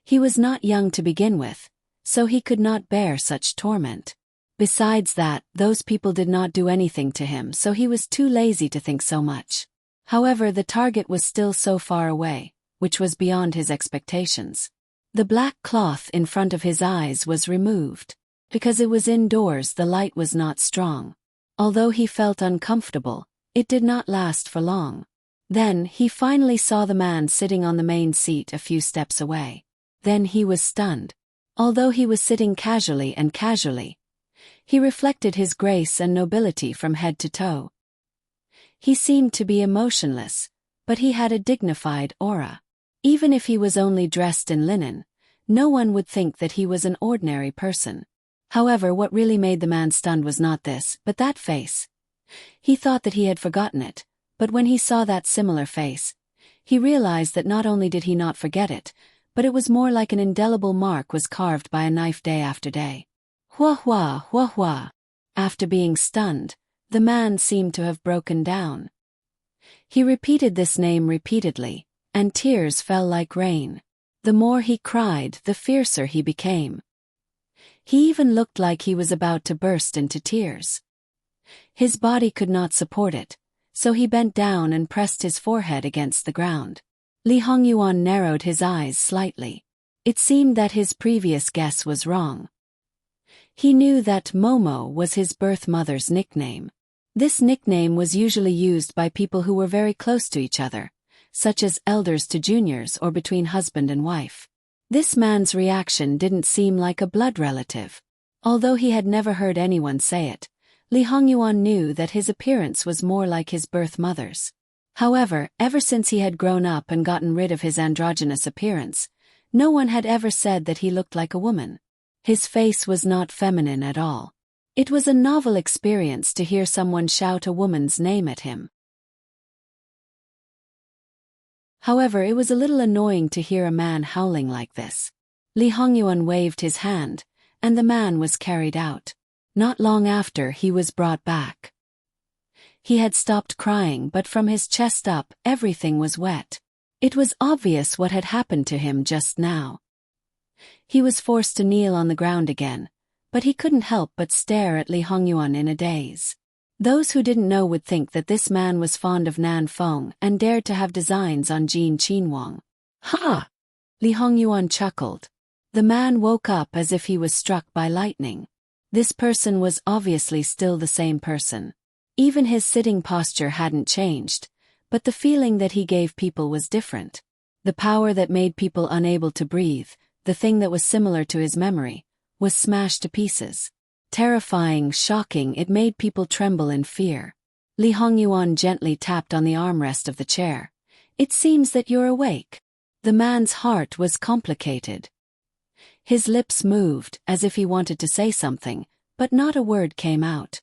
He was not young to begin with, so he could not bear such torment. Besides that, those people did not do anything to him, so he was too lazy to think so much. However, the target was still so far away, which was beyond his expectations. The black cloth in front of his eyes was removed. Because it was indoors, the light was not strong. Although he felt uncomfortable, it did not last for long. Then, he finally saw the man sitting on the main seat a few steps away. Then he was stunned. Although he was sitting casually, he reflected his grace and nobility from head to toe. He seemed to be emotionless, but he had a dignified aura. Even if he was only dressed in linen, no one would think that he was an ordinary person. However, what really made the man stunned was not this, but that face. He thought that he had forgotten it, but when he saw that similar face, he realized that not only did he not forget it, but it was more like an indelible mark was carved by a knife day after day. Hua hua, hua hua. After being stunned, the man seemed to have broken down. He repeated this name repeatedly, and tears fell like rain. The more he cried, the fiercer he became. He even looked like he was about to burst into tears. His body could not support it, so he bent down and pressed his forehead against the ground. Li Hongyuan narrowed his eyes slightly. It seemed that his previous guess was wrong. He knew that Momo was his birth mother's nickname. This nickname was usually used by people who were very close to each other, such as elders to juniors or between husband and wife. This man's reaction didn't seem like a blood relative. Although he had never heard anyone say it, Li Hongyuan knew that his appearance was more like his birth mother's. However, ever since he had grown up and gotten rid of his androgynous appearance, no one had ever said that he looked like a woman. His face was not feminine at all. It was a novel experience to hear someone shout a woman's name at him. However, it was a little annoying to hear a man howling like this. Li Hongyuan waved his hand, and the man was carried out. Not long after, he was brought back. He had stopped crying, but from his chest up, everything was wet. It was obvious what had happened to him just now. He was forced to kneel on the ground again, but he couldn't help but stare at Li Hongyuan in a daze. Those who didn't know would think that this man was fond of Nan Feng and dared to have designs on Jin Qinhuang. Ha! Li Hongyuan chuckled. The man woke up as if he was struck by lightning. This person was obviously still the same person. Even his sitting posture hadn't changed, but the feeling that he gave people was different. The power that made people unable to breathe, the thing that was similar to his memory, was smashed to pieces. Terrifying, shocking, it made people tremble in fear. Li Hongyuan gently tapped on the armrest of the chair. It seems that you're awake. The man's heart was complicated. His lips moved, as if he wanted to say something, but not a word came out.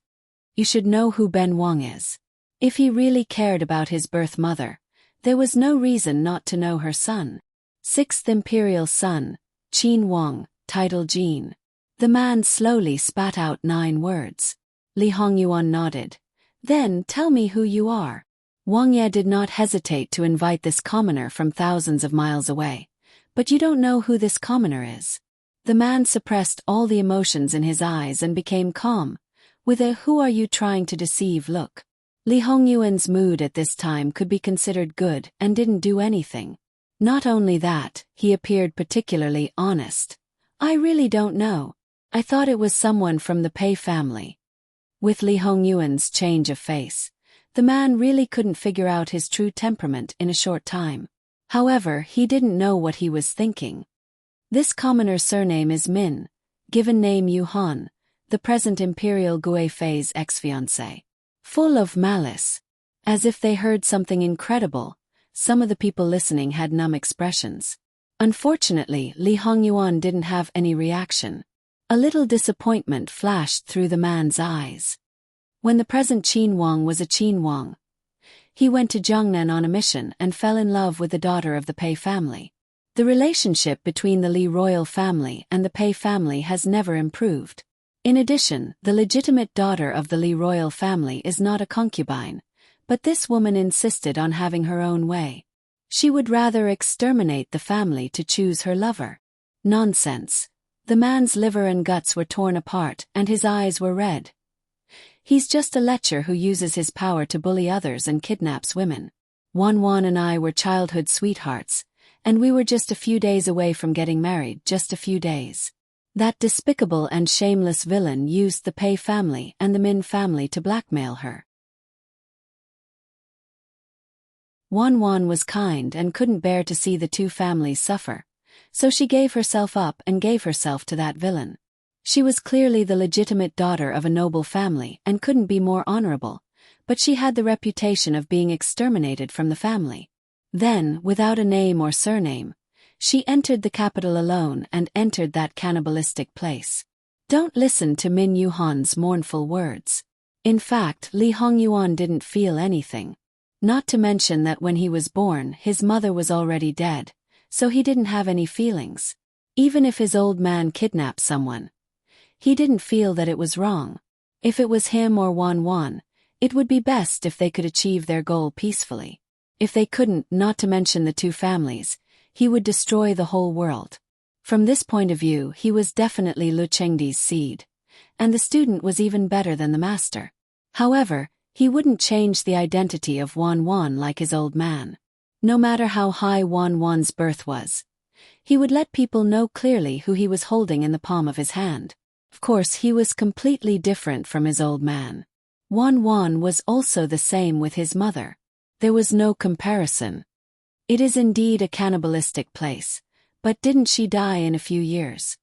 You should know who Ben Wang is. If he really cared about his birth mother, there was no reason not to know her son. Sixth imperial son, Qin Wang, title Jin. The man slowly spat out 9 words. Li Hongyuan nodded. Then tell me who you are. Wang Ye did not hesitate to invite this commoner from thousands of miles away. But you don't know who this commoner is. The man suppressed all the emotions in his eyes and became calm, with a "who are you trying to deceive" look. Li Hongyuan's mood at this time could be considered good and didn't do anything. Not only that, he appeared particularly honest. I really don't know. I thought it was someone from the Pei family. With Li Hongyuan's change of face, the man really couldn't figure out his true temperament in a short time. However, he didn't know what he was thinking. This commoner's surname is Min, given name Yu Han, the present imperial Gui Fei's ex-fiancé. Full of malice. As if they heard something incredible, some of the people listening had numb expressions. Unfortunately, Li Hongyuan didn't have any reaction. A little disappointment flashed through the man's eyes. When the present Qin Wang was a Qin Wang, he went to Jiangnan on a mission and fell in love with the daughter of the Pei family. The relationship between the Li royal family and the Pei family has never improved. In addition, the legitimate daughter of the Li royal family is not a concubine, but this woman insisted on having her own way. She would rather exterminate the family to choose her lover. Nonsense. The man's liver and guts were torn apart and his eyes were red. He's just a lecher who uses his power to bully others and kidnaps women. Wan and I were childhood sweethearts, and we were just a few days away from getting married, just a few days. That despicable and shameless villain used the Pei family and the Min family to blackmail her. Wan was kind and couldn't bear to see the two families suffer, so she gave herself up and gave herself to that villain. She was clearly the legitimate daughter of a noble family and couldn't be more honorable, but she had the reputation of being exterminated from the family. Then, without a name or surname, she entered the capital alone and entered that cannibalistic place. Don't listen to Min Yuhan's mournful words. In fact, Li Hongyuan didn't feel anything. Not to mention that when he was born, his mother was already dead, so he didn't have any feelings. Even if his old man kidnapped someone, he didn't feel that it was wrong. If it was him or Wan, it would be best if they could achieve their goal peacefully. If they couldn't, not to mention the two families, he would destroy the whole world. From this point of view, he was definitely Lu Chengdi's seed, and the student was even better than the master. However, he wouldn't change the identity of Wan like his old man. No matter how high Wan's birth was, he would let people know clearly who he was holding in the palm of his hand. Of course, he was completely different from his old man. Wan was also the same with his mother. There was no comparison. It is indeed a cannibalistic place, but didn't she die in a few years?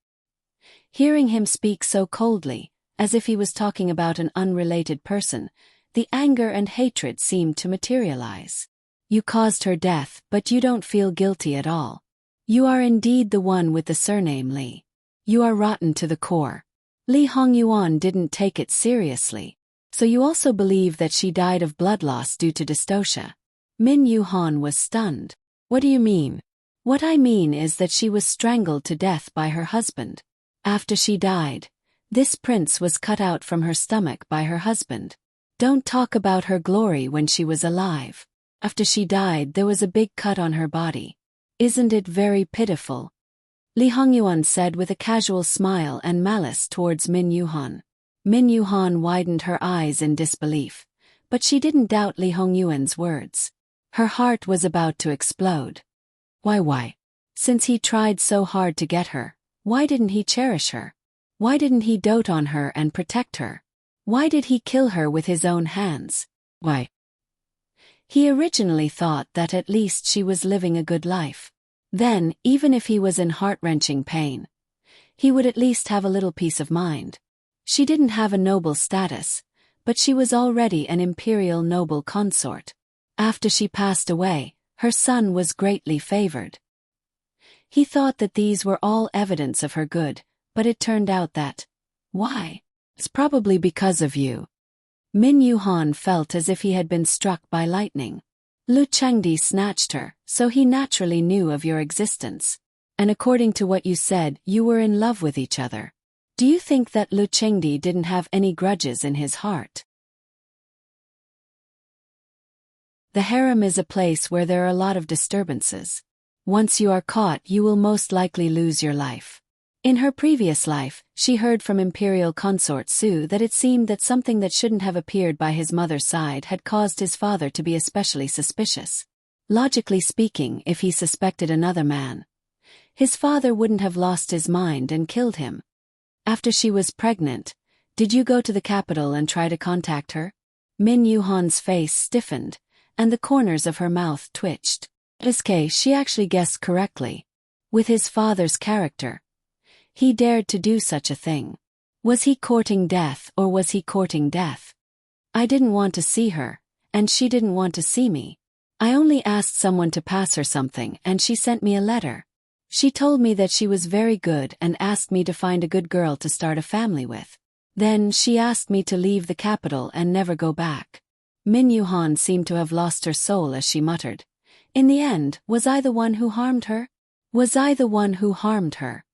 Hearing him speak so coldly, as if he was talking about an unrelated person, the anger and hatred seemed to materialize. You caused her death, but you don't feel guilty at all. You are indeed the one with the surname Li. You are rotten to the core. Li Hongyuan didn't take it seriously. So you also believe that she died of blood loss due to dystocia? Min Yuhan was stunned. What do you mean? What I mean is that she was strangled to death by her husband. After she died, This prince was cut out from her stomach by her husband. Don't talk about her glory when she was alive. After she died there was a big cut on her body. Isn't it very pitiful? Lee Hongyuan said with a casual smile and malice towards Min Yuhan. Min Yuhan widened her eyes in disbelief, but she didn't doubt Lee Hongyuan's words. Her heart was about to explode. Why? Since he tried so hard to get her, why didn't he cherish her? Why didn't he dote on her and protect her? Why did he kill her with his own hands? Why? He originally thought that at least she was living a good life. Then, even if he was in heart-wrenching pain, he would at least have a little peace of mind. She didn't have a noble status, but she was already an imperial noble consort. After she passed away, her son was greatly favored. He thought that these were all evidence of her good, but it turned out that, why? It's probably because of you. Min Yuhan felt as if he had been struck by lightning. Lu Chengdi snatched her, so he naturally knew of your existence. And according to what you said, you were in love with each other. Do you think that Lu Chengdi didn't have any grudges in his heart? The harem is a place where there are a lot of disturbances. Once you are caught, you will most likely lose your life. In her previous life, she heard from Imperial Consort Su that it seemed that something that shouldn't have appeared by his mother's side had caused his father to be especially suspicious. Logically speaking, if he suspected another man, his father wouldn't have lost his mind and killed him. After she was pregnant, did you go to the capital and try to contact her? Min Yuhan's face stiffened, and the corners of her mouth twitched. In this case, she actually guessed correctly. With his father's character, he dared to do such a thing. Was he courting death or was he courting death? I didn't want to see her, and she didn't want to see me. I only asked someone to pass her something and she sent me a letter. She told me that she was very good and asked me to find a good girl to start a family with. Then she asked me to leave the capital and never go back. Min Yuhan seemed to have lost her soul as she muttered. In the end, was I the one who harmed her? Was I the one who harmed her?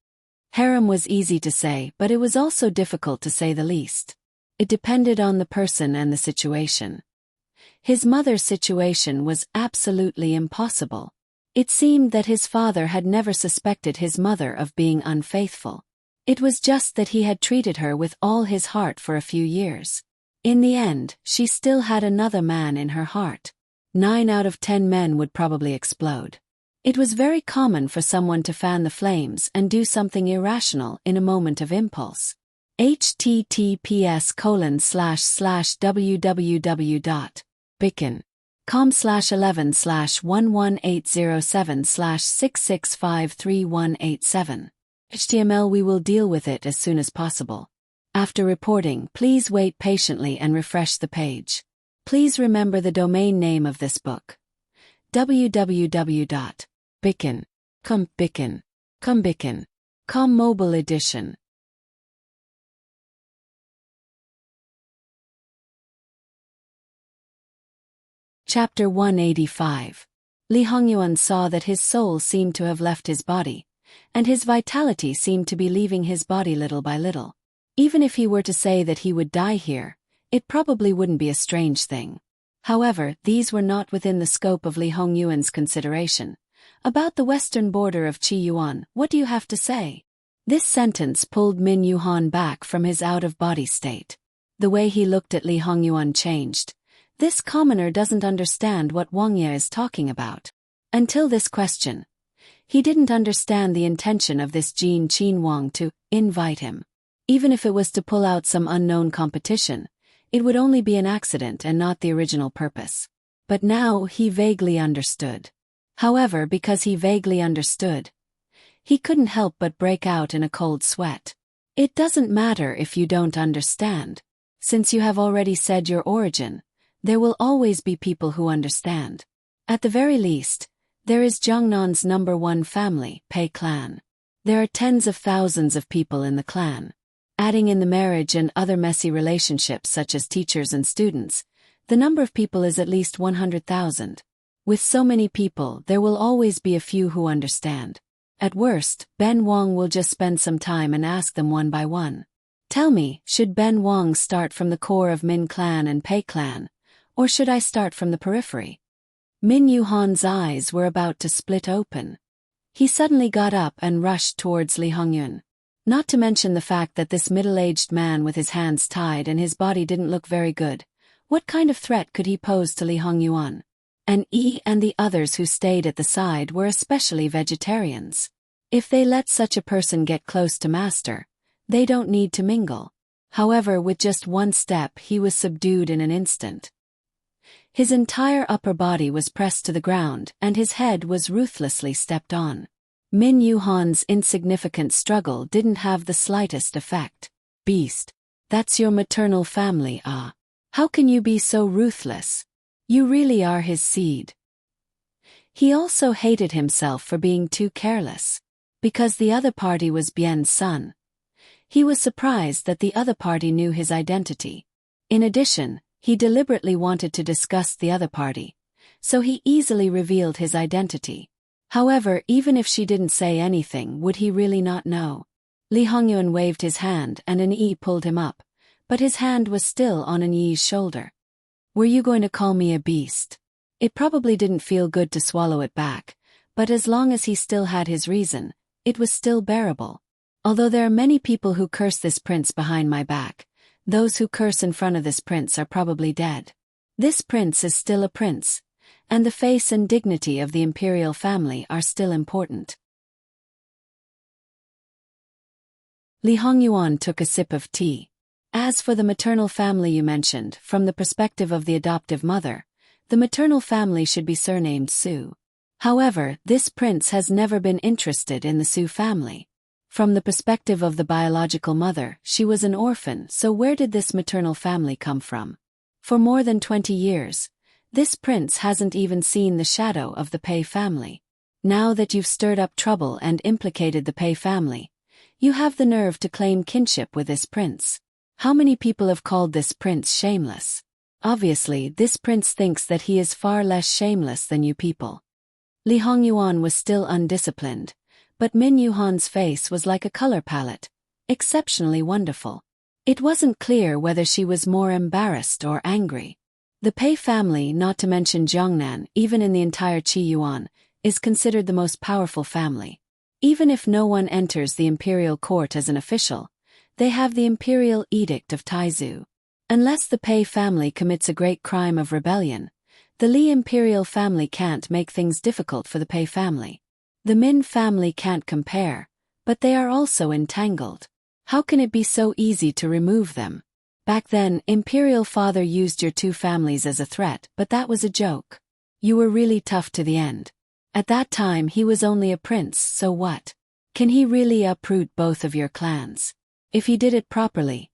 Harem was easy to say, but it was also difficult to say the least. It depended on the person and the situation. His mother's situation was absolutely impossible. It seemed that his father had never suspected his mother of being unfaithful. It was just that he had treated her with all his heart for a few years. In the end, she still had another man in her heart. 9 out of 10 men would probably explode. It was very common for someone to fan the flames and do something irrational in a moment of impulse. https://www.bicken.com/11/11807/6653187. HTML. We will deal with it as soon as possible. After reporting, please wait patiently and refresh the page. Please remember the domain name of this book. www.bicken.com Mobile Edition. Chapter 185. Lee Hongyuan saw that his soul seemed to have left his body, and his vitality seemed to be leaving his body little by little. Even if he were to say that he would die here, it probably wouldn't be a strange thing. However, these were not within the scope of Lee Hongyuan's consideration. About the western border of Qiyuan, what do you have to say? This sentence pulled Min Yuhan back from his out-of-body state. The way he looked at Lee Hongyuan changed. This commoner doesn't understand what Wang Ye is talking about. Until this question, he didn't understand the intention of this Jin Qin Wang to invite him. Even if it was to pull out some unknown competition, it would only be an accident and not the original purpose. But now he vaguely understood. However, because he vaguely understood, he couldn't help but break out in a cold sweat. It doesn't matter if you don't understand. Since you have already said your origin, there will always be people who understand. At the very least, there is Jiangnan's #1 family, Pei clan. There are tens of thousands of people in the clan. Adding in the marriage and other messy relationships such as teachers and students, the number of people is at least 100,000. With so many people, there will always be a few who understand. At worst, Ben Wang will just spend some time and ask them one by one. Tell me, should Ben Wong start from the core of Min clan and Pei clan, or should I start from the periphery? Min Yuhan's eyes were about to split open. He suddenly got up and rushed towards Li Hongyun. Not to mention the fact that this middle-aged man with his hands tied and his body didn't look very good. What kind of threat could he pose to Li Hongyuan? And the others who stayed at the side were especially vegetarians. If they let such a person get close to master, they don't need to mingle. However, with just one step he was subdued in an instant. His entire upper body was pressed to the ground and his head was ruthlessly stepped on. Min Yuhan's insignificant struggle didn't have the slightest effect. Beast. That's your maternal family, ah. How can you be so ruthless? You really are his seed. He also hated himself for being too careless. Because the other party was Bien's son. He was surprised that the other party knew his identity. In addition, he deliberately wanted to disgust the other party, so he easily revealed his identity. However, even if she didn't say anything, would he really not know? Li Hongyuan waved his hand and an Yi pulled him up, but his hand was still on an Yi's shoulder. Were you going to call me a beast? It probably didn't feel good to swallow it back, but as long as he still had his reason, it was still bearable. Although there are many people who curse this prince behind my back, those who curse in front of this prince are probably dead. This prince is still a prince, and the face and dignity of the imperial family are still important. Li Hongyuan took a sip of tea. As for the maternal family you mentioned, from the perspective of the adoptive mother, the maternal family should be surnamed Su. However, this prince has never been interested in the Su family. From the perspective of the biological mother, she was an orphan, so where did this maternal family come from? For more than 20 years, this prince hasn't even seen the shadow of the Pei family. Now that you've stirred up trouble and implicated the Pei family, you have the nerve to claim kinship with this prince. How many people have called this prince shameless? Obviously, this prince thinks that he is far less shameless than you people. Li Hongyuan was still undisciplined, but Min Yuhan's face was like a color palette, exceptionally wonderful. It wasn't clear whether she was more embarrassed or angry. The Pei family, not to mention Jiangnan, even in the entire Qi Yuan, is considered the most powerful family. Even if no one enters the imperial court as an official, they have the imperial edict of Taizu. Unless the Pei family commits a great crime of rebellion, the Li imperial family can't make things difficult for the Pei family. The Min family can't compare, but they are also entangled. How can it be so easy to remove them? Back then, Imperial Father used your two families as a threat, but that was a joke. You were really tough to the end. At that time he was only a prince, so what? Can he really uproot both of your clans? If he did it properly,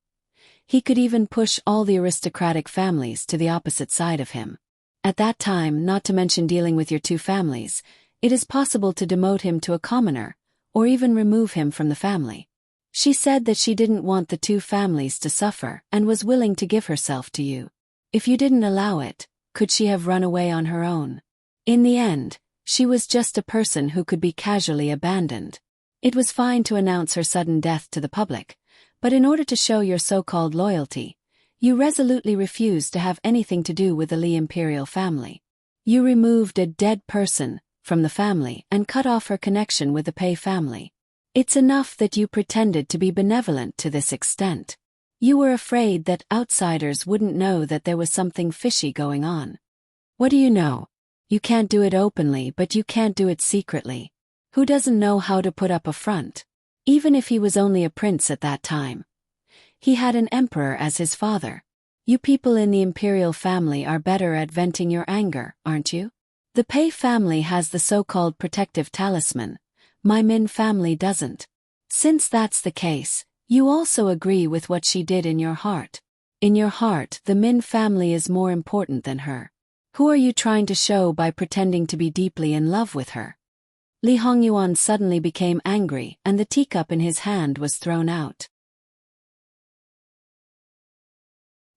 he could even push all the aristocratic families to the opposite side of him. At that time, not to mention dealing with your two families, it is possible to demote him to a commoner, or even remove him from the family. She said that she didn't want the two families to suffer and was willing to give herself to you. If you didn't allow it, could she have run away on her own? In the end, she was just a person who could be casually abandoned. It was fine to announce her sudden death to the public, but in order to show your so-called loyalty, you resolutely refused to have anything to do with the Li imperial family. You removed a dead person from the family and cut off her connection with the Pei family. It's enough that you pretended to be benevolent to this extent. You were afraid that outsiders wouldn't know that there was something fishy going on. What do you know? You can't do it openly, but you can't do it secretly. Who doesn't know how to put up a front? Even if he was only a prince at that time, he had an emperor as his father. You people in the imperial family are better at venting your anger, aren't you? The Pei family has the so-called protective talisman. My Min family doesn't. Since that's the case, you also agree with what she did in your heart. In your heart, the Min family is more important than her. Who are you trying to show by pretending to be deeply in love with her? Li Hongyuan suddenly became angry and the teacup in his hand was thrown out.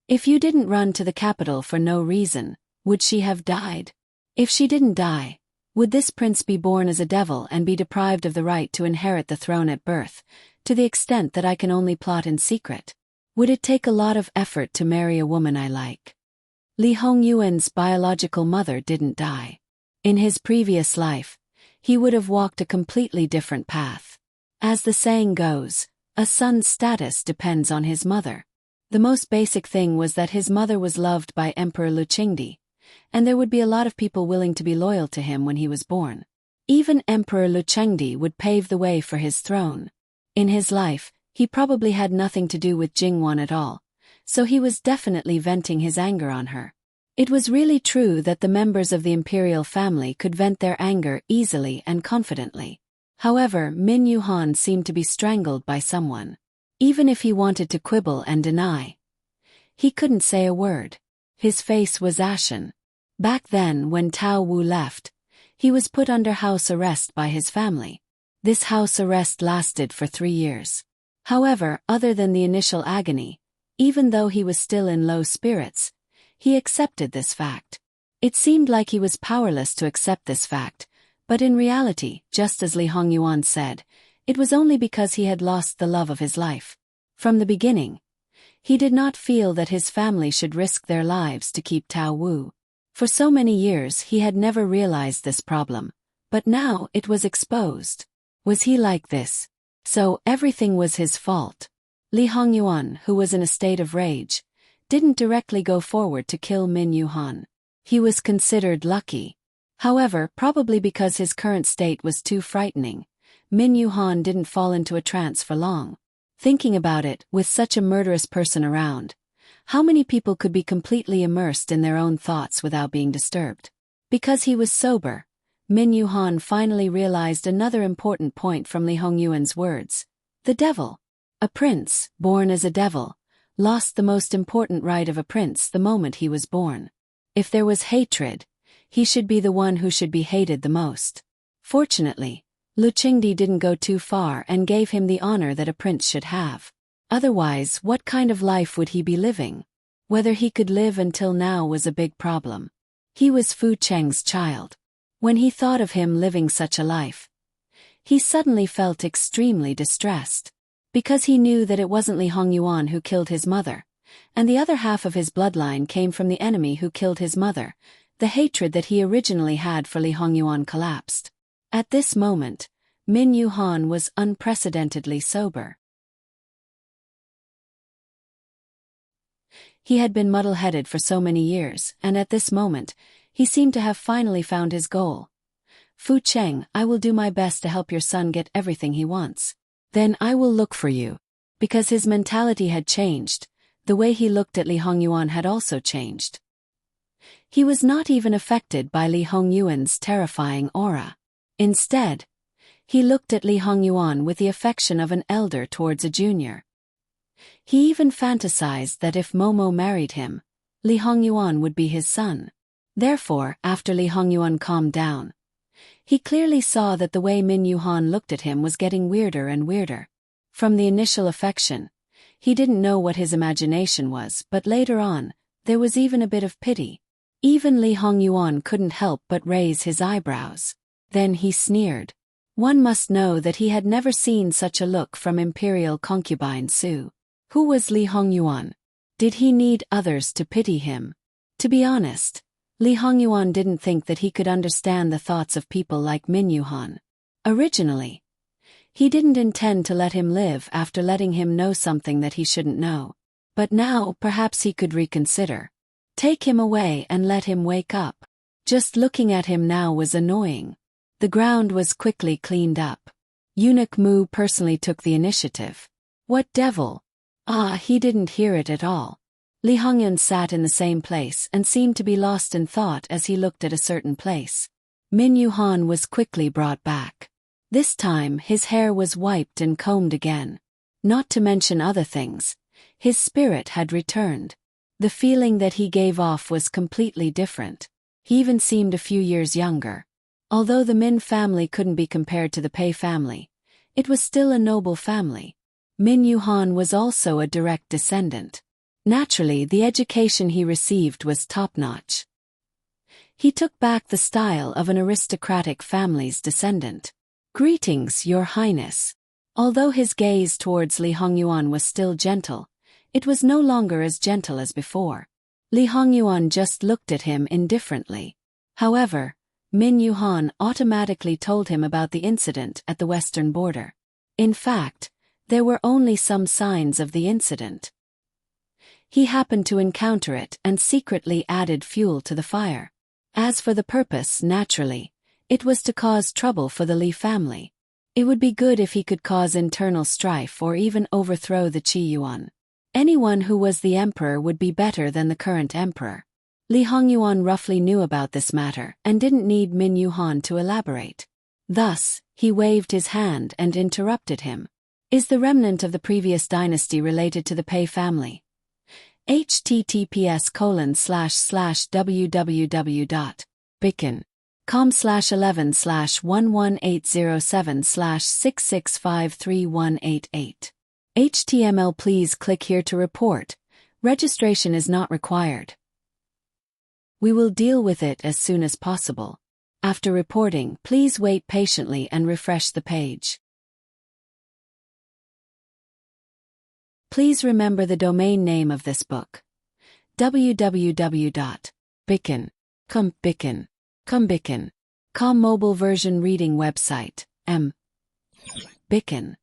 If you didn't run to the capital for no reason, would she have died? If she didn't die, Would this prince be born as a devil and be deprived of the right to inherit the throne at birth, to the extent that I can only plot in secret? Would it take a lot of effort to marry a woman I like? Li Hongyuan's biological mother didn't die. In his previous life, he would have walked a completely different path. As the saying goes, a son's status depends on his mother. The most basic thing was that his mother was loved by Emperor Lu Qingdi, and there would be a lot of people willing to be loyal to him when he was born. Even Emperor Lu Qingdi would pave the way for his throne. In his life, he probably had nothing to do with Jingwan at all, so he was definitely venting his anger on her. It was really true that the members of the imperial family could vent their anger easily and confidently. However, Min Yuhan seemed to be strangled by someone. Even if he wanted to quibble and deny, he couldn't say a word. His face was ashen. Back then, when Tao Wu left, he was put under house arrest by his family. This house arrest lasted for 3 years. However, other than the initial agony, even though he was still in low spirits, he accepted this fact. It seemed like he was powerless to accept this fact, but in reality, just as Li Hongyuan said, it was only because he had lost the love of his life. From the beginning, he did not feel that his family should risk their lives to keep Tao Wu. For so many years he had never realized this problem, but now it was exposed. Was he like this? So everything was his fault. Li Hongyuan, who was in a state of rage, didn't directly go forward to kill Min Yuhan. He was considered lucky. However, probably because his current state was too frightening, Min Yuhan didn't fall into a trance for long. Thinking about it, with such a murderous person around, how many people could be completely immersed in their own thoughts without being disturbed? Because he was sober, Min Yuhan finally realized another important point from Li Hongyuan's words. The devil, a prince, born as a devil, lost the most important right of a prince the moment he was born. If there was hatred, he should be the one who should be hated the most. Fortunately, Lu Qingdi didn't go too far and gave him the honor that a prince should have. Otherwise, what kind of life would he be living? Whether he could live until now was a big problem. He was Fu Cheng's child. When he thought of him living such a life, he suddenly felt extremely distressed. Because he knew that it wasn't Li Hongyuan who killed his mother, and the other half of his bloodline came from the enemy who killed his mother, the hatred that he originally had for Li Hongyuan collapsed. At this moment, Min Yuhan was unprecedentedly sober. He had been muddle-headed for so many years, and at this moment, he seemed to have finally found his goal. Fu Cheng, I will do my best to help your son get everything he wants. Then I will look for you. Because his mentality had changed, the way he looked at Li Hongyuan had also changed. He was not even affected by Li Hongyuan's terrifying aura. Instead, he looked at Li Hongyuan with the affection of an elder towards a junior. He even fantasized that if Momo married him, Li Hongyuan would be his son. Therefore, after Li Hongyuan calmed down, he clearly saw that the way Min Yuhan looked at him was getting weirder and weirder. From the initial affection, he didn't know what his imagination was, but later on, there was even a bit of pity. Even Li Hongyuan couldn't help but raise his eyebrows. Then he sneered. One must know that he had never seen such a look from imperial concubine Su. Who was Li Hongyuan? Did he need others to pity him? To be honest, Li Hongyuan didn't think that he could understand the thoughts of people like Min Yuhan. Originally, he didn't intend to let him live after letting him know something that he shouldn't know. But now perhaps he could reconsider. Take him away and let him wake up. Just looking at him now was annoying. The ground was quickly cleaned up. Eunuch Mu personally took the initiative. What devil? He didn't hear it at all. Li Hongyuan sat in the same place and seemed to be lost in thought as he looked at a certain place. Min Yuhan was quickly brought back. This time his hair was wiped and combed again. Not to mention other things, his spirit had returned. The feeling that he gave off was completely different. He even seemed a few years younger. Although the Min family couldn't be compared to the Pei family, it was still a noble family. Min Yuhan was also a direct descendant. Naturally, the education he received was top-notch. He took back the style of an aristocratic family's descendant. "Greetings, Your Highness." Although his gaze towards Li Hongyuan was still gentle, it was no longer as gentle as before. Li Hongyuan just looked at him indifferently. However, Min Yuhan automatically told him about the incident at the western border. In fact, there were only some signs of the incident. He happened to encounter it and secretly added fuel to the fire. As for the purpose, naturally, it was to cause trouble for the Li family. It would be good if he could cause internal strife or even overthrow the Qi Yuan. Anyone who was the emperor would be better than the current emperor. Li Hongyuan roughly knew about this matter and didn't need Min Yuhan to elaborate. Thus, he waved his hand and interrupted him. "Is the remnant of the previous dynasty related to the Pei family?" https://www.bikin.com/11/11807/6653188. HTML. Please click here to report. Registration is not required. We will deal with it as soon as possible. After reporting, please wait patiently and refresh the page. Please remember the domain name of this book. www.bikin.com mobile version reading website. Bikin.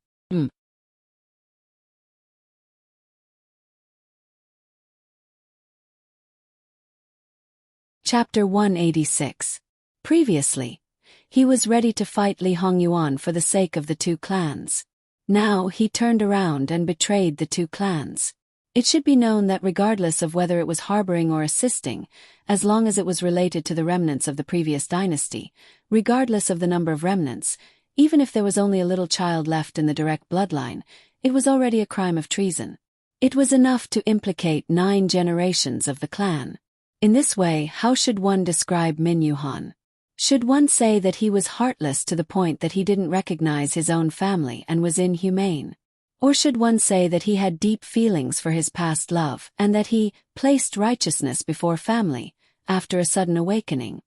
Chapter 186. Previously, he was ready to fight Li Hongyuan for the sake of the two clans. Now he turned around and betrayed the two clans. It should be known that regardless of whether it was harboring or assisting, as long as it was related to the remnants of the previous dynasty, regardless of the number of remnants, even if there was only a little child left in the direct bloodline, it was already a crime of treason. It was enough to implicate 9 generations of the clan. In this way, how should one describe Min Yuhan? Should one say that he was heartless to the point that he didn't recognize his own family and was inhumane? Or should one say that he had deep feelings for his past love and that he placed righteousness before family after a sudden awakening?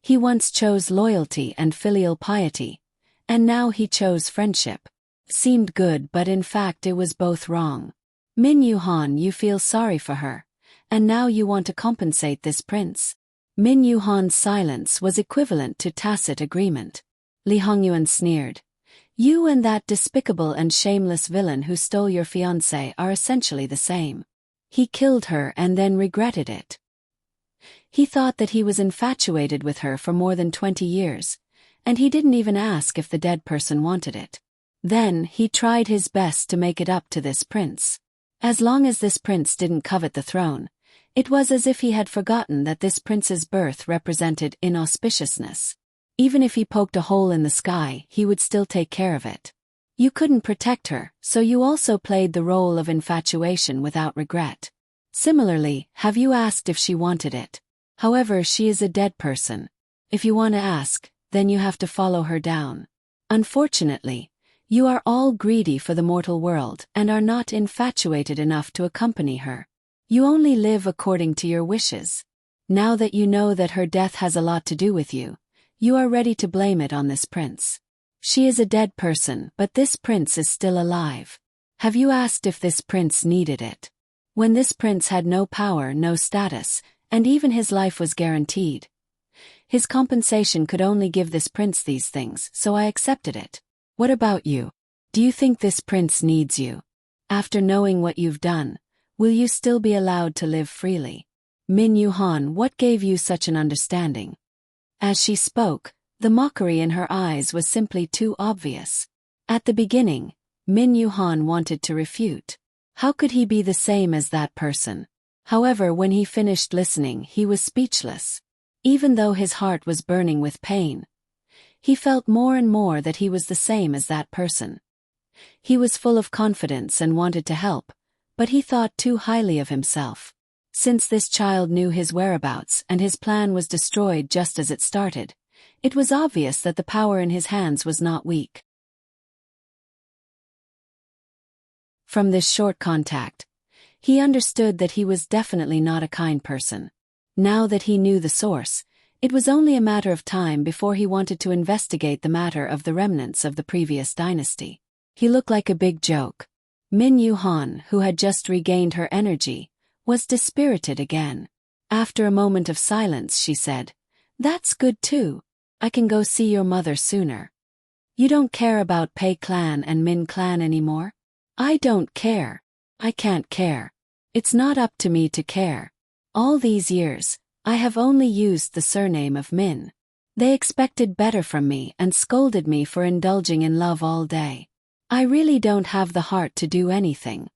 He once chose loyalty and filial piety, and now he chose friendship. Seemed good, but in fact it was both wrong. Min Yuhan, you feel sorry for her, and now you want to compensate this prince. Min Yuhan's silence was equivalent to tacit agreement. Li Hongyuan sneered. You and that despicable and shameless villain who stole your fiancée are essentially the same. He killed her and then regretted it. He thought that he was infatuated with her for more than 20 years, and he didn't even ask if the dead person wanted it. Then he tried his best to make it up to this prince. As long as this prince didn't covet the throne, it was as if he had forgotten that this prince's birth represented inauspiciousness. Even if he poked a hole in the sky, he would still take care of it. You couldn't protect her, so you also played the role of infatuation without regret. Similarly, have you asked if she wanted it? However, she is a dead person. If you want to ask, then you have to follow her down. Unfortunately, you are all greedy for the mortal world and are not infatuated enough to accompany her. You only live according to your wishes. Now that you know that her death has a lot to do with you, you are ready to blame it on this prince. She is a dead person, but this prince is still alive. Have you asked if this prince needed it? When this prince had no power, no status, and even his life was guaranteed. His compensation could only give this prince these things, so I accepted it. What about you? Do you think this prince needs you? After knowing what you've done, will you still be allowed to live freely? Min Yuhan, what gave you such an understanding? As she spoke, the mockery in her eyes was simply too obvious. At the beginning, Min Yuhan wanted to refute. How could he be the same as that person? However, when he finished listening, he was speechless. Even though his heart was burning with pain, he felt more and more that he was the same as that person. He was full of confidence and wanted to help, but he thought too highly of himself. Since this child knew his whereabouts and his plan was destroyed just as it started, it was obvious that the power in his hands was not weak. From this short contact, he understood that he was definitely not a kind person. Now that he knew the source, it was only a matter of time before he wanted to investigate the matter of the remnants of the previous dynasty. He looked like a big joke. Min Yuhan, who had just regained her energy, was dispirited again. After a moment of silence, she said, "That's good too. I can go see your mother sooner." "You don't care about Pei clan and Min clan anymore?" "I don't care. I can't care. It's not up to me to care. All these years, I have only used the surname of Min. They expected better from me and scolded me for indulging in love all day. I really don't have the heart to do anything."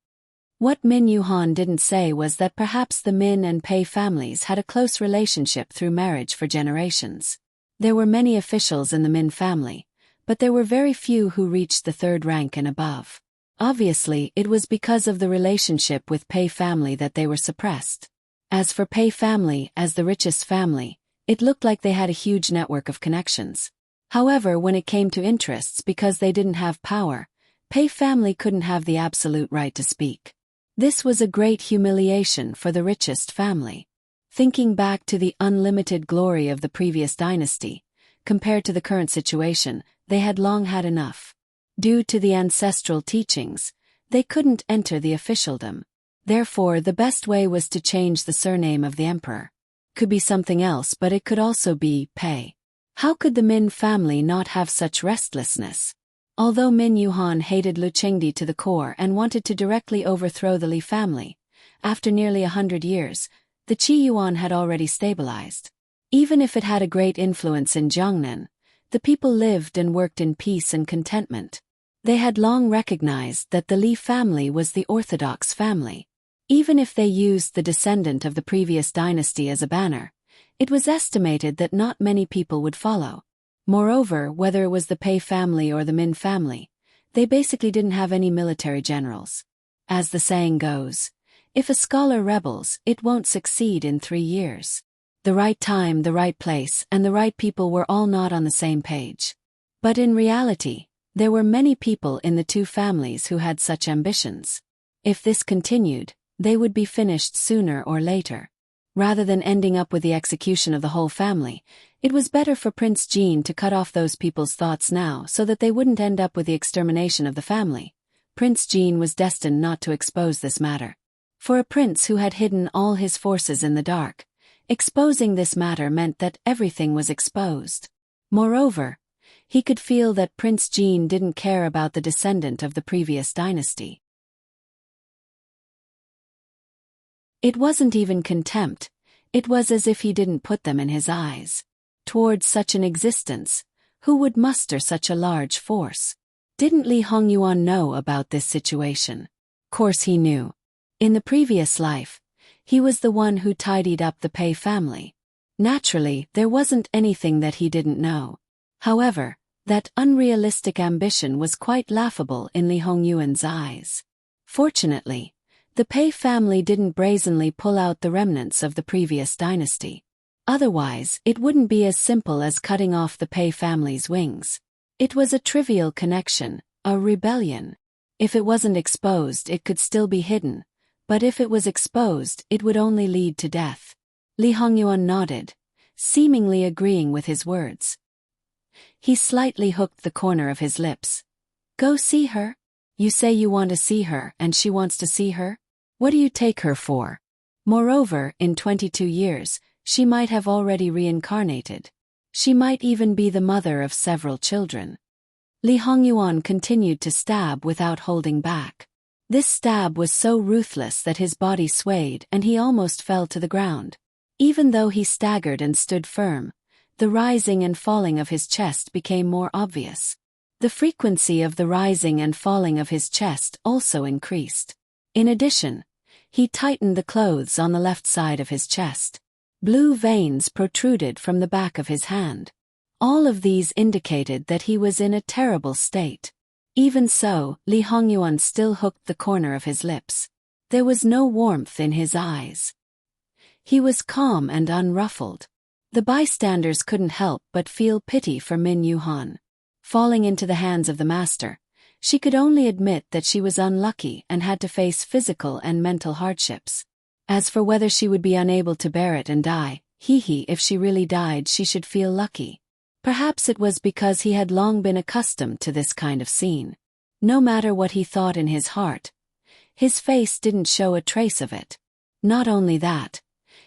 What Min Yuhan didn't say was that perhaps the Min and Pei families had a close relationship through marriage for generations. There were many officials in the Min family, but there were very few who reached the third rank and above. Obviously, it was because of the relationship with Pei family that they were suppressed. As for Pei family, as the richest family, it looked like they had a huge network of connections. However, when it came to interests, because they didn't have power, Pei family couldn't have the absolute right to speak. This was a great humiliation for the richest family. Thinking back to the unlimited glory of the previous dynasty, compared to the current situation, they had long had enough. Due to the ancestral teachings, they couldn't enter the officialdom. Therefore, the best way was to change the surname of the emperor. Could be something else, but it could also be Pei. How could the Min family not have such restlessness? Although Min Yuhan hated Lu Qingdi to the core and wanted to directly overthrow the Li family, after nearly 100 years, the Qi Yuan had already stabilized. Even if it had a great influence in Jiangnan, the people lived and worked in peace and contentment. They had long recognized that the Li family was the orthodox family. Even if they used the descendant of the previous dynasty as a banner, it was estimated that not many people would follow. Moreover, whether it was the Pei family or the Min family, they basically didn't have any military generals. As the saying goes, if a scholar rebels, it won't succeed in 3 years. The right time, the right place, and the right people were all not on the same page. But in reality, there were many people in the two families who had such ambitions. If this continued, they would be finished sooner or later. Rather than ending up with the execution of the whole family, it was better for Prince Jean to cut off those people's thoughts now so that they wouldn't end up with the extermination of the family. Prince Jean was destined not to expose this matter. For a prince who had hidden all his forces in the dark, exposing this matter meant that everything was exposed. Moreover, he could feel that Prince Jean didn't care about the descendant of the previous dynasty. It wasn't even contempt, it was as if he didn't put them in his eyes. Towards such an existence, who would muster such a large force? Didn't Li Hongyuan know about this situation? Course he knew. In the previous life, he was the one who tidied up the Pei family. Naturally, there wasn't anything that he didn't know. However, that unrealistic ambition was quite laughable in Li Hongyuan's eyes. Fortunately, the Pei family didn't brazenly pull out the remnants of the previous dynasty. Otherwise, it wouldn't be as simple as cutting off the Pei family's wings. It was a trivial connection, a rebellion. If it wasn't exposed, it could still be hidden, but if it was exposed, it would only lead to death. Li Hongyuan nodded, seemingly agreeing with his words. He slightly hooked the corner of his lips. "Go see her? You say you want to see her and she wants to see her? What do you take her for? Moreover, in 22 years, she might have already reincarnated. She might even be the mother of several children." Li Hongyuan continued to stab without holding back. This stab was so ruthless that his body swayed and he almost fell to the ground. Even though he staggered and stood firm, the rising and falling of his chest became more obvious. The frequency of the rising and falling of his chest also increased. In addition, he tightened the clothes on the left side of his chest. Blue veins protruded from the back of his hand. All of these indicated that he was in a terrible state. Even so, Li Hongyuan still hooked the corner of his lips. There was no warmth in his eyes. He was calm and unruffled. The bystanders couldn't help but feel pity for Min Yuhan. Falling into the hands of the master, she could only admit that she was unlucky and had to face physical and mental hardships. As for whether she would be unable to bear it and die, if she really died she should feel lucky. Perhaps it was because he had long been accustomed to this kind of scene. No matter what he thought in his heart, his face didn't show a trace of it. Not only that,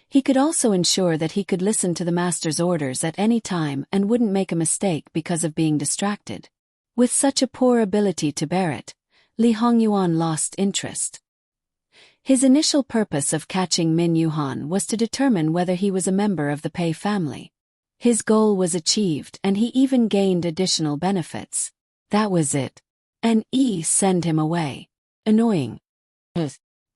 he could also ensure that he could listen to the master's orders at any time and wouldn't make a mistake because of being distracted. With such a poor ability to bear it, Li Hongyuan lost interest. His initial purpose of catching Min Yuhan was to determine whether he was a member of the Pei family. His goal was achieved and he even gained additional benefits. That was it. And send him away. Annoying.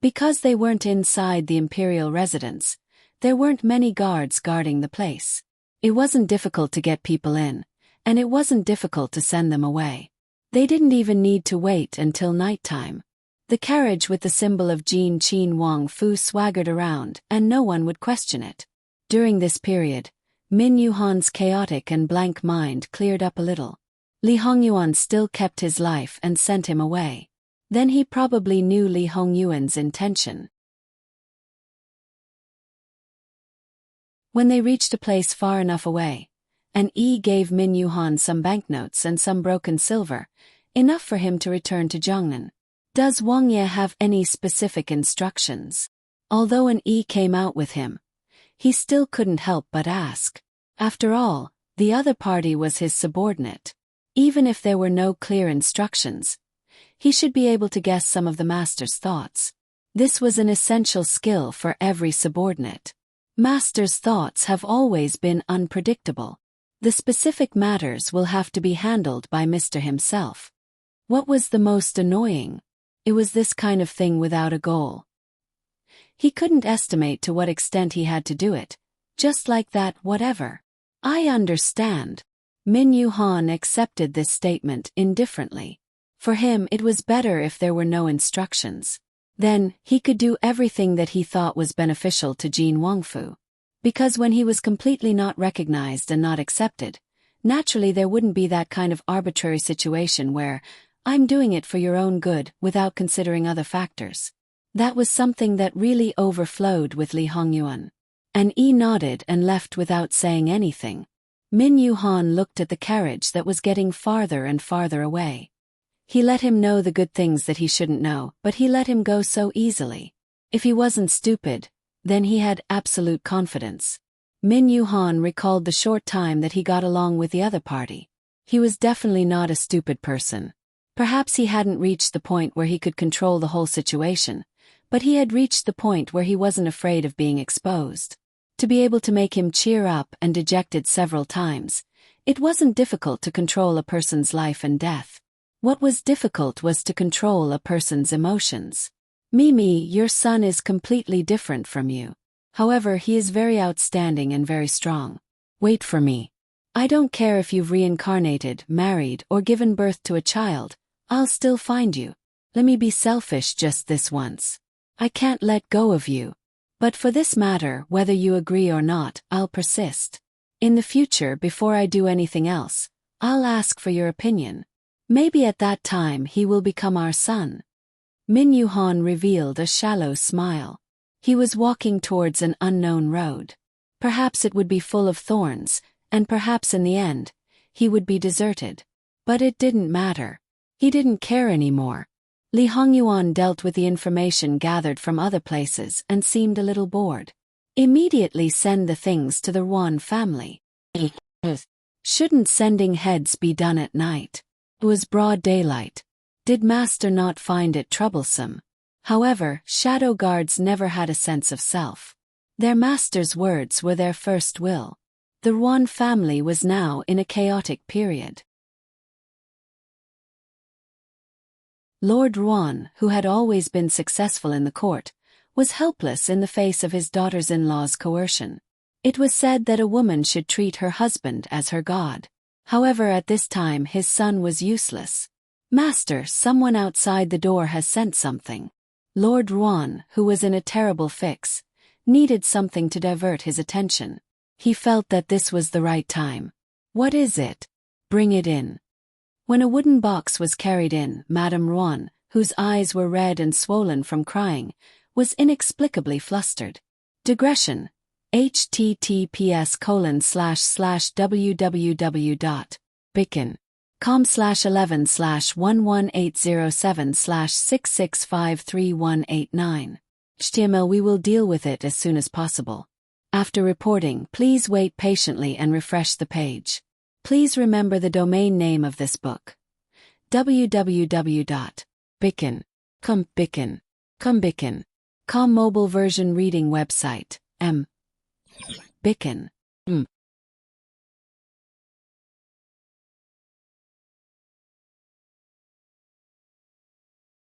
Because they weren't inside the imperial residence, there weren't many guards guarding the place. It wasn't difficult to get people in, and it wasn't difficult to send them away. They didn't even need to wait until nighttime. The carriage with the symbol of Jin Qin Wang Fu swaggered around, and no one would question it. During this period, Min Yuhan's chaotic and blank mind cleared up a little. Li Hongyuan still kept his life and sent him away. Then he probably knew Li Hongyuan's intention. When they reached a place far enough away, and gave Min Yuhan some banknotes and some broken silver, enough for him to return to Zhongnan. Does Wang Ye have any specific instructions? Although an came out with him, he still couldn't help but ask. After all, the other party was his subordinate. Even if there were no clear instructions, he should be able to guess some of the master's thoughts. This was an essential skill for every subordinate. Master's thoughts have always been unpredictable. The specific matters will have to be handled by Mr. himself. What was the most annoying? It was this kind of thing without a goal. He couldn't estimate to what extent he had to do it. Just like that, whatever. I understand. Min Yuhan accepted this statement indifferently. For him it was better if there were no instructions. Then, he could do everything that he thought was beneficial to Jin Wangfu. Because when he was completely not recognized and not accepted, naturally there wouldn't be that kind of arbitrary situation where, I'm doing it for your own good without considering other factors. That was something that really overflowed with Li Hongyuan. And nodded and left without saying anything. Min Yuhan looked at the carriage that was getting farther and farther away. He let him know the good things that he shouldn't know, but he let him go so easily. If he wasn't stupid, then he had absolute confidence. Min Yuhan recalled the short time that he got along with the other party. He was definitely not a stupid person. Perhaps he hadn't reached the point where he could control the whole situation, but he had reached the point where he wasn't afraid of being exposed. To be able to make him cheer up and dejected several times, it wasn't difficult to control a person's life and death. What was difficult was to control a person's emotions. Mimi, your son is completely different from you. However, he is very outstanding and very strong. Wait for me. I don't care if you've reincarnated, married, or given birth to a child, I'll still find you. Let me be selfish just this once. I can't let go of you. But for this matter, whether you agree or not, I'll persist. In the future, before I do anything else, I'll ask for your opinion. Maybe at that time he will become our son. Min Yuhan revealed a shallow smile. He was walking towards an unknown road. Perhaps it would be full of thorns, and perhaps in the end, he would be deserted. But it didn't matter. He didn't care anymore. Li Hongyuan dealt with the information gathered from other places and seemed a little bored. Immediately send the things to the Ruan family. Shouldn't sending heads be done at night? It was broad daylight. Did Master not find it troublesome? However, shadow guards never had a sense of self. Their master's words were their first will. The Ruan family was now in a chaotic period. Lord Ruan, who had always been successful in the court, was helpless in the face of his daughters-in-law's coercion. It was said that a woman should treat her husband as her god. However, at this time his son was useless. Master, someone outside the door has sent something. Lord Ruan, who was in a terrible fix, needed something to divert his attention. He felt that this was the right time. What is it? Bring it in. When a wooden box was carried in, Madame Ruan, whose eyes were red and swollen from crying, was inexplicably flustered. Digression. https://www.bicken.com/11/11807/6653189. HTML. We will deal with it as soon as possible. After reporting, please wait patiently and refresh the page. Please remember the domain name of this book. www.bicken.com mobile version reading website. Bicken.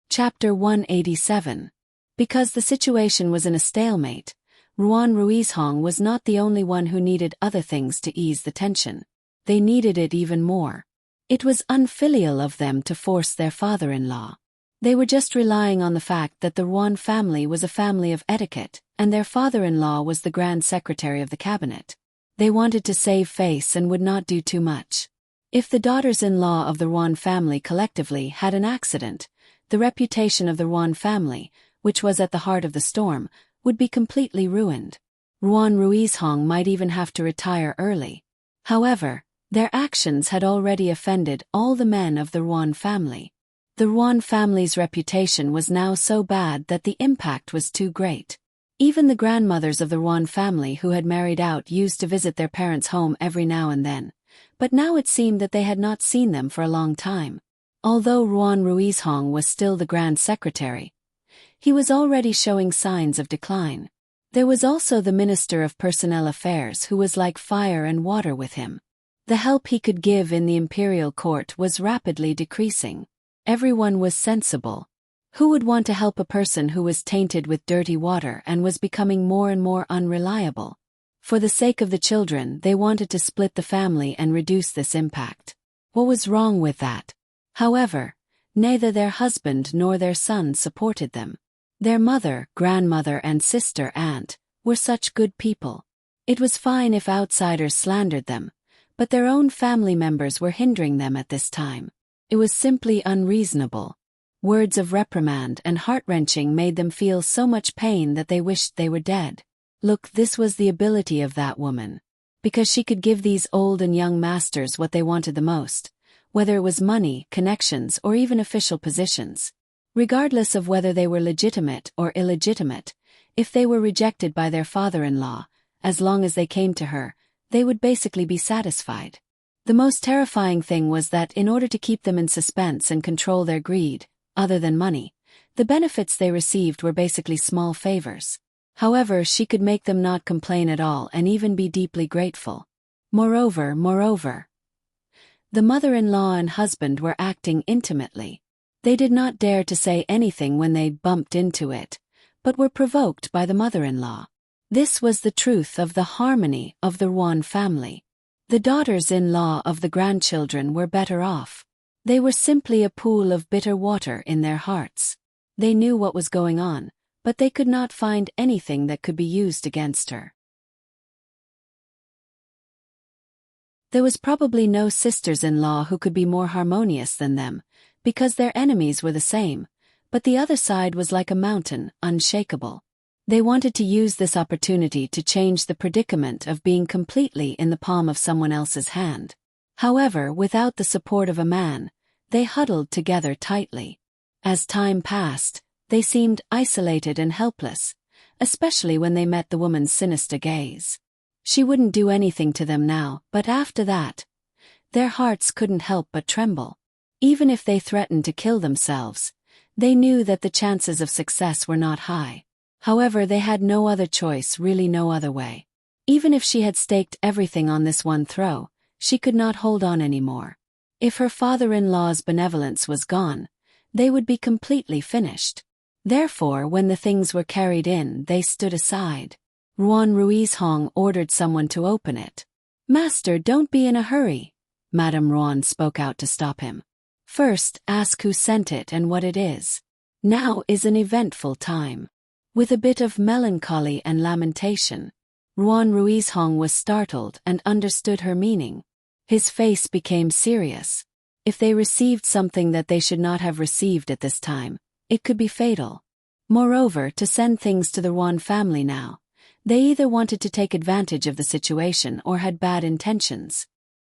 Chapter 187. Because the situation was in a stalemate, Ruan Ruizhong was not the only one who needed other things to ease the tension. They needed it even more. It was unfilial of them to force their father-in-law. They were just relying on the fact that the Ruan family was a family of etiquette, and their father-in-law was the Grand Secretary of the Cabinet. They wanted to save face and would not do too much. If the daughters-in-law of the Ruan family collectively had an accident, the reputation of the Ruan family, which was at the heart of the storm, would be completely ruined. Ruan Ruizhong might even have to retire early. However, their actions had already offended all the men of the Ruan family. The Ruan family's reputation was now so bad that the impact was too great. Even the grandmothers of the Ruan family who had married out used to visit their parents' home every now and then, but now it seemed that they had not seen them for a long time. Although Ruan Ruizhong was still the Grand Secretary, he was already showing signs of decline. There was also the Minister of Personnel Affairs who was like fire and water with him. The help he could give in the imperial court was rapidly decreasing. Everyone was sensible. Who would want to help a person who was tainted with dirty water and was becoming more and more unreliable? For the sake of the children, they wanted to split the family and reduce this impact. What was wrong with that? However, neither their husband nor their son supported them. Their mother, grandmother and sister aunt were such good people. It was fine if outsiders slandered them, but their own family members were hindering them at this time. It was simply unreasonable. Words of reprimand and heart-wrenching made them feel so much pain that they wished they were dead. Look, this was the ability of that woman. Because she could give these old and young masters what they wanted the most, whether it was money, connections, or even official positions. Regardless of whether they were legitimate or illegitimate, if they were rejected by their father-in-law, as long as they came to her, they would basically be satisfied. The most terrifying thing was that in order to keep them in suspense and control their greed, other than money, the benefits they received were basically small favors. However, she could make them not complain at all and even be deeply grateful. Moreover, the mother-in-law and husband were acting intimately. They did not dare to say anything when they bumped into it, but were provoked by the mother-in-law. This was the truth of the harmony of the Ruan family. The daughters-in-law of the grandchildren were better off. They were simply a pool of bitter water in their hearts. They knew what was going on, but they could not find anything that could be used against her. There was probably no sisters-in-law who could be more harmonious than them, because their enemies were the same, but the other side was like a mountain, unshakable. They wanted to use this opportunity to change the predicament of being completely in the palm of someone else's hand. However, without the support of a man, they huddled together tightly. As time passed, they seemed isolated and helpless, especially when they met the woman's sinister gaze. She wouldn't do anything to them now, but after that, their hearts couldn't help but tremble. Even if they threatened to kill themselves, they knew that the chances of success were not high. However, they had no other choice, really no other way. Even if she had staked everything on this one throw, she could not hold on anymore. If her father-in-law's benevolence was gone, they would be completely finished. Therefore, when the things were carried in, they stood aside. Ruan Ruizhong ordered someone to open it. "Master, don't be in a hurry," Madame Ruan spoke out to stop him. "First, ask who sent it and what it is. Now is an eventful time." With a bit of melancholy and lamentation, Ruan Ruizhong was startled and understood her meaning. His face became serious. If they received something that they should not have received at this time, it could be fatal. Moreover, to send things to the Ruan family now, they either wanted to take advantage of the situation or had bad intentions.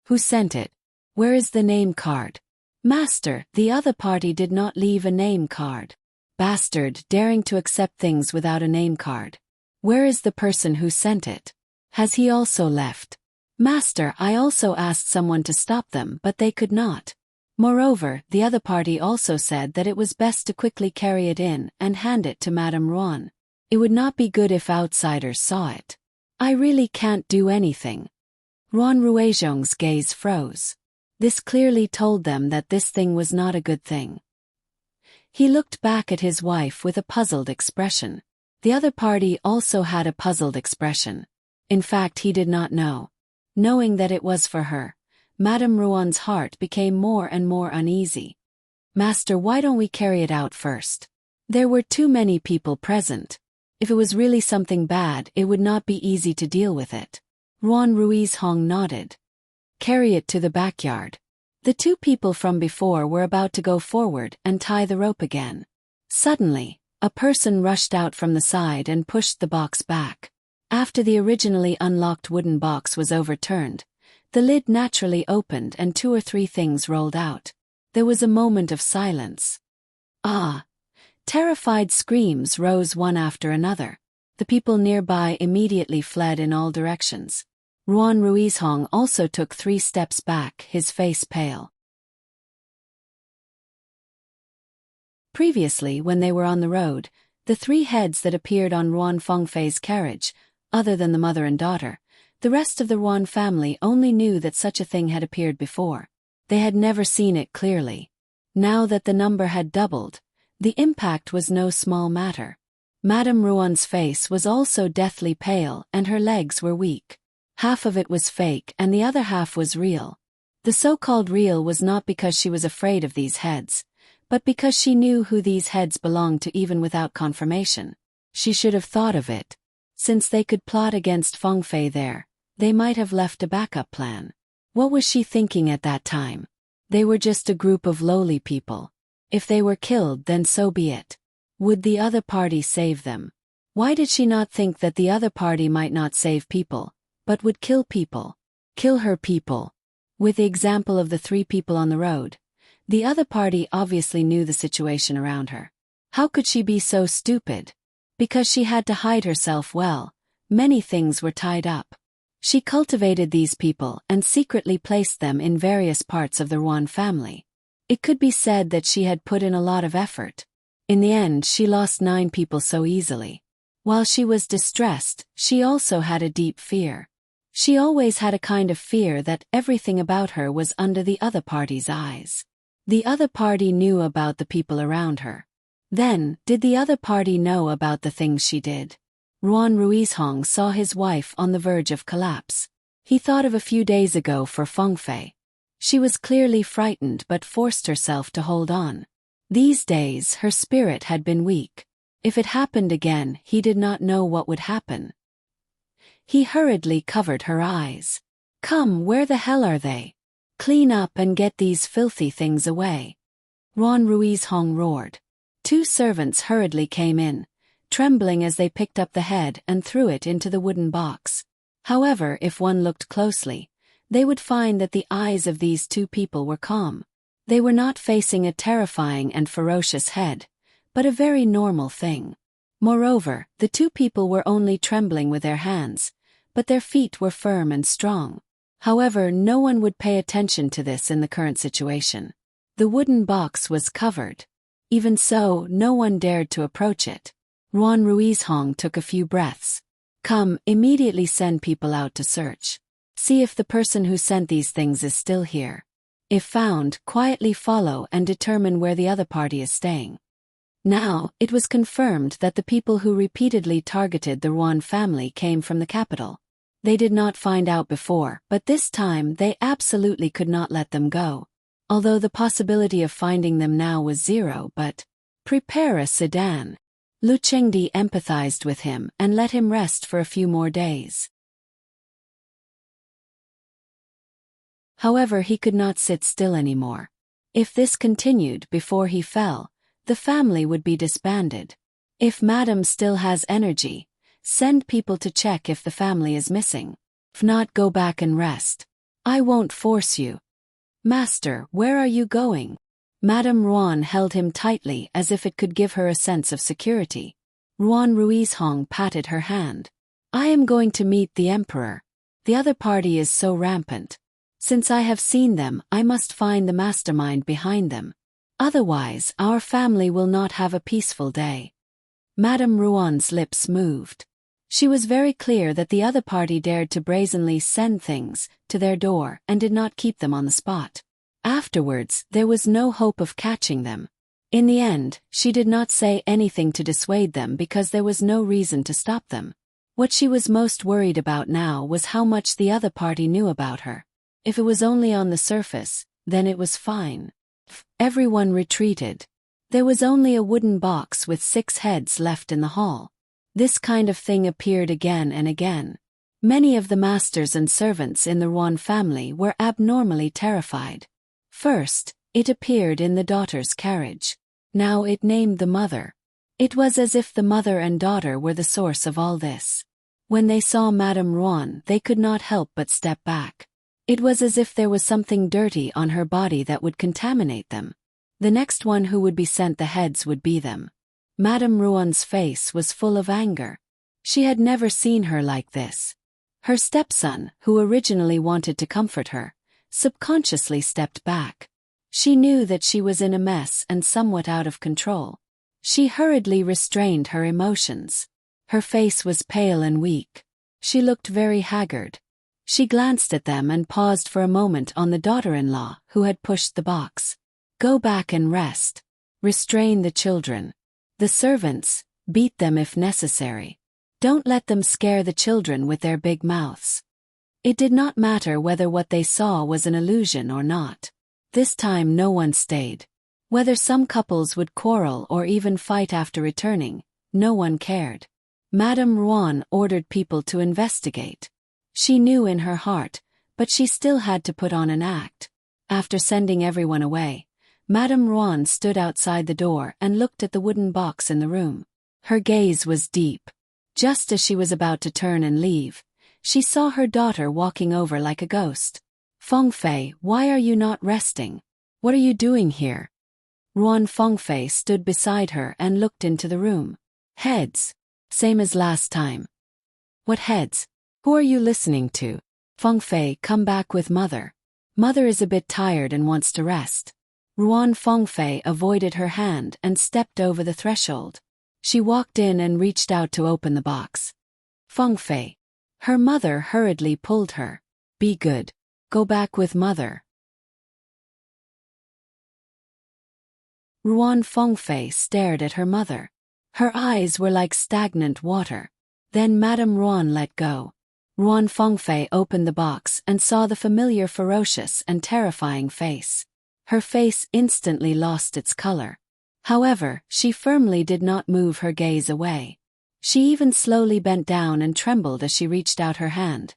Who sent it? Where is the name card? Master, the other party did not leave a name card. Bastard, daring to accept things without a name card. Where is the person who sent it? Has he also left? Master, I also asked someone to stop them, but they could not. Moreover, the other party also said that it was best to quickly carry it in and hand it to Madame Ruan. It would not be good if outsiders saw it. I really can't do anything. Ruan Ruizhong's gaze froze. This clearly told them that this thing was not a good thing. He looked back at his wife with a puzzled expression. The other party also had a puzzled expression. In fact, he did not know. Knowing that it was for her, Madame Ruan's heart became more and more uneasy. Master, why don't we carry it out first? There were too many people present. If it was really something bad, it would not be easy to deal with it. Ruan Ruizhong nodded. Carry it to the backyard. The two people from before were about to go forward and tie the rope again. Suddenly, a person rushed out from the side and pushed the box back. After the originally unlocked wooden box was overturned, the lid naturally opened and 2 or 3 things rolled out. There was a moment of silence. Ah! Terrified screams rose one after another. The people nearby immediately fled in all directions. Ruan Ruizhong also took 3 steps back, his face pale. Previously, when they were on the road, the 3 heads that appeared on Ruan Fengfei's carriage, other than the mother and daughter, the rest of the Ruan family only knew that such a thing had appeared before. They had never seen it clearly. Now that the number had doubled, the impact was no small matter. Madame Ruan's face was also deathly pale and her legs were weak. Half of it was fake and the other half was real. The so-called real was not because she was afraid of these heads, but because she knew who these heads belonged to even without confirmation. She should have thought of it. Since they could plot against Fengfei there, they might have left a backup plan. What was she thinking at that time? They were just a group of lowly people. If they were killed, then so be it. Would the other party save them? Why did she not think that the other party might not save people, but would kill people? Kill her people. With the example of the 3 people on the road, the other party obviously knew the situation around her. How could she be so stupid? Because she had to hide herself well, many things were tied up. She cultivated these people and secretly placed them in various parts of the Ruan family. It could be said that she had put in a lot of effort. In the end, she lost 9 people so easily. While she was distressed, she also had a deep fear. She always had a kind of fear that everything about her was under the other party's eyes. The other party knew about the people around her. Then, did the other party know about the things she did? Ruan Ruizhong saw his wife on the verge of collapse. He thought of a few days ago for Fengfei. She was clearly frightened but forced herself to hold on. These days her spirit had been weak. If it happened again, he did not know what would happen. He hurriedly covered her eyes. Come, where the hell are they? Clean up and get these filthy things away. Ruan Ruizhong roared. 2 servants hurriedly came in, trembling as they picked up the head and threw it into the wooden box. However, if one looked closely, they would find that the eyes of these 2 people were calm. They were not facing a terrifying and ferocious head, but a very normal thing. Moreover, the 2 people were only trembling with their hands, but their feet were firm and strong. However, no one would pay attention to this in the current situation. The wooden box was covered. Even so, no one dared to approach it. Ruan Ruizhong took a few breaths. Come, immediately send people out to search. See if the person who sent these things is still here. If found, quietly follow and determine where the other party is staying. Now, it was confirmed that the people who repeatedly targeted the Ruan family came from the capital. They did not find out before, but this time they absolutely could not let them go. Although the possibility of finding them now was 0, but prepare a sedan. Lu Chengdi empathized with him and let him rest for a few more days. However, he could not sit still anymore. If this continued before he fell, the family would be disbanded. If Madam still has energy, send people to check if the family is missing. If not, go back and rest. I won't force you. Master, where are you going? Madame Ruan held him tightly as if it could give her a sense of security. Ruan Ruizhong patted her hand. I am going to meet the Emperor. The other party is so rampant. Since I have seen them, I must find the mastermind behind them. Otherwise, our family will not have a peaceful day. Madame Ruan's lips moved. She was very clear that the other party dared to brazenly send things to their door and did not keep them on the spot. Afterwards, there was no hope of catching them. In the end, she did not say anything to dissuade them because there was no reason to stop them. What she was most worried about now was how much the other party knew about her. If it was only on the surface, then it was fine. Everyone retreated. There was only a wooden box with 6 heads left in the hall. This kind of thing appeared again and again. Many of the masters and servants in the Ruan family were abnormally terrified. First, it appeared in the daughter's carriage. Now it named the mother. It was as if the mother and daughter were the source of all this. When they saw Madame Ruan, they could not help but step back. It was as if there was something dirty on her body that would contaminate them. The next one who would be sent the heads would be them. Madame Ruan's face was full of anger. She had never seen her like this. Her stepson, who originally wanted to comfort her, subconsciously stepped back. She knew that she was in a mess and somewhat out of control. She hurriedly restrained her emotions. Her face was pale and weak. She looked very haggard. She glanced at them and paused for a moment on the daughter-in-law who had pushed the box. Go back and rest. Restrain the children. The servants, beat them if necessary. Don't let them scare the children with their big mouths. It did not matter whether what they saw was an illusion or not. This time no one stayed. Whether some couples would quarrel or even fight after returning, no one cared. Madame Ruan ordered people to investigate. She knew in her heart, but she still had to put on an act. After sending everyone away, Madame Ruan stood outside the door and looked at the wooden box in the room. Her gaze was deep. Just as she was about to turn and leave, she saw her daughter walking over like a ghost. Fengfei, why are you not resting? What are you doing here? Ruan Fengfei stood beside her and looked into the room. Heads. Same as last time. What heads? Who are you listening to? Fengfei, come back with mother. Mother is a bit tired and wants to rest. Ruan Fengfei avoided her hand and stepped over the threshold. She walked in and reached out to open the box. Fengfei. Her mother hurriedly pulled her. Be good. Go back with mother. Ruan Fengfei stared at her mother. Her eyes were like stagnant water. Then Madame Ruan let go. Ruan Fengfei opened the box and saw the familiar ferocious and terrifying face. Her face instantly lost its color. However, she firmly did not move her gaze away. She even slowly bent down and trembled as she reached out her hand.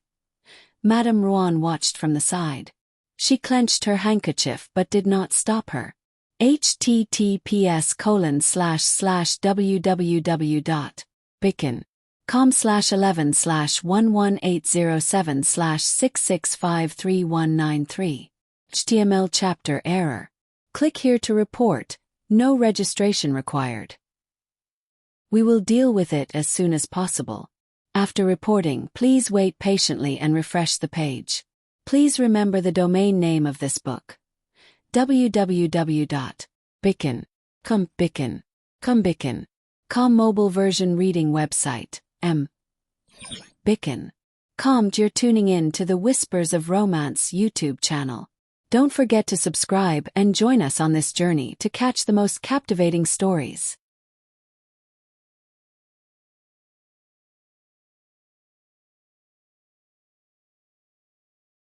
Madame Ruan watched from the side. She clenched her handkerchief but did not stop her. https://www.bicken.com/11/11807/6653193 HTML chapter error. Click here to report. No registration required. We will deal with it as soon as possible. After reporting, please wait patiently and refresh the page. Please remember the domain name of this book. www.bicken.com mobile version reading website. Bicken.com. You're tuning in to the Whispers of Romance YouTube channel. Don't forget to subscribe and join us on this journey to catch the most captivating stories.